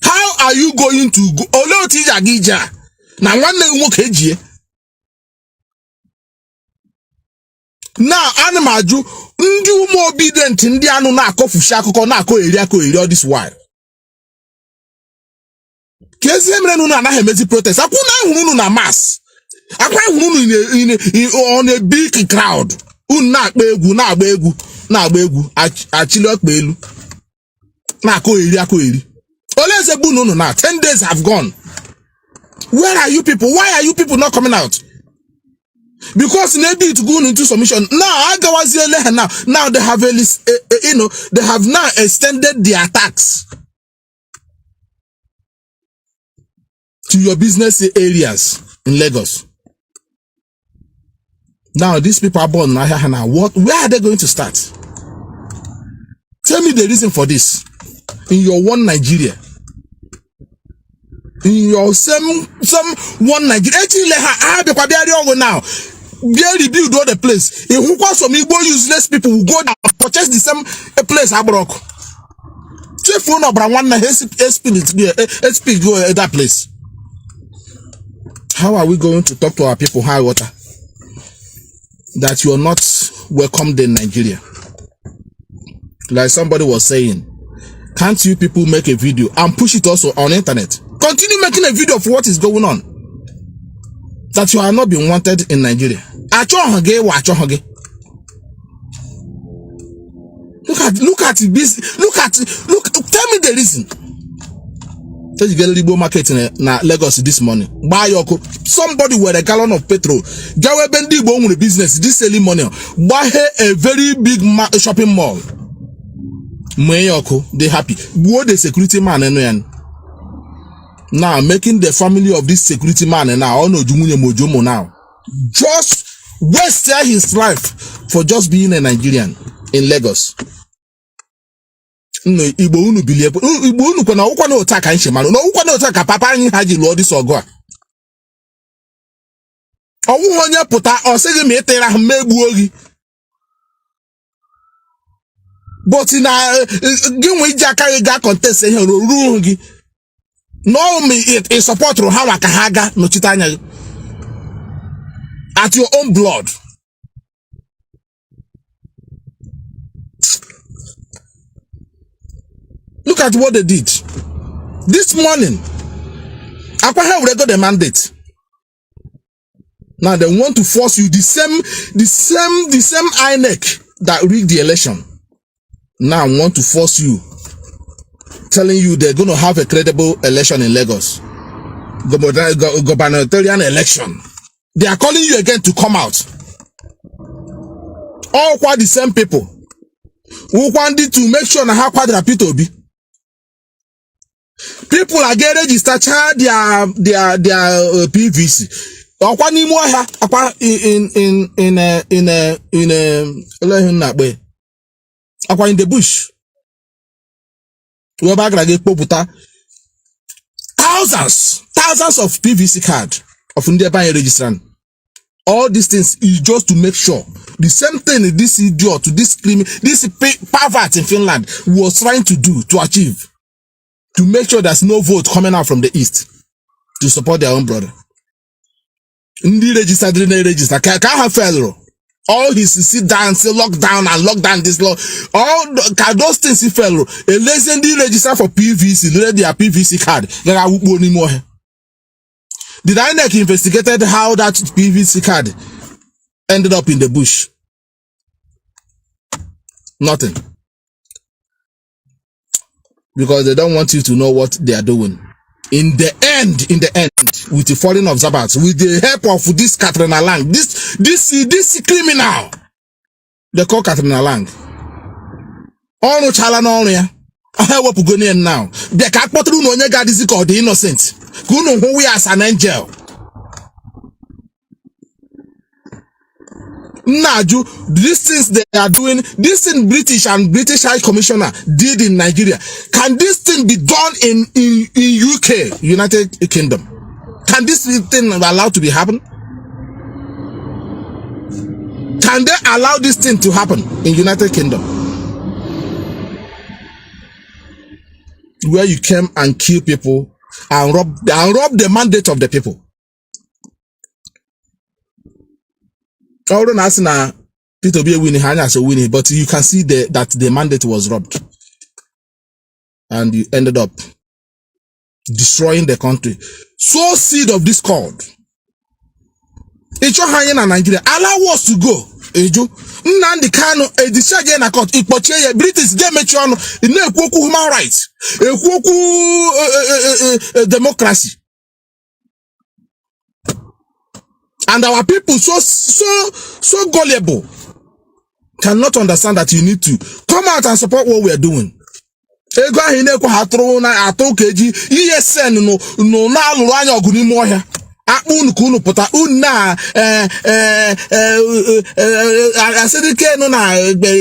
How are you going to go? Oloti Jagija. Now one day now animaju ndi more obedient ndi anu na akofu shakoko na ako area all this while. Kezi emre na hemezi protest. Akuna hunu na mass. Akwa hunu on a big crowd. Na agba egwu achili okpa elu. Na ako area now 10 days have gone. Where are you people? Why are you people not coming out? Because maybe to go into submission. Now they have they have now extended the attacks to your business areas in Lagos. Now these people are born now. Where are they going to start? Tell me the reason for this. In your one Nigeria. In your some one Nigeria. Actually, now. They rebuild all the place. If who cause some Igbo useless people will go down and purchase the same place Abrok. Chief phone number one SP go that place. How are we going to talk to our people high water that you are not welcomed in Nigeria? Like somebody was saying, can't you people make a video and push it also on internet? Continue making a video of what is going on. That you are not being wanted in Nigeria. Look at this. Tell me the reason. You get a Igbo market in Lagos this morning. Buy your somebody with a gallon of petrol. Gawe bendi Igbo own business this selling money. Buy a very big shopping mall. They happy. What the security man now making the family of this security man and now Mojomo now just waste his life for just being a Nigerian in Lagos. No Igbo unu believe Igbo unu kwana ukwa no otaka nche manu no ukwa no otaka papa anyi haji lo this ogo. Owu onye puta o sigi me tera megbu ogi. But na ginwe jaka ga contest here ru gi. No me it is support to how akahaga no chitanya at your own blood. Look at what they did. This morning, Akwa have got the mandate. Now they want to force you the same INEC that rigged the election. Now want to force you, telling you they're going to have a credible election in Lagos. Gubernatorial election. They are calling you again to come out. All quite the same people who wanted to make sure na how quite repeat obi. People are getting registered their PVC. Akwa ni mo ha akwa akwa in the bush. We back like poputa thousands of PVC card of India buying registrant. All these things is just to make sure the same thing this idiot, this pervert in Finland was trying to do to achieve, to make sure there's no vote coming out from the east to support their own brother. Ndi register, didn't register. Can't have failure. All his sit down, say lock down this law. All those things he failure. A legendary register for PVC, their PVC card. Did INEC investigated how that PVC card ended up in the bush? Nothing. Because they don't want you to know what they are doing. In the end, with the foreign observers, with the help of this Katrina Lang, this criminal, they call Katrina Lang. All no chala no ya. I hope we go now. The kakpotru no nyega this called the innocent. Kuno who we as an angel. Naju, these things they are doing, this thing British and British High Commissioner did in Nigeria. Can this thing be done in UK, United Kingdom? Can this thing allowed to be happen? Can they allow this thing to happen in United Kingdom? Where you came and kill people and rob the mandate of the people. Although Nasina Peter be winning, winning, but you can see that the mandate was robbed, and you ended up destroying the country. So seed of discord. It's your hanging in Nigeria. Allow us to go. Eju Nnamdi Kanu discharge na court ipoche British game mechono ina ekwoku human rights ekwoku democracy. And our people so gullible cannot understand that you need to come out and support what we are doing. Ego ahine ko hatro na atro keji ESN no na aluru anya oguni mo hia. Akun kunu puta una asedike no na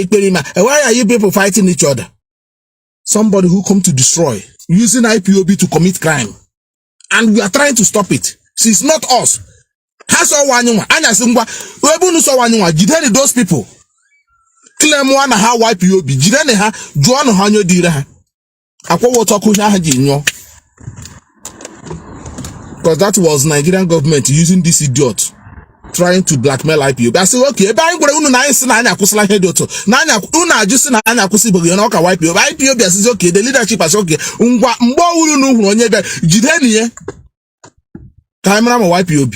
perima. Why are you people fighting each other? Somebody who come to destroy using IPOB to commit crime, and we are trying to stop it. See, it's not us. Has all one anya singwa webunu so one jideni those people claim one ha IPOB jideni ha juano hanyo dire ha akwa wotoku ha ji nyo. Because that was Nigerian government using this idiot trying to blackmail IPOB. I said, okay, ebe anyị gwara unu na anyị si na anyị akwụsịla ihe dị otu na anyị unu ajụsị na anyị akwụsịbeghị na ọka IPOB. IPOB asịzi okay, the leadership asị okay, ngwa mgbe unu n'uhuru onye bịa jideni ya ka anyị mara ma IPOB.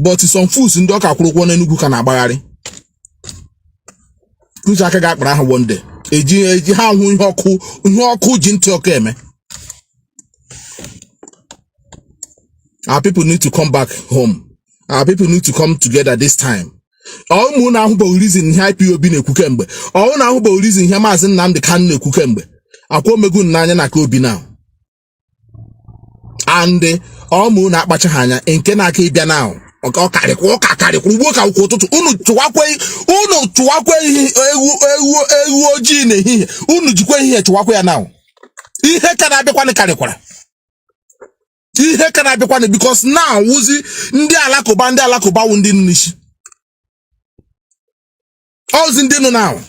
But some fools ndị ọka kwụrụ na Enugu ka na-agbagharị. Kuchi aka ga-akpara ha one day. Eji ha hụ ihe ọkụ ji ntị ọkụ eme. Our people need to come back home. Our people need to come together this time. All muna who be reason here IPOB na ekukembe. All na who be reason here Mazi Nnamdi Kanu na ekukembe. Akwa megu n'anya na ka obi now. And all muna akpacha ha anya nke na aka ịbịa now. Ọ karịkwa ugbo ka ụkwụ ụtụtụ unu chụwakwa ewu ojii n'ehihie unu jikwa ehihie chụwakwa ya now. Ihe ka na-abịakwa karịkwara. Ihe ka na-abịakwa because now wuzi ndị alakụba wu ndị nnishi. All ndị nọ now.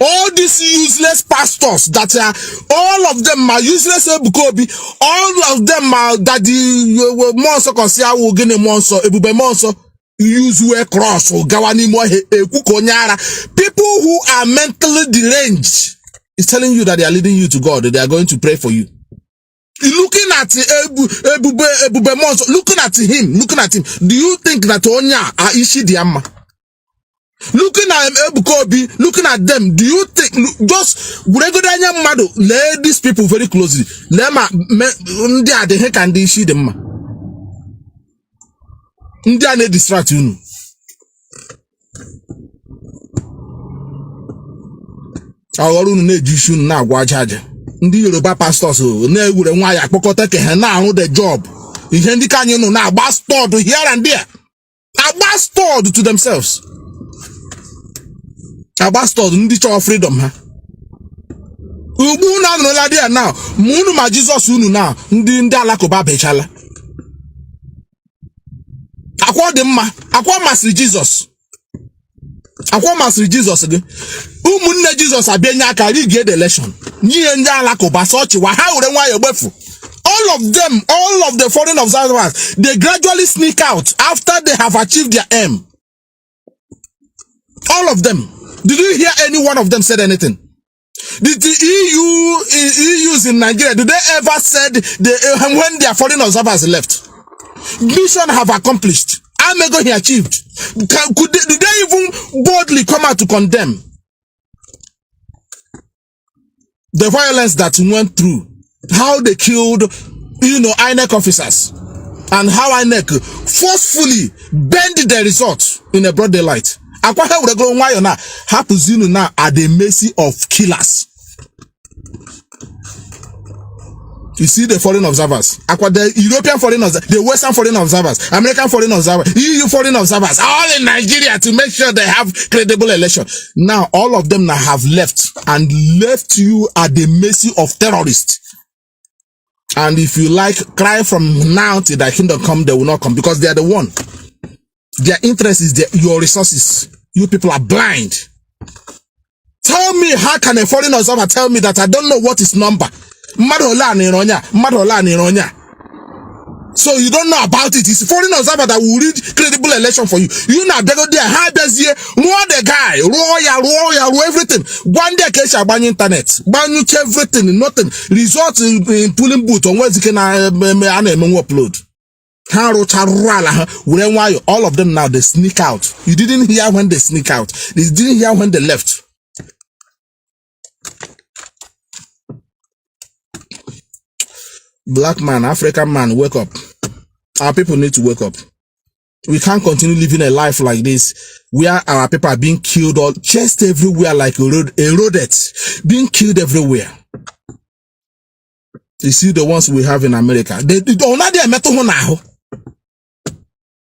All these useless pastors that are, all of them are useless. All of them are that the monso consider will gain a monso, ebube monso. use a cross or gawanimo kukonyara. People who are mentally deranged is telling you that they are leading you to God, that they are going to pray for you. Looking at Ebube Monso, looking at him, do you think that Onya are Ishi Diama? Looking at Ebukobi, looking at them, do you think just lay these people very closely? Lema the heck and Ishi them. Ndia ne distract you. Aworu ne jishu na gwajaje. Ndi Yoruba pastors na ewure nwa ya kpokota ke ha na aru the job. Ihe ndi kanyi no na bastard here and there. A bastard to themselves. A bastard ndi cho freedom ha. Ubu na no la there now. Munu ma Jesus unu now. Ndi alakoba bechala. Akwa dị mma, akwa masịrị Jesus. Akwa masịrị Jesus gị. Ụmụnne Jesus abịa nye aka rig the election. Nye ndị alakụba sọchịwa ha were nwa ya gbefu. All of them, all of the foreign observers, they gradually sneak out after they have achieved their aim. All of them. Did you hear any one of them said anything? Did the EUs in Nigeria, did they ever said when their foreign observers left? Mission have accomplished. Amego he achieved. Did they even boldly come out to condemn the violence that went through? How they killed, INEC officers, and how INEC forcefully bend the results in a broad daylight. Akwa happens now at the mercy of killers. You see the foreign observers, the European foreign observers, the Western foreign observers, American foreign observers, EU foreign observers, all in Nigeria to make sure they have credible election. Now all of them now have left and left you at the mercy of terrorists. And if you like, cry from now till thy kingdom come, they will not come because they are the one. Their interest is your resources. You people are blind. Tell me, how can a foreign observer tell me that I don't know what is number? So you don't know about it. It's a foreign observer that will read credible election for you. You know, they go there, how does he the guy, royal, everything. One day, case ban internet, ban everything, nothing. Result in pulling boot on what you can upload. All of them now they sneak out. You didn't hear when they sneak out. You didn't hear when they left. Black man, African man, wake up. Our people need to wake up. We can't continue living a life like this where our people are being killed all just everywhere like eroded, being killed everywhere. You see the ones we have in America.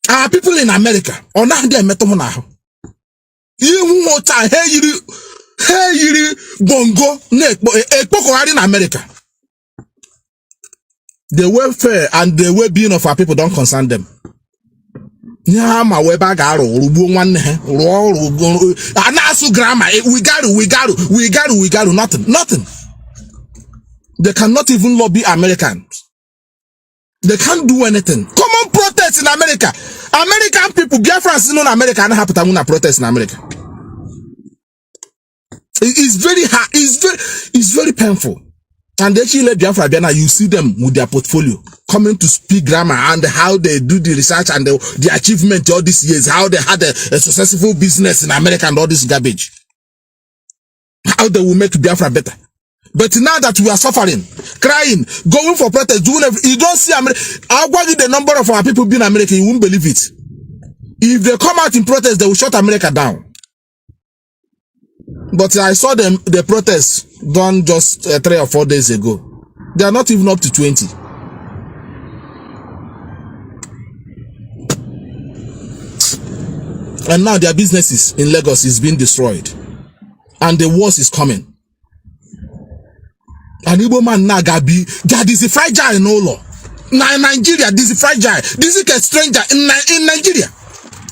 Our people in America, bongo, in America. The welfare and the well-being of our people don't concern them. We got nothing. They cannot even lobby Americans. They can't do anything. Come on, protest in America. American people, Biafrans in America, and have to protest in America. It's very hard. It's very painful. And they actually let Biafra Biana, you see them with their portfolio coming to speak grammar and how they do the research and the achievement all these years, how they had a successful business in America and all this garbage. How they will make Biafra better. But now that we are suffering, crying, going for protest, doing everything, you don't see America. I'll give you the number of our people being in America, you won't believe it. If they come out in protest, they will shut America down. But I saw the protests done just 3 or 4 days ago. They are not even up to 20. And now their businesses in Lagos is being destroyed. And the worst is coming. An Igbo man now Gabi, that is a fragile in all law. Now in Nigeria, this is fragile. This is a stranger in Nigeria.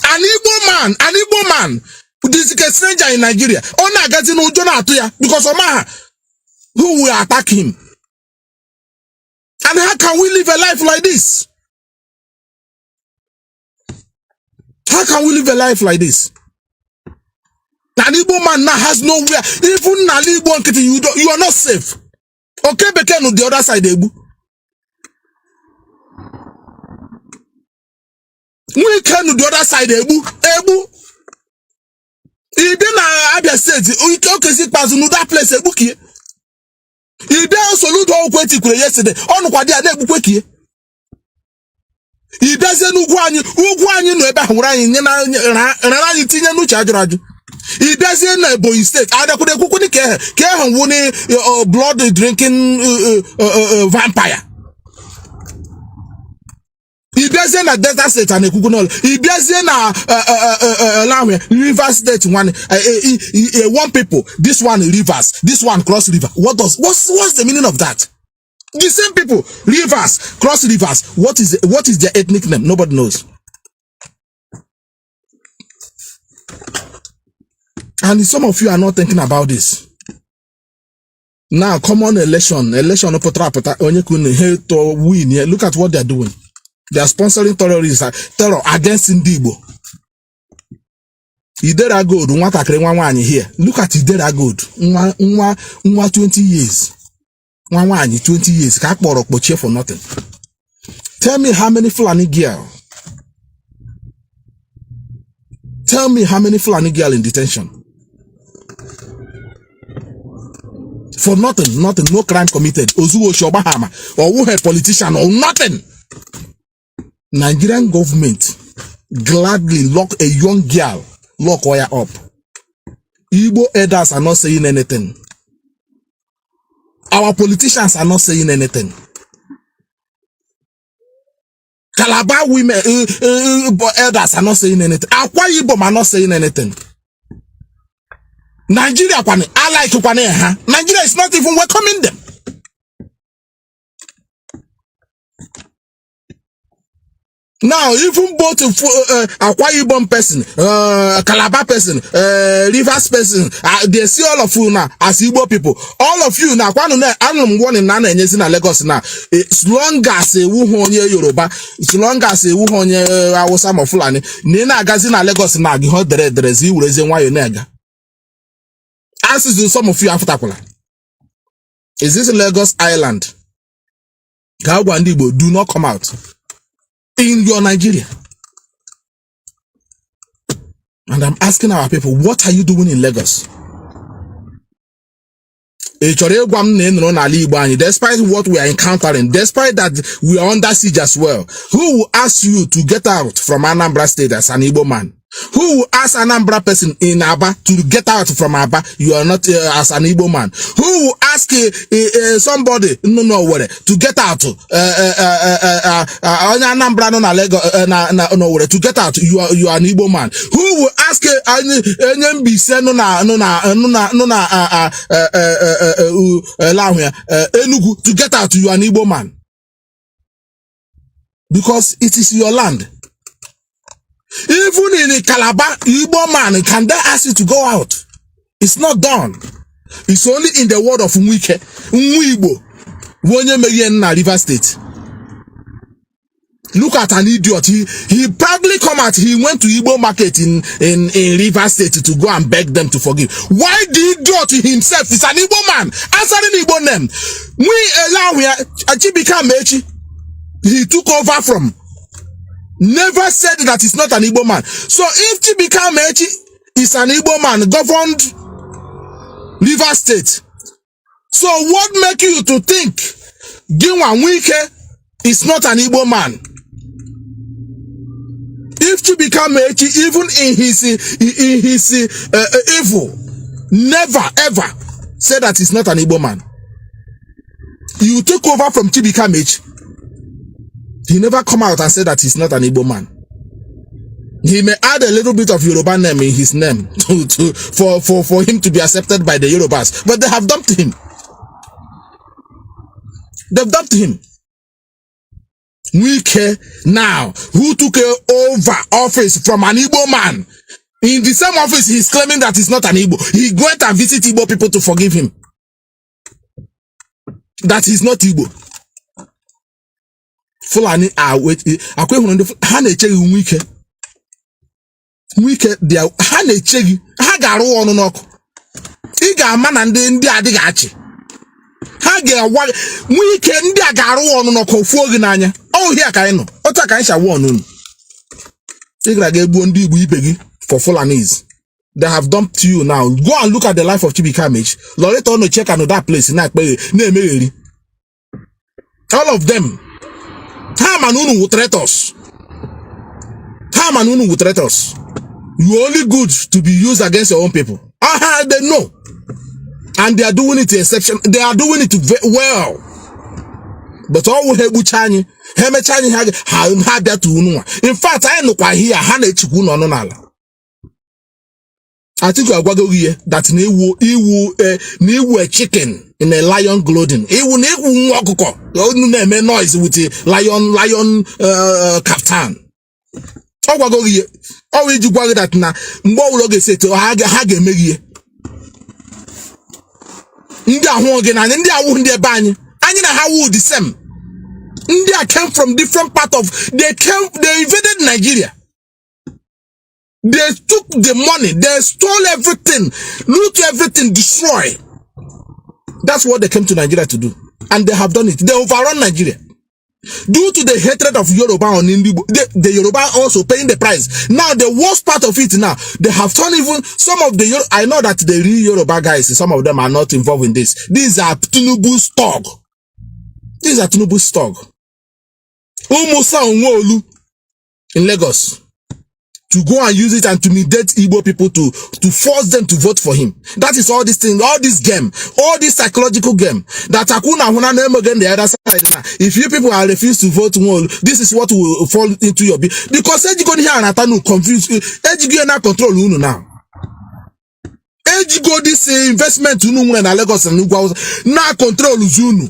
An Igbo man. This is a stranger in Nigeria. Ona getting no Jonah because Omaha, who will attack him? And how can we live a life like this? How can we live a life like this? An Igbo man now has nowhere. Even an Igbo nkiti, you are not safe. Okay, Beken on the other side, Ebu. We can on the other side, Ebu. He then Abia said, we can see pass that place, Ebu. He then also looked all quick yesterday. On what they are there, Ebu. He doesn't know who you know about Ryan and Tina no charge. He doesn't know boy state. I could care one blood drinking vampire. He doesn't a Delta State and a Kukunol. He doesn't River State one people. This one rivers. This one cross river. What's the meaning of that? The same people, rivers, cross rivers. What is their ethnic name? Nobody knows. And some of you are not thinking about this. Now, common election onye kunu hate to win. Look at what they're doing. They are sponsoring terror against Ndigbo. Idera good, here. Look at Idera good. 20 years. 20 years. For nothing. Tell me how many Fulani girl. Tell me how many Fulani girl in detention. For nothing, no crime committed. Ozuo Shobahama or who had politician or nothing. Nigerian government gladly lock a young girl, lock her up. Igbo elders are not saying anything. Our politicians are not saying anything. Calabar women, elders are not saying anything. Akwa Ibom are not saying anything. Nigeria, Nigeria is not even welcoming them. Now, even both Akwa Ibom person, Calabar person, Rivers person, they see all of you now as Igbo people. All of you now, I'm one in Nana and Lagos now. As long as a Wuhonye Yoruba, as long as a Wuhonye Awosama Fulani, Nina Gazina Lagos now, the hot there is you raising why you nega. As is some of you after. Is this Lagos Island? Gawandigbo, do not come out. In your Nigeria. And I'm asking our people, what are you doing in Lagos? Despite what we are encountering, despite that we are under siege as well, who will ask you to get out from Anambra State as an Igbo man? Who will ask an Anambra person in Aba to get out from Aba? You are not as an Igbo man. Who will ask somebody to get out? Anambra to get out? You are an Igbo man. Who will ask Enugu to get out? You are an Igbo man. Because it is your land. Even in a Calabar, Igbo man, can they ask you to go out? It's not done. It's only in the word of Nwike, Nwibo, Wonye Meyen River State. Look at an idiot. He probably come out. He went to Igbo market in River State to go and beg them to forgive. Why the idiot himself is an Igbo man answering Igbo name? We allow here Achibika Mechi. He took over from. Never said that he's not an Igbo man. So if Chibika Mechi is an Igbo man, governed River State. So what make you to think Ginwa Wike is not an Igbo man? If Chibika Mechi, even in his evil, never ever said that he's not an Igbo man. You took over from Chibika Mechi. He never come out and said that he's not an Igbo man. He may add a little bit of Yoruba name in his name for him to be accepted by the Yorubas, but they have dumped him. They've dumped him. Wike now, who took over office from an Igbo man, in the same office he's claiming that he's not an Igbo. He went and visit Igbo people to forgive him. That he's not Igbo. Fulani are waiting. Wike dia ha na-eche gị ha ga-arụ ọnụ n'ọkụ ị ga-ama na ndị adịghị achị ha ga-awa Wike ndị a ga-arụ ọnụ n'ọkụ ofuo gị n'anya ọhịa ka anyị nọ otu ka anyị shawa ọnụ ị gara ga-egbuo ndị Igbo ibe gị for Fulanis. They have dumped you now. Go and look at the life of Chibikamage. Loretta on check on that place in that all of them. Hamanunu will threat us. Hamanunu will threat us. You're only good to be used against your own people. They know. And they are doing it to exception. They are doing it well. But all we have Chani, Hemechani had that to Unua. In fact, I know why here, Hana Chikun on Nala. I think you are going here that he will a chicken in a lion gloating. He will make noise with a lion kaftan. Oh, we go here. Oh, we do that now. Mbo say to Hage Megi. India Hogan and India wouldn't their bany. And you know how would the same. India came from different part of they invaded Nigeria. They took the money, they stole everything, loot everything, destroy. That's what they came to Nigeria to do. And they have done it. They overrun Nigeria. Due to the hatred of Yoruba on Indigo, the Yoruba also paying the price. Now, the worst part of it now, they have turned even some of the, I know that the real Yoruba guys, some of them are not involved in this. These are Tinubu's stock. These are Tinubu's stock. Umusa Onwolu in Lagos. To go and use it and to intimidate Igbo people to force them to vote for him. That is all this thing, all this game, all this psychological game. That Akuna Huna name again the other side now. If you people are refused to vote, well, this is what will fall into your bill. Because Ejigo here and Atanu confused. Ejigo now control Unu now. Ejigo this investment Unu and Lagos and Ugwa now control Uzunu.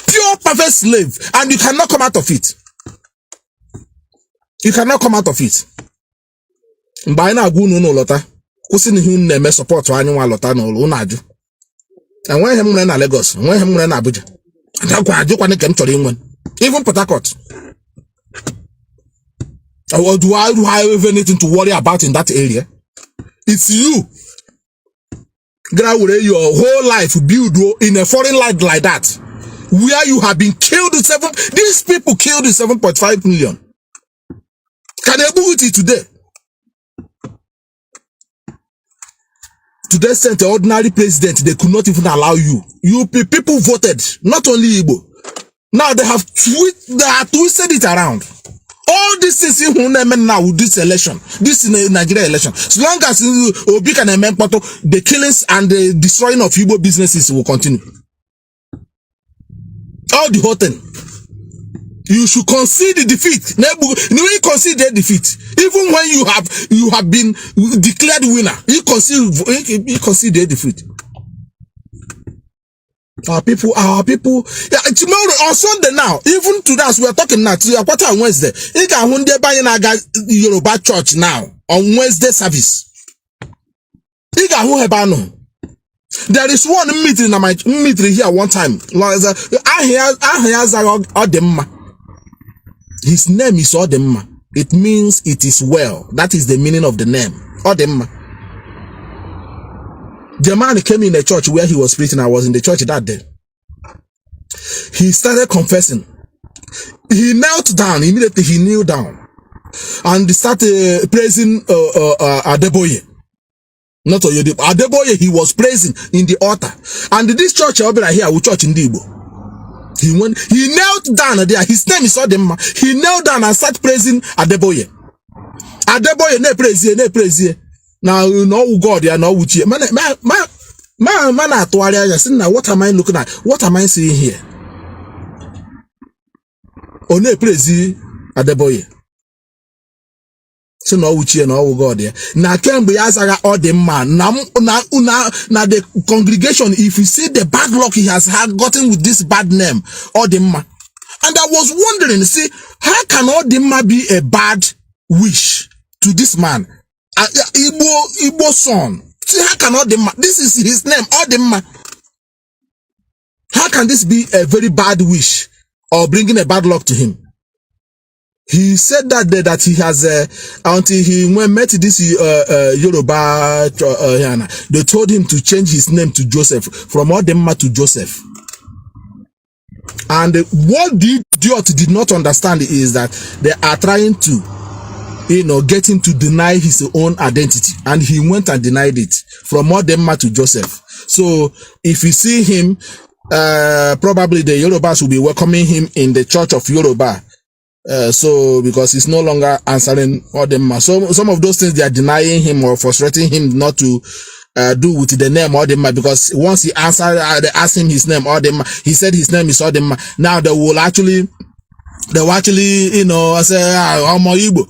Pure perfect slave. And you cannot come out of it. You cannot come out of it. Mgbe na agwu unu lọta kwụsị n'ihe unu na-eme support anyị nwa lọta n'ụlọ unu ajụ enweghị m nwere na Lagos enweghị m nwere na Abuja adakwa ajụkwana nke m chọrọ inwe even Port Harcourt. Or do I have anything to worry about in that area? It's you. Your whole life build in a foreign land like that where you have been killed these people killed 7.5 million. Can they do it today? Today sent the ordinary president, they could not even allow you. You people voted, not only Igbo. Now they have twisted it around. All these things in now with this election, this Nigeria election. As long as Obi can amend the killings and the destroying of Igbo businesses will continue. All the whole thing. You should concede the defeat. You concede the defeat. Even when you have been declared winner, you concede the defeat. Our people. Yeah, tomorrow on Sunday now, even to us, we are talking now. To quarter on Wednesday. You can one day buy Yoruba church now on Wednesday service. You can who there is one meeting here one time. I hear his name is Odemma. It means it is well. That is the meaning of the name. Odemma. The man came in a church where he was preaching. I was in the church that day. He started confessing. He knelt down. Immediately he kneeled down. And started praising Adeboye. Not Oyede. Adeboye, he was praising in the altar. And this church over here, we church in Igbo. He knelt down there. His name is Odemma. He knelt down and started praising Adeboye. Adeboye ne praise. Now you know God, you know which man atware ya say now what am I looking at? What am I seeing here? One praise Adeboye. So no which no God there. Now Kembe Yasaga Odemma. Now the congregation, if you see the bad luck he has gotten with this bad name, Odemma. And I was wondering, see, how can Odemma be a bad wish to this man? Igbo son. See, how can Odemma? This is his name, Odemma. How can this be a very bad wish or bringing a bad luck to him? He said that day that he has until he met this Yoruba, they told him to change his name to Joseph, from Odemma to Joseph. And what the idiot did not understand is that they are trying to, get him to deny his own identity, and he went and denied it from Odemma to Joseph. So if you see him, probably the Yorubas will be welcoming him in the church of Yoruba. So because he's no longer answering Odemma. So some of those things they are denying him or frustrating him not to do with the name Odemma, because once he answered, they asked him his name Odemma. He said his name is Odemma. Now they will actually, say, Omo Igbo.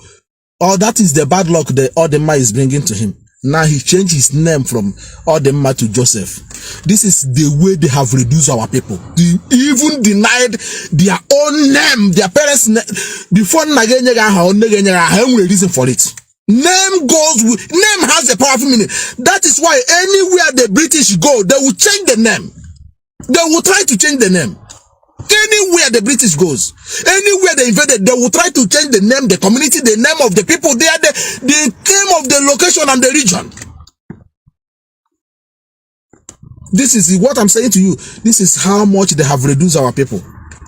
Oh, that is the bad luck that Odemma is bringing to him. Now he changed his name from Odemma to Joseph. This is the way they have reduced our people. They even denied their own name, their parents' name. Before a reason for it. Name has a powerful meaning. That is why anywhere the British go, they will change the name. They will try to change the name. Anywhere the British goes, anywhere they invaded, they will try to change the name, the community, the name of the people there, the name of the location and the region. This is what I'm saying to you. This is how much they have reduced our people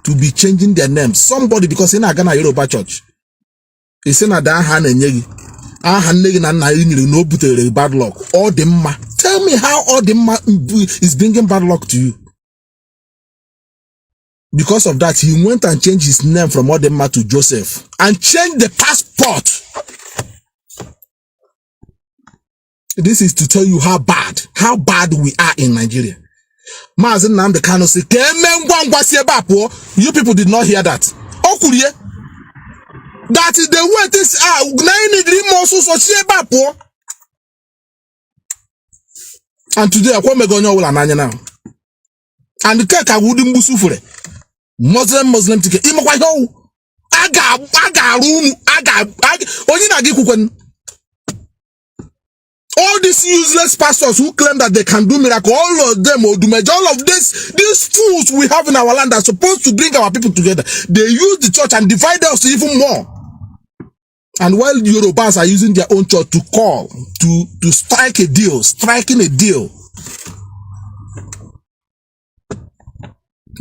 to be changing their names. Somebody, because in a Ghana Yoruba church, it's in a bad luck. Odemma. Tell me how Odemma is bringing bad luck to you. Because of that, he went and changed his name from Odemma to Joseph and changed the passport. This is to tell you how bad we are in Nigeria. Mazi Nnamdi Kanu say, you people did not hear that. That is the way things are. And today, I'm going to now. And the cake I wouldn't be suffer. Muslim ticket. All these useless pastors who claim that they can do miracle, all of them, all of these fools we have in our land are supposed to bring our people together. They use the church and divide us even more. And while the Yorubas are using their own church to call, to striking a deal.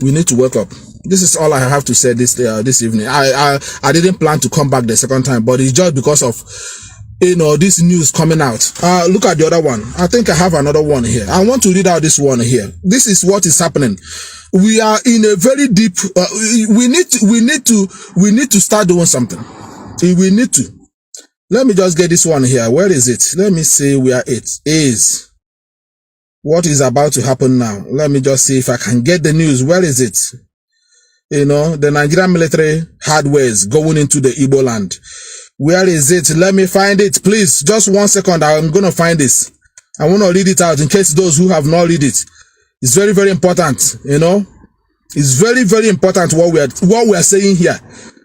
We need to wake up. This is all I have to say this evening. I didn't plan to come back the second time, but it's just because of this news coming out. Look at the other one. I think I have another one here. I want to read out this one here. This is what is happening. We are in a very deep. We need to start doing something. We need to. Let me just get this one here. Where is it? Let me see where it is. What is about to happen now? Let me just see if I can get the news. Where is it? The Nigerian military hardwares going into the Igbo land. Where is it? Let me find it, please. Just 1 second. I'm going to find this. I want to read it out in case those who have not read it. It's very, very important. It's very, very important what we are saying here.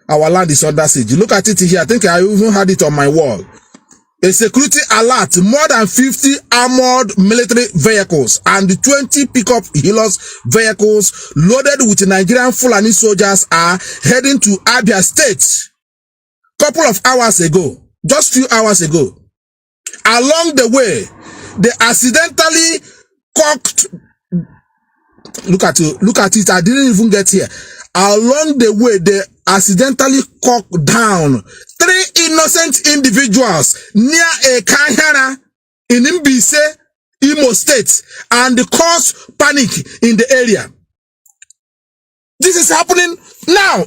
Our land is under siege. Look at it here. I think I even had it on my wall. A security alert, more than 50 armored military vehicles and 20 pickup Hilux vehicles loaded with Nigerian Fulani soldiers are heading to Abia State. Couple of hours ago, just few hours ago. Along the way, they accidentally cocked. Look at it. I didn't even get here. Along the way, they accidentally cocked down 3 innocent individuals near a Kahana in Mbise, Imo State, and caused panic in the area. This is happening now,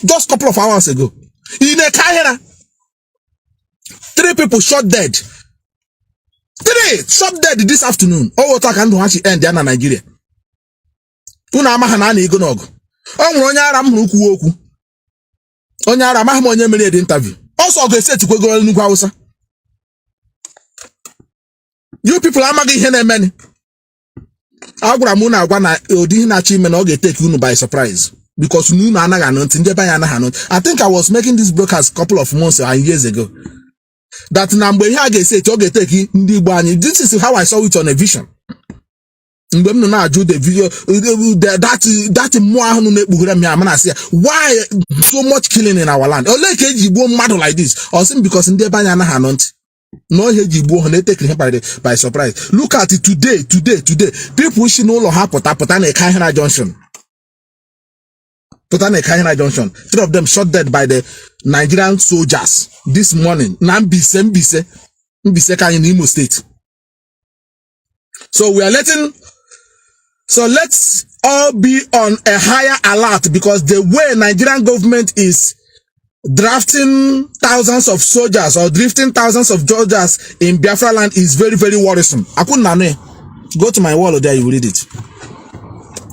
just a couple of hours ago. In a Kahana, 3 people shot dead. 3 shot dead this afternoon. Oh, what I can do actually end in Nigeria. Una mahana ego nog. Onye ara m hụrụ kwuo okwu. Onye ara amaghị m onye mere the interview. Also go-ese tikwego n'ugwu Hausa. You people amaghị ihe na-eme. Agwara m unu agwa na odi ihe na-achọ ime na ọ ga-etake unu by surprise. Because unu anaghị anọ ntị, ndị be anyị anaghị anọ. I think I was making this broadcast a couple of months and years ago. That na mgbe ihe a ga-ese ọ ga-etake ndị Igbo anyị. This is how I saw it on a vision. the video that why so much killing in our land? Like this, or simply because in the banana hanont. No by surprise. Look at it today. People should no longer put a Kahina Junction. Junction. 3 of them shot dead by the Nigerian soldiers this morning. Mbise in Imo State. So let's all be on a higher alert, because the way Nigerian government is drafting thousands of soldiers or drifting thousands of soldiers in Biafra land is very, very worrisome. I couldn't go to my wall there, you will read it.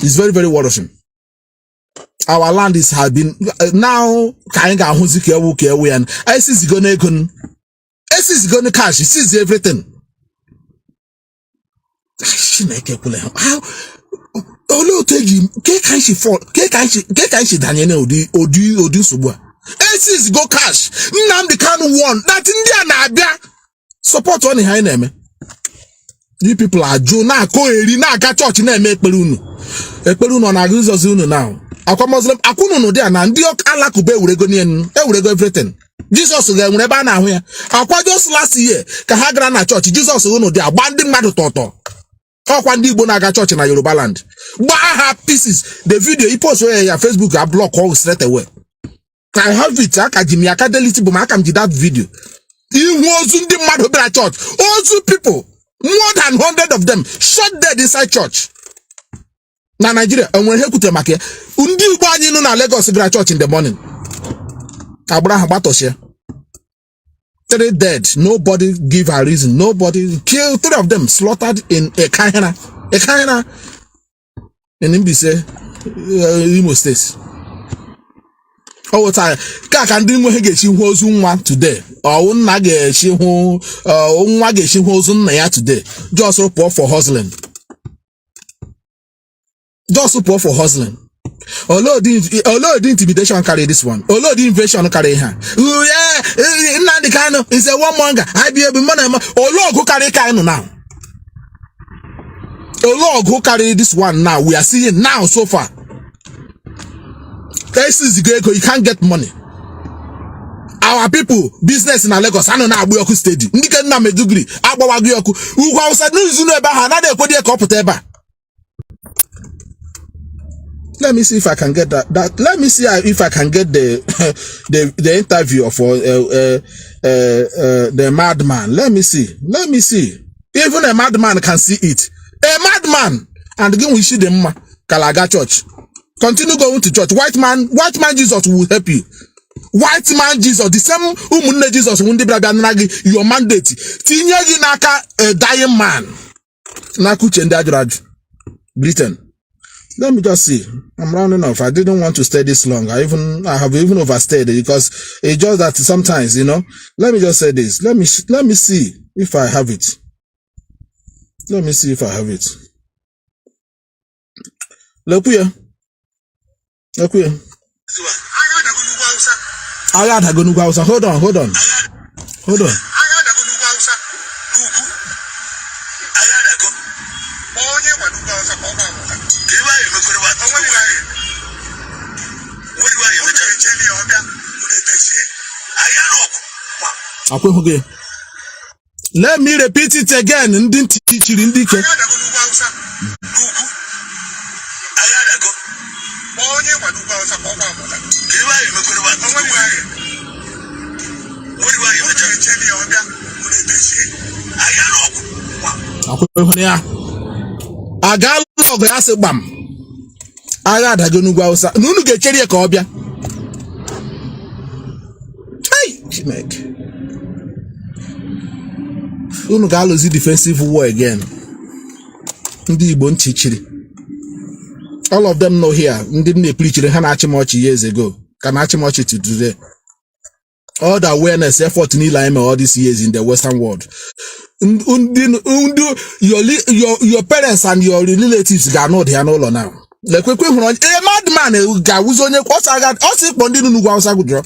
It's very, very worrisome. Our land has been now and ISIS is gonna cash, it sees everything. How can she fall? Can she Daniel Odi Subwa? ISIS go cash. Nnamdi Kanu won. That India na support on the name. You people are Jew na ko eri na ga church na eme ekperunu. Ekperunu na Jesus unu now. Akwa Muslim akunu no there na ndi ala kube urego ni enu. Urego everything. Jesus ga nwere ba na ahụ ya. Akwa just last year ka ha gara na church. Jesus unu there gbandi mmadu toto. Akwa ndi Igbo na ga church na Yoruba land. Gba ha pieces. The video he post where your Facebook a block all straight away. I have it. I can delete that video. He was in the mad church. Also people, more than 100 of them, shot dead inside church. Na Nigeria, and when he could make undi bani no na Lagos church in the morning. Abraham Batoshe. 3 dead. Nobody give a reason. Nobody killed 3 of them, slaughtered in a Kahina in Mbise, Imo State. Oh, time. Can do more get you who's one today. Or one nugget she who who's today. Just report for hustling. Although the intimidation carry this one. Although the invasion carry her. Oh yeah, Nnamdi Kanu is a one manga. I be able money. Although who carry Kanu now. Although who carry this one now. We are seeing now so far. You can't get money. Our people, business in Lagos, I don't know how we steady. Nika na medugri, agbawa gyoku. Uwa usad no zunu eba ha na de ko de kopute eba. Let me see if I can get that. Let me see if I can get the interview of the madman. Let me see. Even a madman can see it. A madman, and again we see them Kalaga Church. Continue going to church. White man Jesus will help you. White man Jesus, the same umunne Jesus wundi braga nagi your mandate. Tinye gi naka a dying man. Naku chende ajuraju. Britain. Let me just see. I'm rounding off. I didn't want to stay this long. I have even overstayed it because it's just that sometimes, let me just say this. Let me see if I have it. Look here. Hold on. Let me repeat it again. I got log as a bam. I got a gunu gausa. Nunu get cherry a cobia. Hey, make. Unu galozi defensive war again. Ndi Igbo nchichiri. All of them know here. Didn't preach the Hanachimochi years ago. Kanachimochi to today. All the awareness effort in all these years in the Western world. Your parents and your relatives are not here no now. Like a madman who's on your also got also Bondino Nuguasa good drop.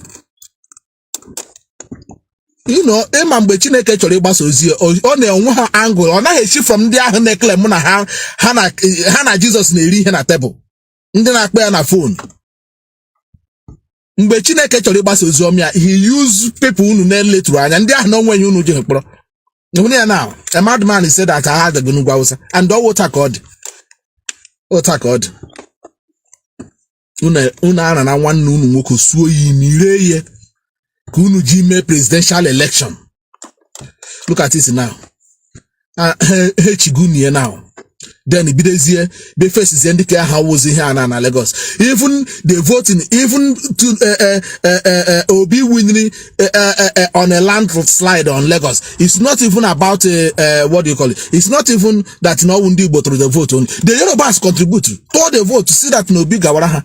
You know, Emma mgbe Chineke chọrọ ịgbasa ozi ọ na-enwe ha angle ọ naghị echi from ndị ahụ na-eklem na ha na Jizọs na-eri ihe na tebụl ndị na-akpọ ya na phone. Mgbe Chineke chọrọ ịgbasa ozi ọma ya, he use people unu na-eleturu anya ndị ahụ na onwe unu ji mkpọrọ. Now, a madman said that I had the Gunugwausa and all what I called. Una na one noon woko so ye Kunu Jime presidential election. Look at this now. Chiguni now. Then Bidezie, the face is indicating how was here in Lagos. Even the voting, even to Obi winning on a landslide on Lagos. It's not even about what do you call it? It's not even that no one do but through the vote only. The Yorubas contribute to the vote to see that no big Gawaraha.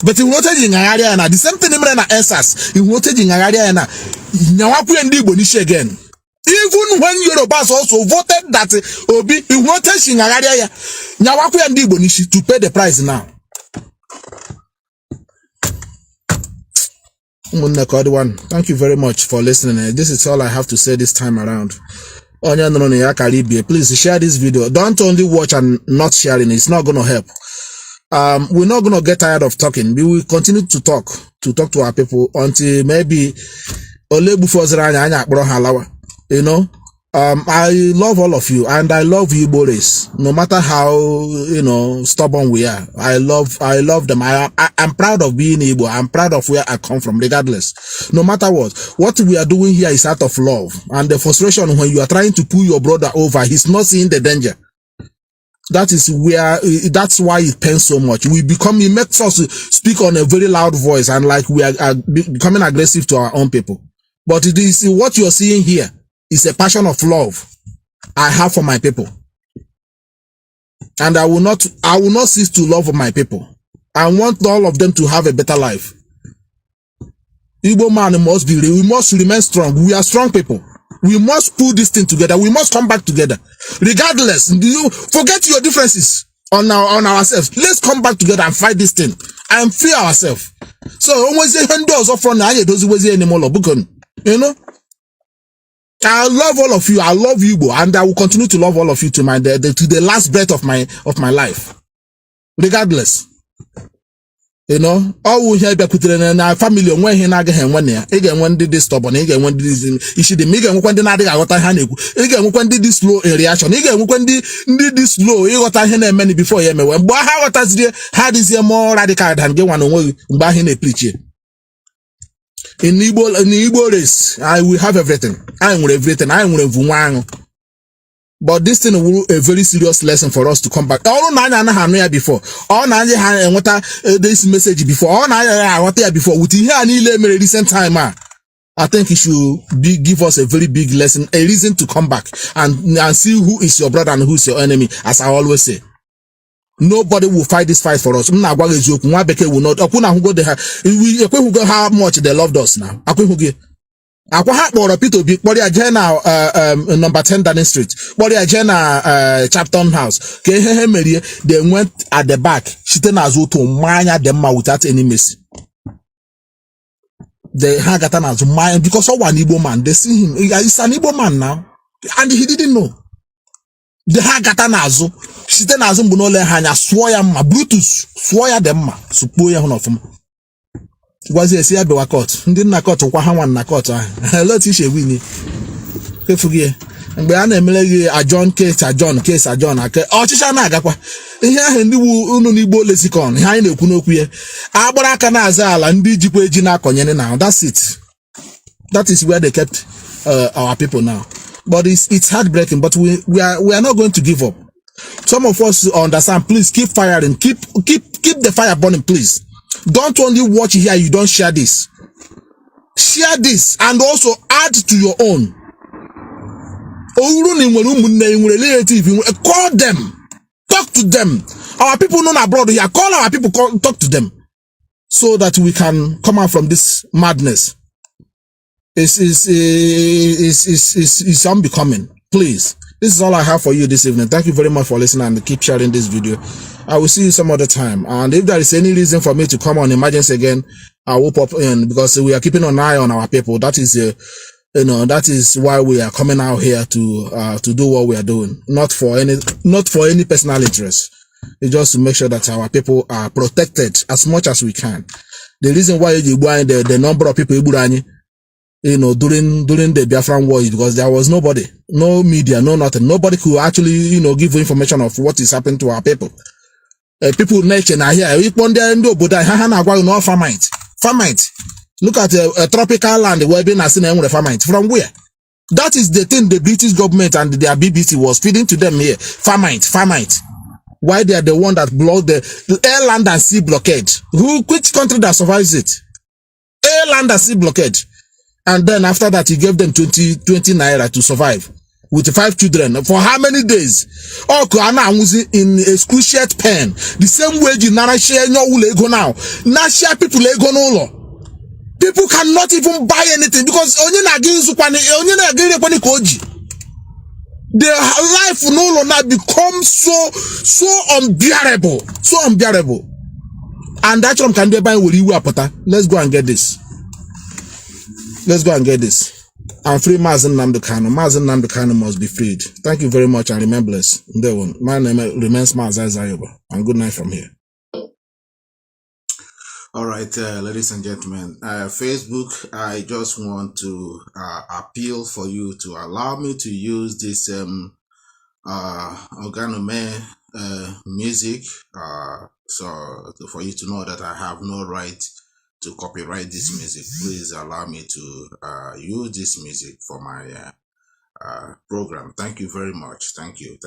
But he voted in area and the same thing in answers. He voted in area and Nyawapu and Dibonishi again. Even when Yorubas also voted that Obi, he wanted Shingararia, Nyawaku and Dibonishi to pay the price now. Thank you very much for listening. This is all I have to say this time around. Please share this video. Don't only watch and not sharing. It's not going to help. We're not going to get tired of talking. We will continue to talk to our people until maybe you know, I love all of you and I love you, Boris. No matter how, you know, stubborn we are. I love them. I'm proud of being Igbo. I'm proud of where I come from, regardless. No matter what we are doing here is out of love. And the frustration when you are trying to pull your brother over, he's not seeing the danger. That's why it pains so much. It makes us speak on a very loud voice and like we are becoming aggressive to our own people. But it is what you're seeing here. It's a passion of love I have for my people. And I will not cease to love my people. I want all of them to have a better life. Igbo man we must remain strong. We are strong people. We must pull this thing together. We must come back together. Regardless, you forget your differences on ourselves. Let's come back together and fight this thing and free ourselves. So always you know, I love all of you. I love you, and I will continue to love all of you to the last breath of my life, regardless. You know, all we hear about na family when he na get when ya. Again when did this stubborn? Again when this issue the mega when the na dey got hand egu. Again when did this slow reaction? Again when did this slow? You got hand many before you me. But how got us there? How is here more radical than get one on mba he na preach. In Igbo race, I will have everything. I will everything. I will everyone. But this thing will a very serious lesson for us to come back. All na before. All na this message before. All na what before. With here and recent time. I think it should give us a very big lesson, a reason to come back and see who is your brother and who is your enemy. As I always say. Nobody will fight this fight for us. Will not. We go how much they loved us now. Number 10 Downing Street. Chapton House. They went at the back. Without any mercy. They had as mine because of one Igbo man. They see him. He's an Igbo man now. And he didn't know. The Hagatanazo, Sitanazo Bunole Hanya, Swoya ma Bluetooth, Swoya demma, Supoya Honofum. Was a Sia Bewakot, didn't I cut Wahawan Nakota, let you win it. Forget. And Bayana Melody, a John case, a John case, a John, or Chishanagapa. Here and Unibo Lesicon, Hine Kunoquia, Abarakanaza, and Bijipwe Jina Konyene now. That's it. That is where they kept our people now. But it's heartbreaking, but we are not going to give up. Some of us understand, please keep firing, keep the fire burning, please. Don't only watch here, you don't share this. Share this and also add to your own. Call them. Talk to them. Our people known abroad here, call our people, talk to them. So that we can come out from this madness. It's unbecoming. Please. This is all I have for you this evening. Thank you very much for listening and keep sharing this video. I will see you some other time. And if there is any reason for me to come on emergency again, I will pop in because we are keeping an eye on our people. That is You know, that is why we are coming out here to do what we are doing, not for any personal interest. It's just to make sure that our people are protected as much as we can. The reason why the number of people, you know, during the Biafran war is because there was nobody, no media, no nothing. Nobody could actually, you know, give information of what is happening to our people. People nation are here. Famite. Look at a tropical land where being as famite. From where? That is the thing the British government and their BBC was feeding to them here. Famite. Why they are the one that blocked the air, land, and sea blockade? Which country that survives it? Air, land, and sea blockade. And then after that, he gave them 20 naira to survive with 5 children. For how many days? Oh, Kanu in a excruciating pen. The same way you share no now. Now share people no. People cannot even buy anything because their life no longer becomes so unbearable. So unbearable. And that's what can they buy with you. Let's go and get this. Let's go and get this. And free Mazi Nnamdi Kanu. Mazi Nnamdi Kanu must be freed. Thank you very much and remember blessed. My name remains Mazi Zayoba. And good night from here. All right, ladies and gentlemen, Facebook, I just want to appeal for you to allow me to use this organome music, so for you to know that I have no right to copyright this music. Please allow me to use this music for my program. Thank you very much. Thank you.